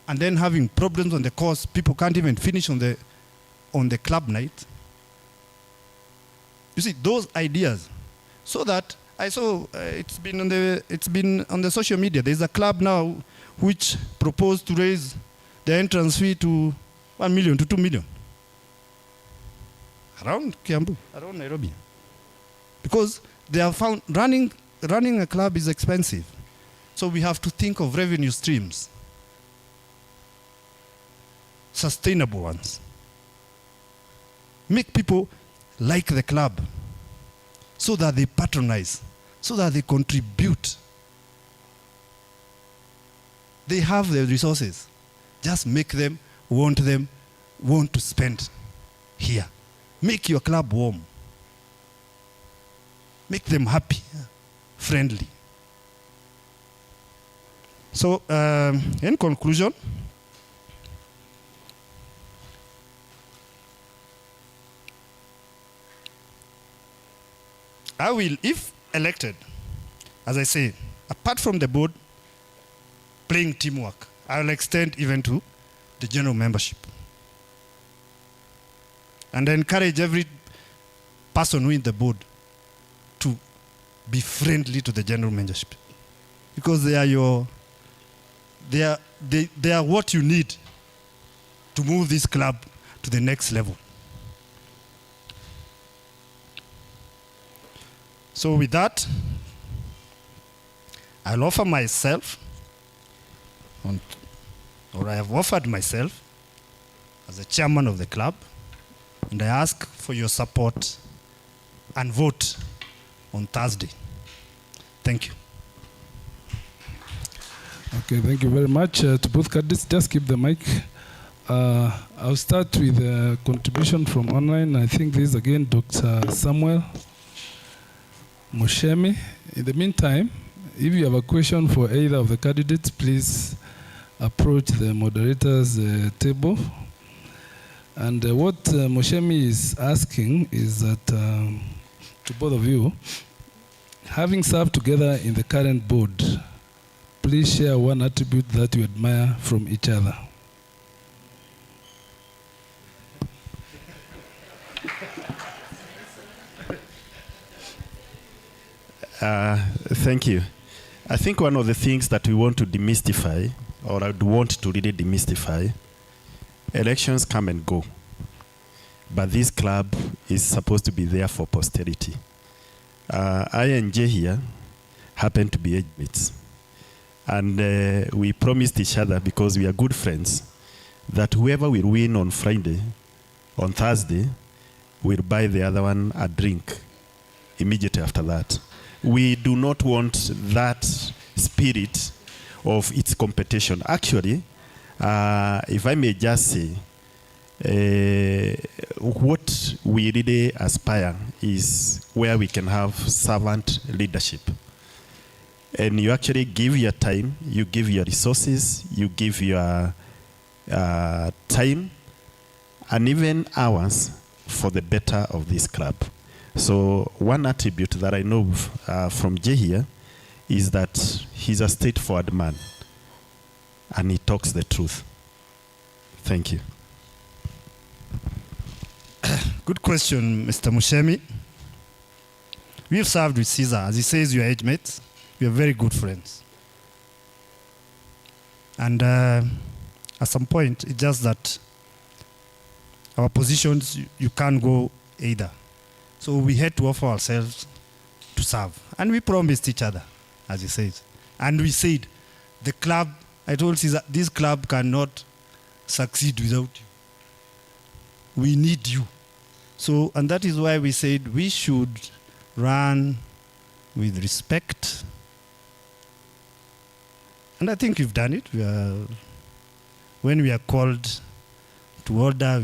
and then having problems on the course. People can't even finish on the club night. You see, those ideas, so that I saw it's been on the social media. There's a club now which proposed to raise the entrance fee to 1 million to 2 million around Kiambu, around Nairobi, because they have found running a club is expensive. So we have to think of revenue streams, sustainable ones. Make people like the club so that they patronize, so that they contribute. They have the resources. Just make them want to spend here. Make your club warm. Make them happy, friendly. So, in conclusion, I will, if elected, as I say, apart from the board, playing teamwork, I will extend even to the general membership. And I encourage every person who is in the board to be friendly to the general membership. Because they are they are what you need to move this club to the next level. So with that, I'll offer myself, or I have offered myself as the chairman of the club, and I ask for your support and vote on Thursday. Thank you. Okay, thank you very much to both candidates. Just keep the mic. I'll start with a contribution from online. I think this is again Dr. Samuel Mushemi. In the meantime, if you have a question for either of the candidates, please approach the moderator's table. And what Mushemi is asking is that to both of you, having served together in the current board, please share one attribute that you admire from each other. Thank you. I think one of the things that we want to demystify, or I'd want to really demystify, elections come and go. But this club is supposed to be there for posterity. I and Jay here happen to be age mates. And we promised each other, because we are good friends, that whoever will win on Friday, on Thursday, will buy the other one a drink immediately after that. We do not want that spirit of its competition. Actually, if I may just say, what we really aspire is where we can have servant leadership. And you actually give your time, you give your resources, you give your time, and even hours for the better of this club. So one attribute that I know from Jay here is that he's a straightforward man, and he talks the truth. Thank you. Good question, Mr. Mushemi. We've served with Caesar. As he says, you are age mates. We are very good friends. And at some point, it's just that our positions, you can't go either. So we had to offer ourselves to serve. And we promised each other, as he says. And we said, the club, I told Caesar, this club cannot succeed without you. We need you. So, and that is why we said we should run with respect. And I think you've done it. When we are called to order,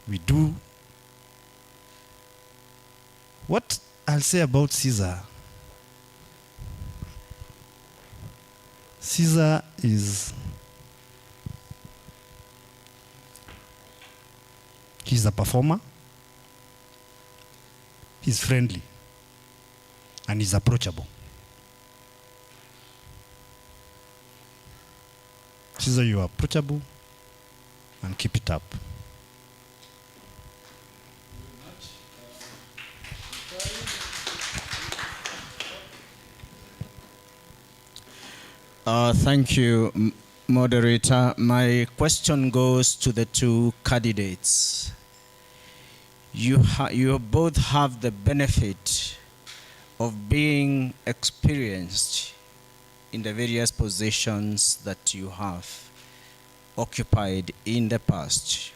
we do. What I'll say about Caesar, Caesar is, he's a performer, he's friendly, and he's approachable. Caesar, you are approachable, and keep it up. Thank you, moderator. My question goes to the two candidates. You both have the benefit of being experienced in the various positions that you have occupied in the past.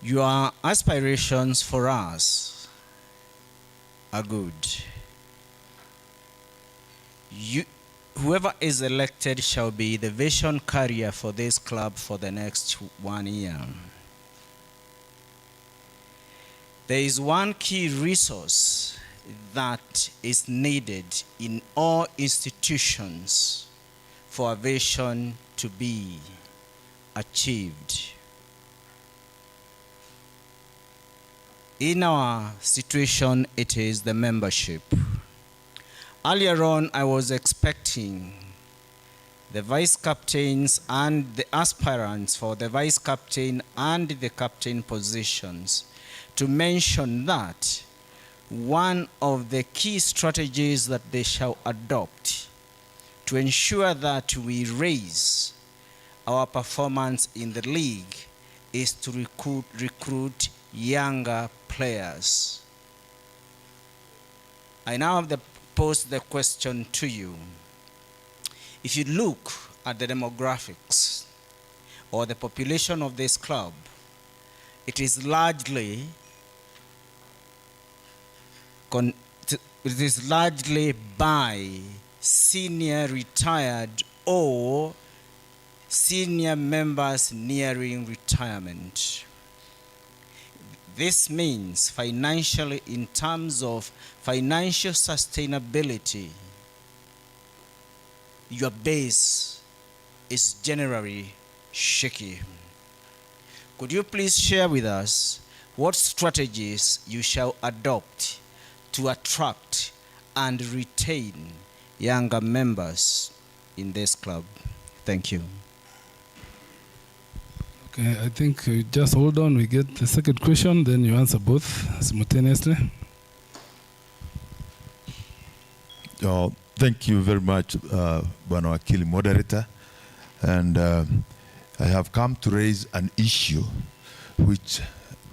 Your aspirations for us are good. Whoever is elected shall be the vision carrier for this club for the next 1 year. There is one key resource that is needed in all institutions for a vision to be achieved. In our situation, it is the membership. Earlier on, I was expecting the vice captains and the aspirants for the vice captain and the captain positions to mention that one of the key strategies that they shall adopt to ensure that we raise our performance in the league is to recruit younger players. I now have posed the question to you. If you look at the demographics or the population of this club, it is largely by senior retired or senior members nearing retirement. This means financially, in terms of financial sustainability, your base is generally shaky. Could you please share with us what strategies you shall adopt to attract and retain younger members in this club? Thank you. Okay, I think just hold on, we get the second question, then you answer both simultaneously. Thank you very much, Bwana Wakili Moderator. And I have come to raise an issue which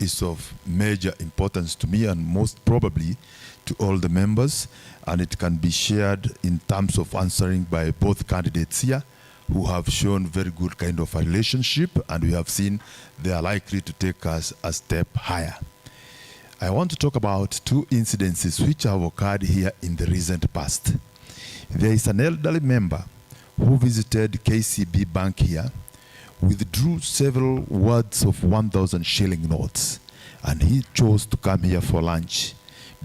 is of major importance to me and most probably to all the members, and it can be shared in terms of answering by both candidates here, who have shown very good kind of a relationship, and we have seen they are likely to take us a step higher. I want to talk about two incidences which have occurred here in the recent past. There is an elderly member who visited KCB Bank here, withdrew several words of 1,000 shilling notes, and he chose to come here for lunch.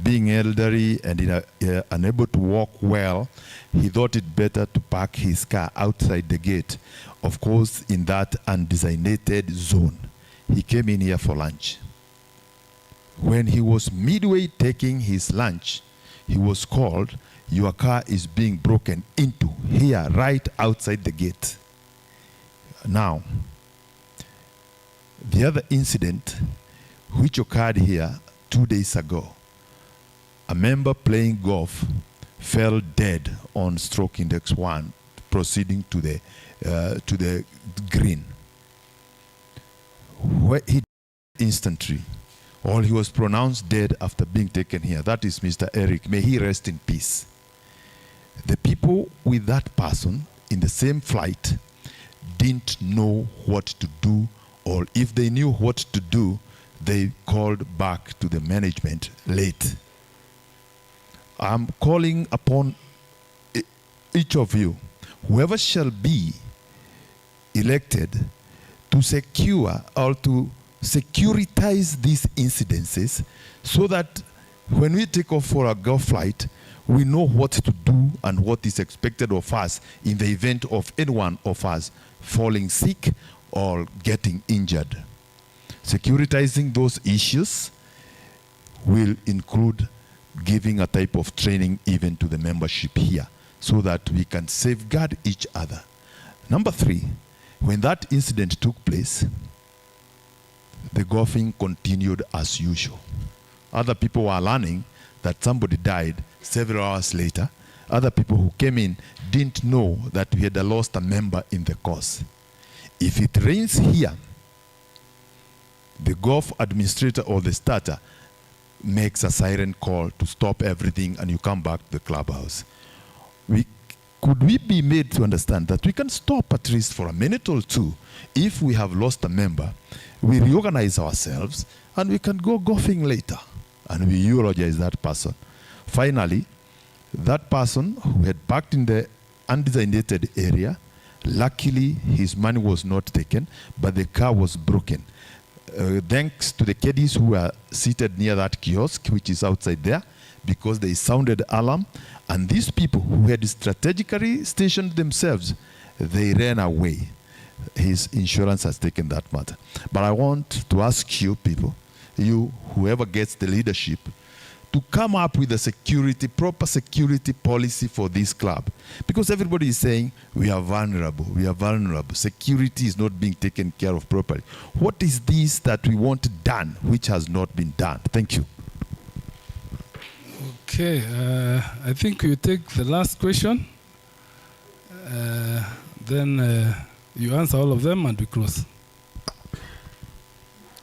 Being elderly and unable to walk well, he thought it better to park his car outside the gate, of course in that undesignated zone. He came in here for lunch. When he was midway taking his lunch, he was called, "Your car is being broken into here, right outside the gate." Now, the other incident which occurred here 2 days ago, a member playing golf fell dead on stroke index 1, proceeding to the green. Where he died instantly, or he was pronounced dead after being taken here. That is Mr. Eric. May he rest in peace. The people with that person in the same flight didn't know what to do, or if they knew what to do, they called back to the management late. I'm calling upon each of you, whoever shall be elected, to secure or to securitize these incidences so that when we take off for a golf flight, we know what to do and what is expected of us in the event of any one of us falling sick or getting injured. Securitizing those issues will include giving a type of training even to the membership here so that we can safeguard each other. Number 3, when that incident took place, the golfing continued as usual. Other people were learning that somebody died several hours later. Other people who came in didn't know that we had lost a member in the course. If it rains here, the golf administrator or the starter makes a siren call to stop everything and you come back to the clubhouse. Could we be made to understand that we can stop at least for a minute or two if we have lost a member, we reorganize ourselves and we can go golfing later and we eulogize that person. Finally, that person who had parked in the undesignated area, luckily his money was not taken, but the car was broken. thanks to the caddies who are seated near that kiosk, which is outside there, because they sounded alarm. And these people who had strategically stationed themselves, they ran away. His insurance has taken that matter. But I want to ask you people, you, whoever gets the leadership, to come up with a proper security policy for this club. Because everybody is saying, we are vulnerable, security is not being taken care of properly. What is this that we want done, which has not been done? Thank you. Okay, I think you take the last question. Then you answer all of them and we close.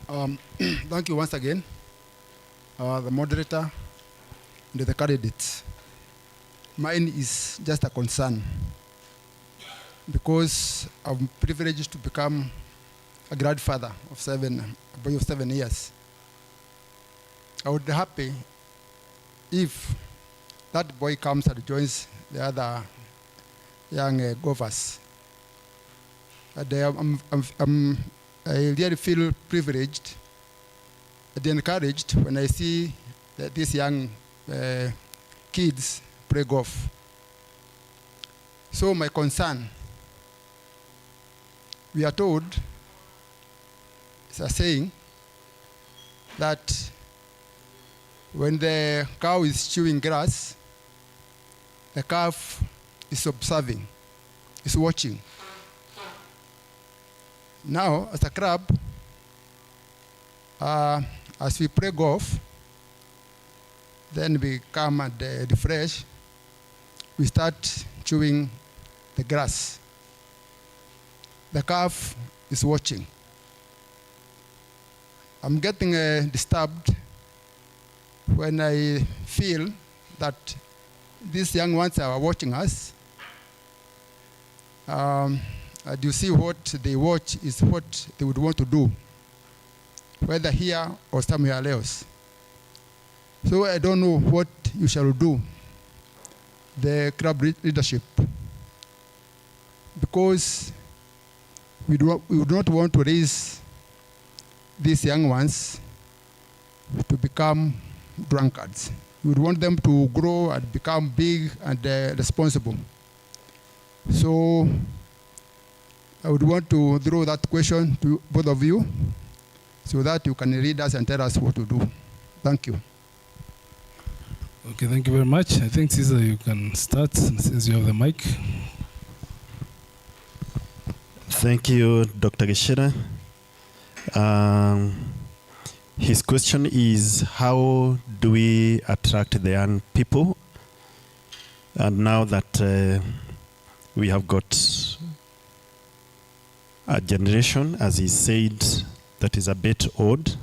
Thank you once again, the moderator and the candidates. Mine is just a concern because I'm privileged to become a grandfather of a boy of 7 years. I would be happy if that boy comes and joins the other young gophers. And I really feel privileged and encouraged when I see that these young kids play golf. So my concern, we are told, it's a saying, that when the cow is chewing grass, the calf is observing, is watching. Now, as a club, as we play golf, then we come and refresh, we start chewing the grass. The calf is watching. I'm getting disturbed when I feel that these young ones are watching us. And you see what they watch is what they would want to do, whether here or somewhere else. So I don't know what you shall do, the club leadership, because we do not want to raise these young ones to become drunkards. We would want them to grow and become big and responsible. So I would want to throw that question to both of you so that you can read us and tell us what to do. Thank you. Okay, thank you very much. I think, Caesar, you can start since you have the mic. Thank you, Dr. Geshera. His question is, how do we attract the young people? And now that we have got a generation, as he said, that is a bit old,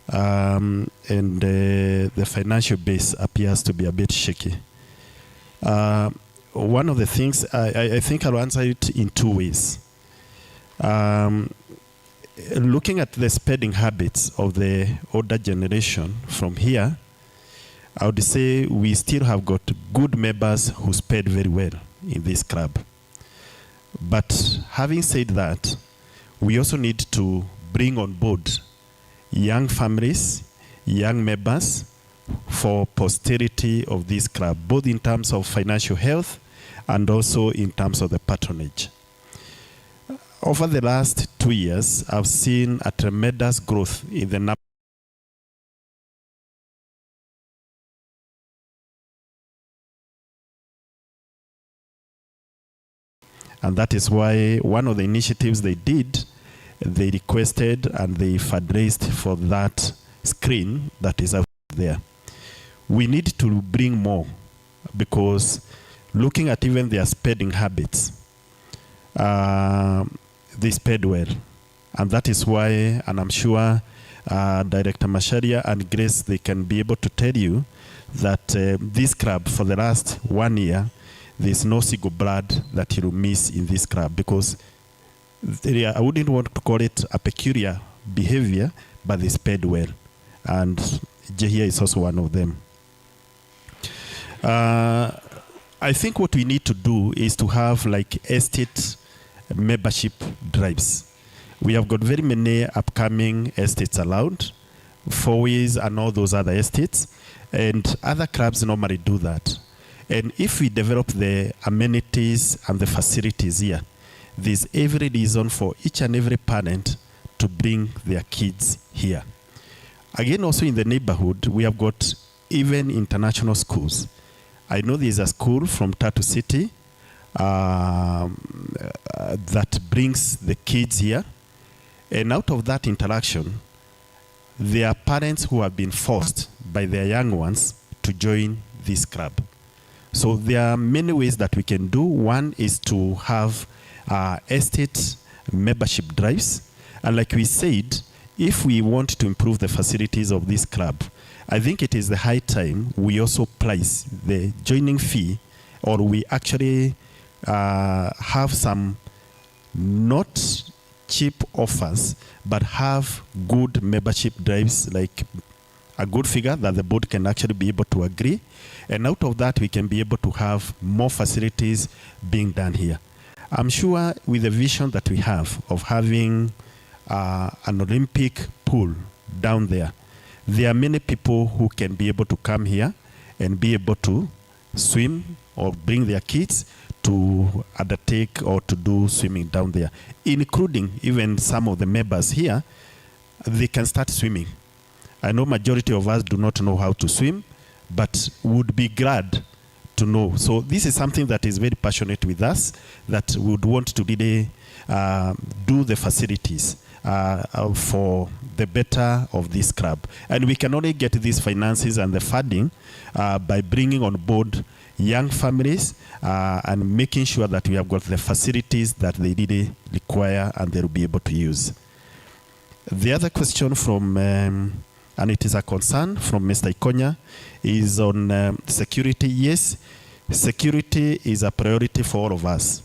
and the financial base appears to be a bit shaky. One of the things, I think I'll answer it in two ways. Looking at the spending habits of the older generation from here, I would say we still have got good members who spend very well in this club. But having said that, we also need to bring on board young families, young members for posterity of this club, both in terms of financial health and also in terms of the patronage. Over the last 2 years, I've seen a tremendous growth in the number . And that is why one of the initiatives they did, they requested and they fundraised for that screen that is out there. We need to bring more, because looking at even their spending habits, they spend well. And that is why, and I'm sure Director Masharia and Grace, they can be able to tell you that this club, for the last 1 year, there's no single blood that you will miss in this club, because I wouldn't want to call it a peculiar behavior, but they spend well. And Jehia is also one of them. I think what we need to do is to have like estate membership drives, We have got very many upcoming estates allowed, fourways and all those other estates, and other clubs normally do that. And if we develop the amenities and the facilities here, there's every reason for each and every parent to bring their kids here. Again, also in the neighborhood, we have got even international schools. I know there's a school from Tatu City that brings the kids here. And out of that interaction, there are parents who have been forced by their young ones to join this club. So there are many ways that we can do. One is to have estate membership drives. And like we said, if we want to improve the facilities of this club, I think it is the high time we also place the joining fee, or we actually have some not cheap offers, but have good membership drives, like a good figure that the board can actually be able to agree. And out of that, we can be able to have more facilities being done here. I'm sure with the vision that we have of having an Olympic pool down there are many people who can be able to come here and be able to swim or bring their kids to undertake or to do swimming down there, including even some of the members here. They can start swimming. I know majority of us do not know how to swim, but would be glad to know. So this is something that is very passionate with us, that would want to really do the facilities for the better of this club. And we can only get these finances and the funding by bringing on board young families and making sure that we have got the facilities that they really require and they will be able to use. The other question from, and it is a concern from Mr. Ikonya, is on security. Yes, security is a priority for all of us.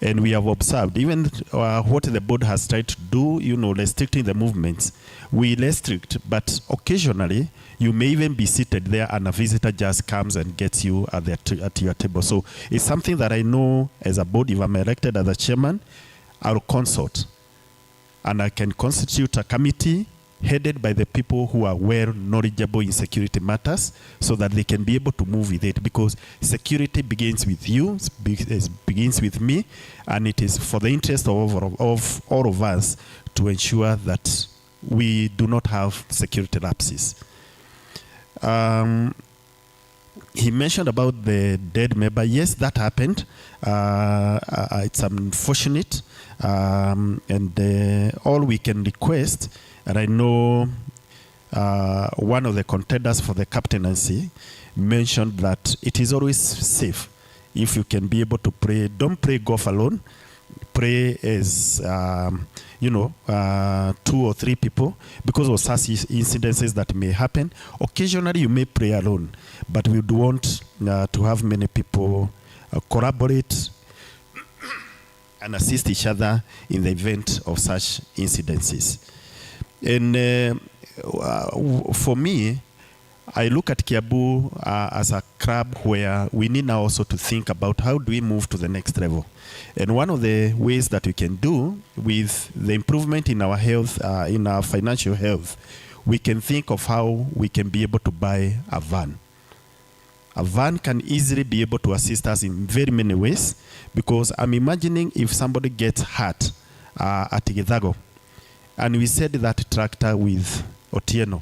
And we have observed, even what the board has tried to do, restricting the movements. We restrict, but occasionally you may even be seated there and a visitor just comes and gets you at your table. So it's something that I know as a board, if I'm elected as a chairman, I'll consult. And I can constitute a committee headed by the people who are well knowledgeable in security matters, so that they can be able to move with it, because security begins with you, begins with me, and it is for the interest of all of us to ensure that we do not have security lapses. He mentioned about the dead member. Yes, that happened. It's unfortunate, and all we can request, and I know one of the contenders for the captaincy mentioned that it is always safe if you can be able to pray. Don't pray golf alone. Pray as, 2 or 3 people, because of such incidences that may happen. Occasionally you may pray alone, but we would want to have many people collaborate and assist each other in the event of such incidences. And for me, I look at Kiambu as a club where we need now also to think about how do we move to the next level. And one of the ways that we can do with the improvement in our health, in our financial health, we can think of how we can be able to buy a van. A van can easily be able to assist us in very many ways, because I'm imagining if somebody gets hurt at Githago, and we said that tractor with Otieno,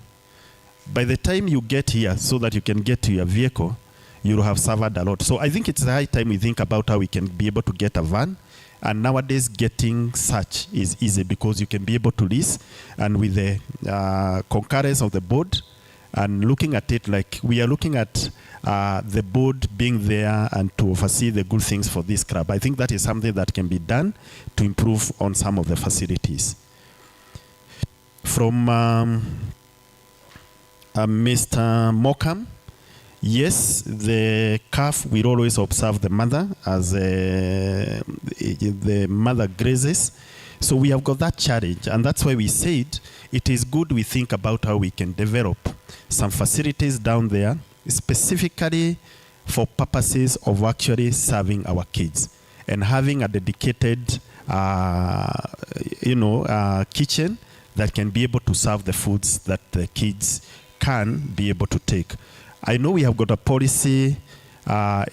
by the time you get here so that you can get to your vehicle, you will have suffered a lot. So I think it's the high time we think about how we can be able to get a van. And nowadays getting such is easy, because you can be able to lease, and with the concurrence of the board, and looking at it like we are looking at the board being there and to oversee the good things for this club. I think that is something that can be done to improve on some of the facilities. From Mr. Mokam, yes, the calf will always observe the mother as the mother grazes. So we have got that challenge, and that's why we said it is good we think about how we can develop some facilities down there, specifically for purposes of actually serving our kids and having a dedicated kitchen that can be able to serve the foods that the kids can be able to take. I know we have got a policy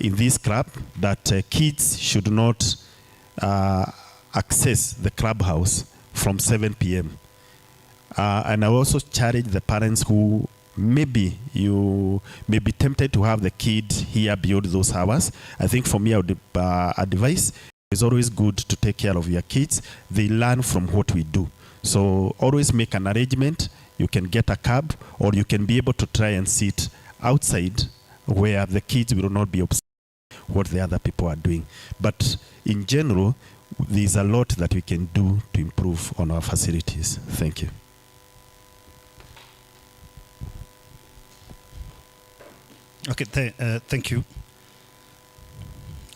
in this club that kids should not access the clubhouse from 7 p.m. And I also challenge the parents who maybe you may be tempted to have the kid here beyond those hours. I think for me, I would advise it's always good to take care of your kids. They learn from what we do. So always make an arrangement. You can get a cab, or you can be able to try and sit outside where the kids will not be observing what the other people are doing. But in general, there's a lot that we can do to improve on our facilities. Thank you. Okay, thank you.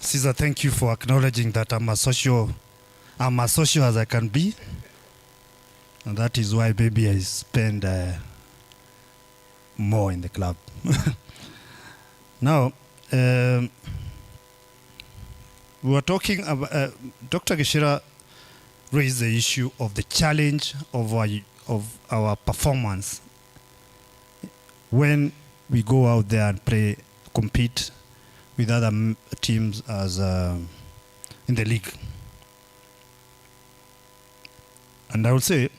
Caesar, thank you for acknowledging that I'm as social as I can be. And that is why maybe I spend more in the club. Now, we were talking about, Dr. Gishira raised the issue of the challenge of our performance when we go out there and compete with other teams as in the league. And I would say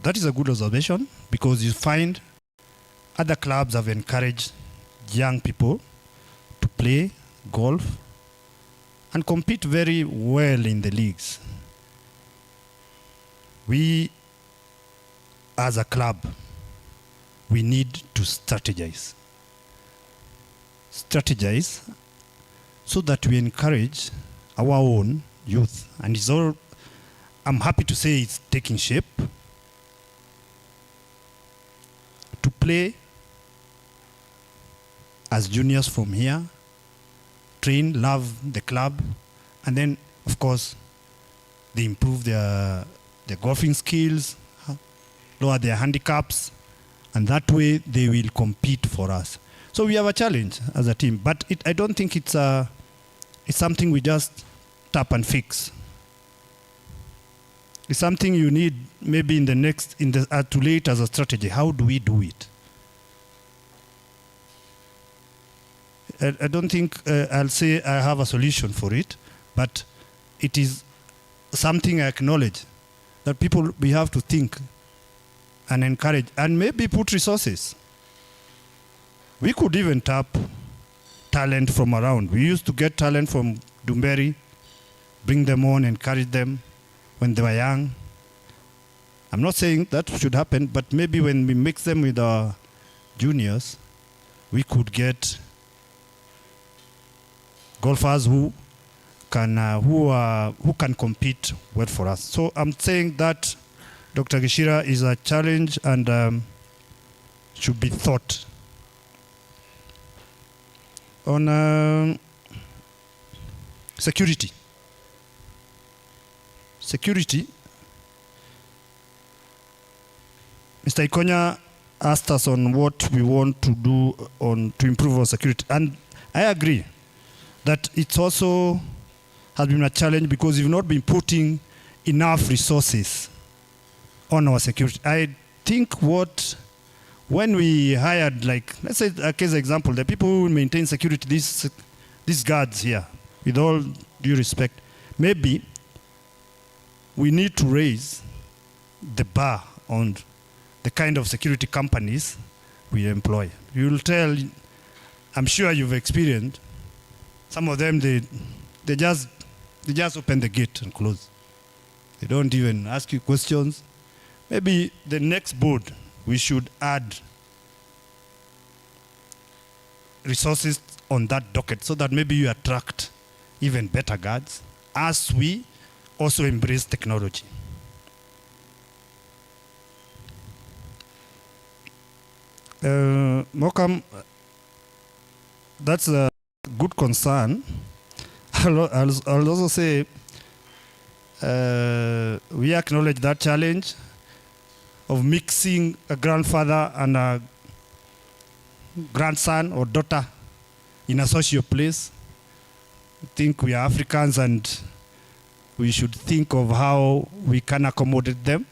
that is a good observation, because you find other clubs have encouraged young people to play golf and compete very well in the leagues. We, as a club, we need to strategize. Strategize so that we encourage our own youth. And it's all, I'm happy to say it's taking shape, to play as juniors from here, train, love the club, and then, of course, they improve their golfing skills, lower their handicaps, and that way they will compete for us. So we have a challenge as a team, but I don't think it's something we just tap and fix. It's something you need maybe to late as a strategy. How do we do it? I don't think I'll say I have a solution for it, but it is something I acknowledge that we have to think and encourage and maybe put resources. We could even tap talent from around. We used to get talent from Dumberi, bring them on, encourage them when they were young. I'm not saying that should happen, but maybe when we mix them with our juniors, we could get golfers who can compete well for us. So I'm saying that Dr. Gishira is a challenge and should be thought. On security. Mr. Ikonya asked us on what we want to do to improve our security. And I agree that it also has been a challenge because we've not been putting enough resources on our security. I think when we hired, like, let's say a case example, the people who maintain security, these guards here, with all due respect, maybe we need to raise the bar on the kind of security companies we employ. You'll tell, I'm sure you've experienced, some of them, they just open the gate and close. They don't even ask you questions. Maybe the next board, we should add resources on that docket so that maybe you attract even better guards as we also embrace technology. Mokam, that's a good concern. I'll also say we acknowledge that challenge of mixing a grandfather and a grandson or daughter in a social place. I think we are Africans and we should think of how we can accommodate them.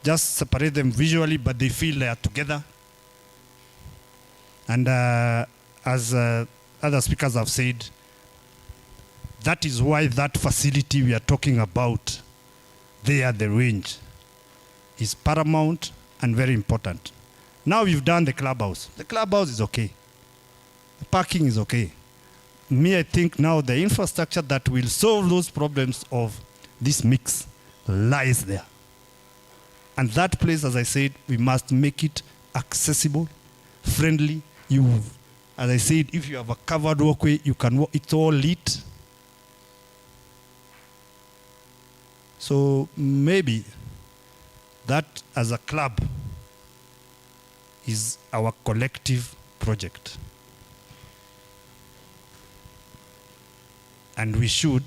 Just separate them visually, but they feel they are together. And as other speakers have said, that is why that facility we are talking about there at the range is paramount and very important. Now we've done the clubhouse. The clubhouse is okay. The parking is okay. Me, I think now the infrastructure that will solve those problems of this mix lies there. And that place, as I said, we must make it accessible, friendly. As I said, if you have a covered walkway, you can walk, it's all lit. So maybe that as a club is our collective project. And we should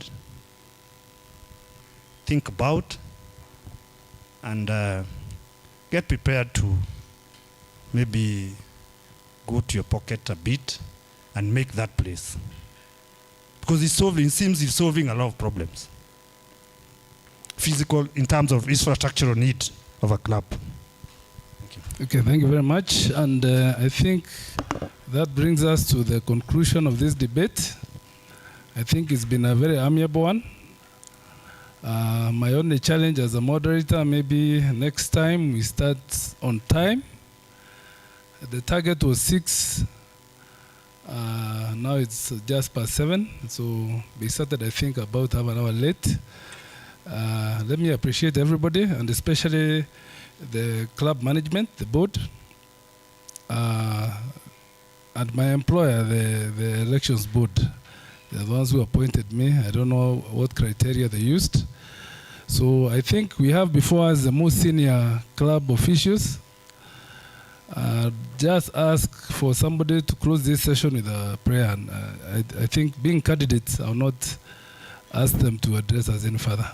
think about and get prepared to maybe go to your pocket a bit and make that place. Because it seems it's solving a lot of problems. Physical, in terms of infrastructural need of a club. Thank you. Okay, thank you very much. And I think that brings us to the conclusion of this debate. I think it's been a very amiable one. My only challenge as a moderator, maybe next time we start on time. The target was 6. Now it's just past 7. So we started, I think, about half an hour late. Let me appreciate everybody, and especially the club management, the board, and my employer, the elections board. They're the ones who appointed me. I don't know what criteria they used. So I think we have before us the most senior club officials. Just ask for somebody to close this session with a prayer. And I think being candidates, I will not ask them to address us any further.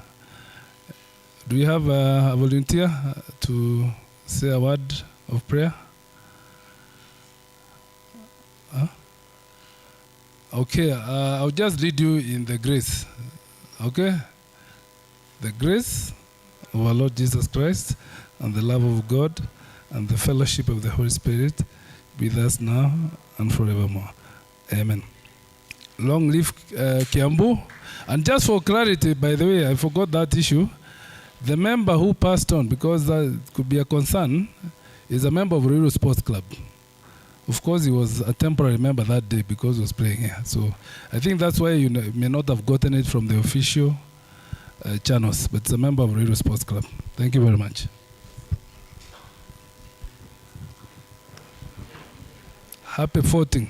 Do we have a volunteer to say a word of prayer? Huh? Okay, I'll just lead you in the grace. Okay? The grace of our Lord Jesus Christ and the love of God and the fellowship of the Holy Spirit be with us now and forevermore. Amen. Long live Kiambu. And just for clarity, by the way, I forgot that issue. The member who passed on, because that could be a concern, is a member of Ruiru Sports Club. Of course, he was a temporary member that day because he was playing here. So I think that's why you may not have gotten it from the official channels, but it's a member of Ruiru Sports Club. Thank you very much. Happy voting.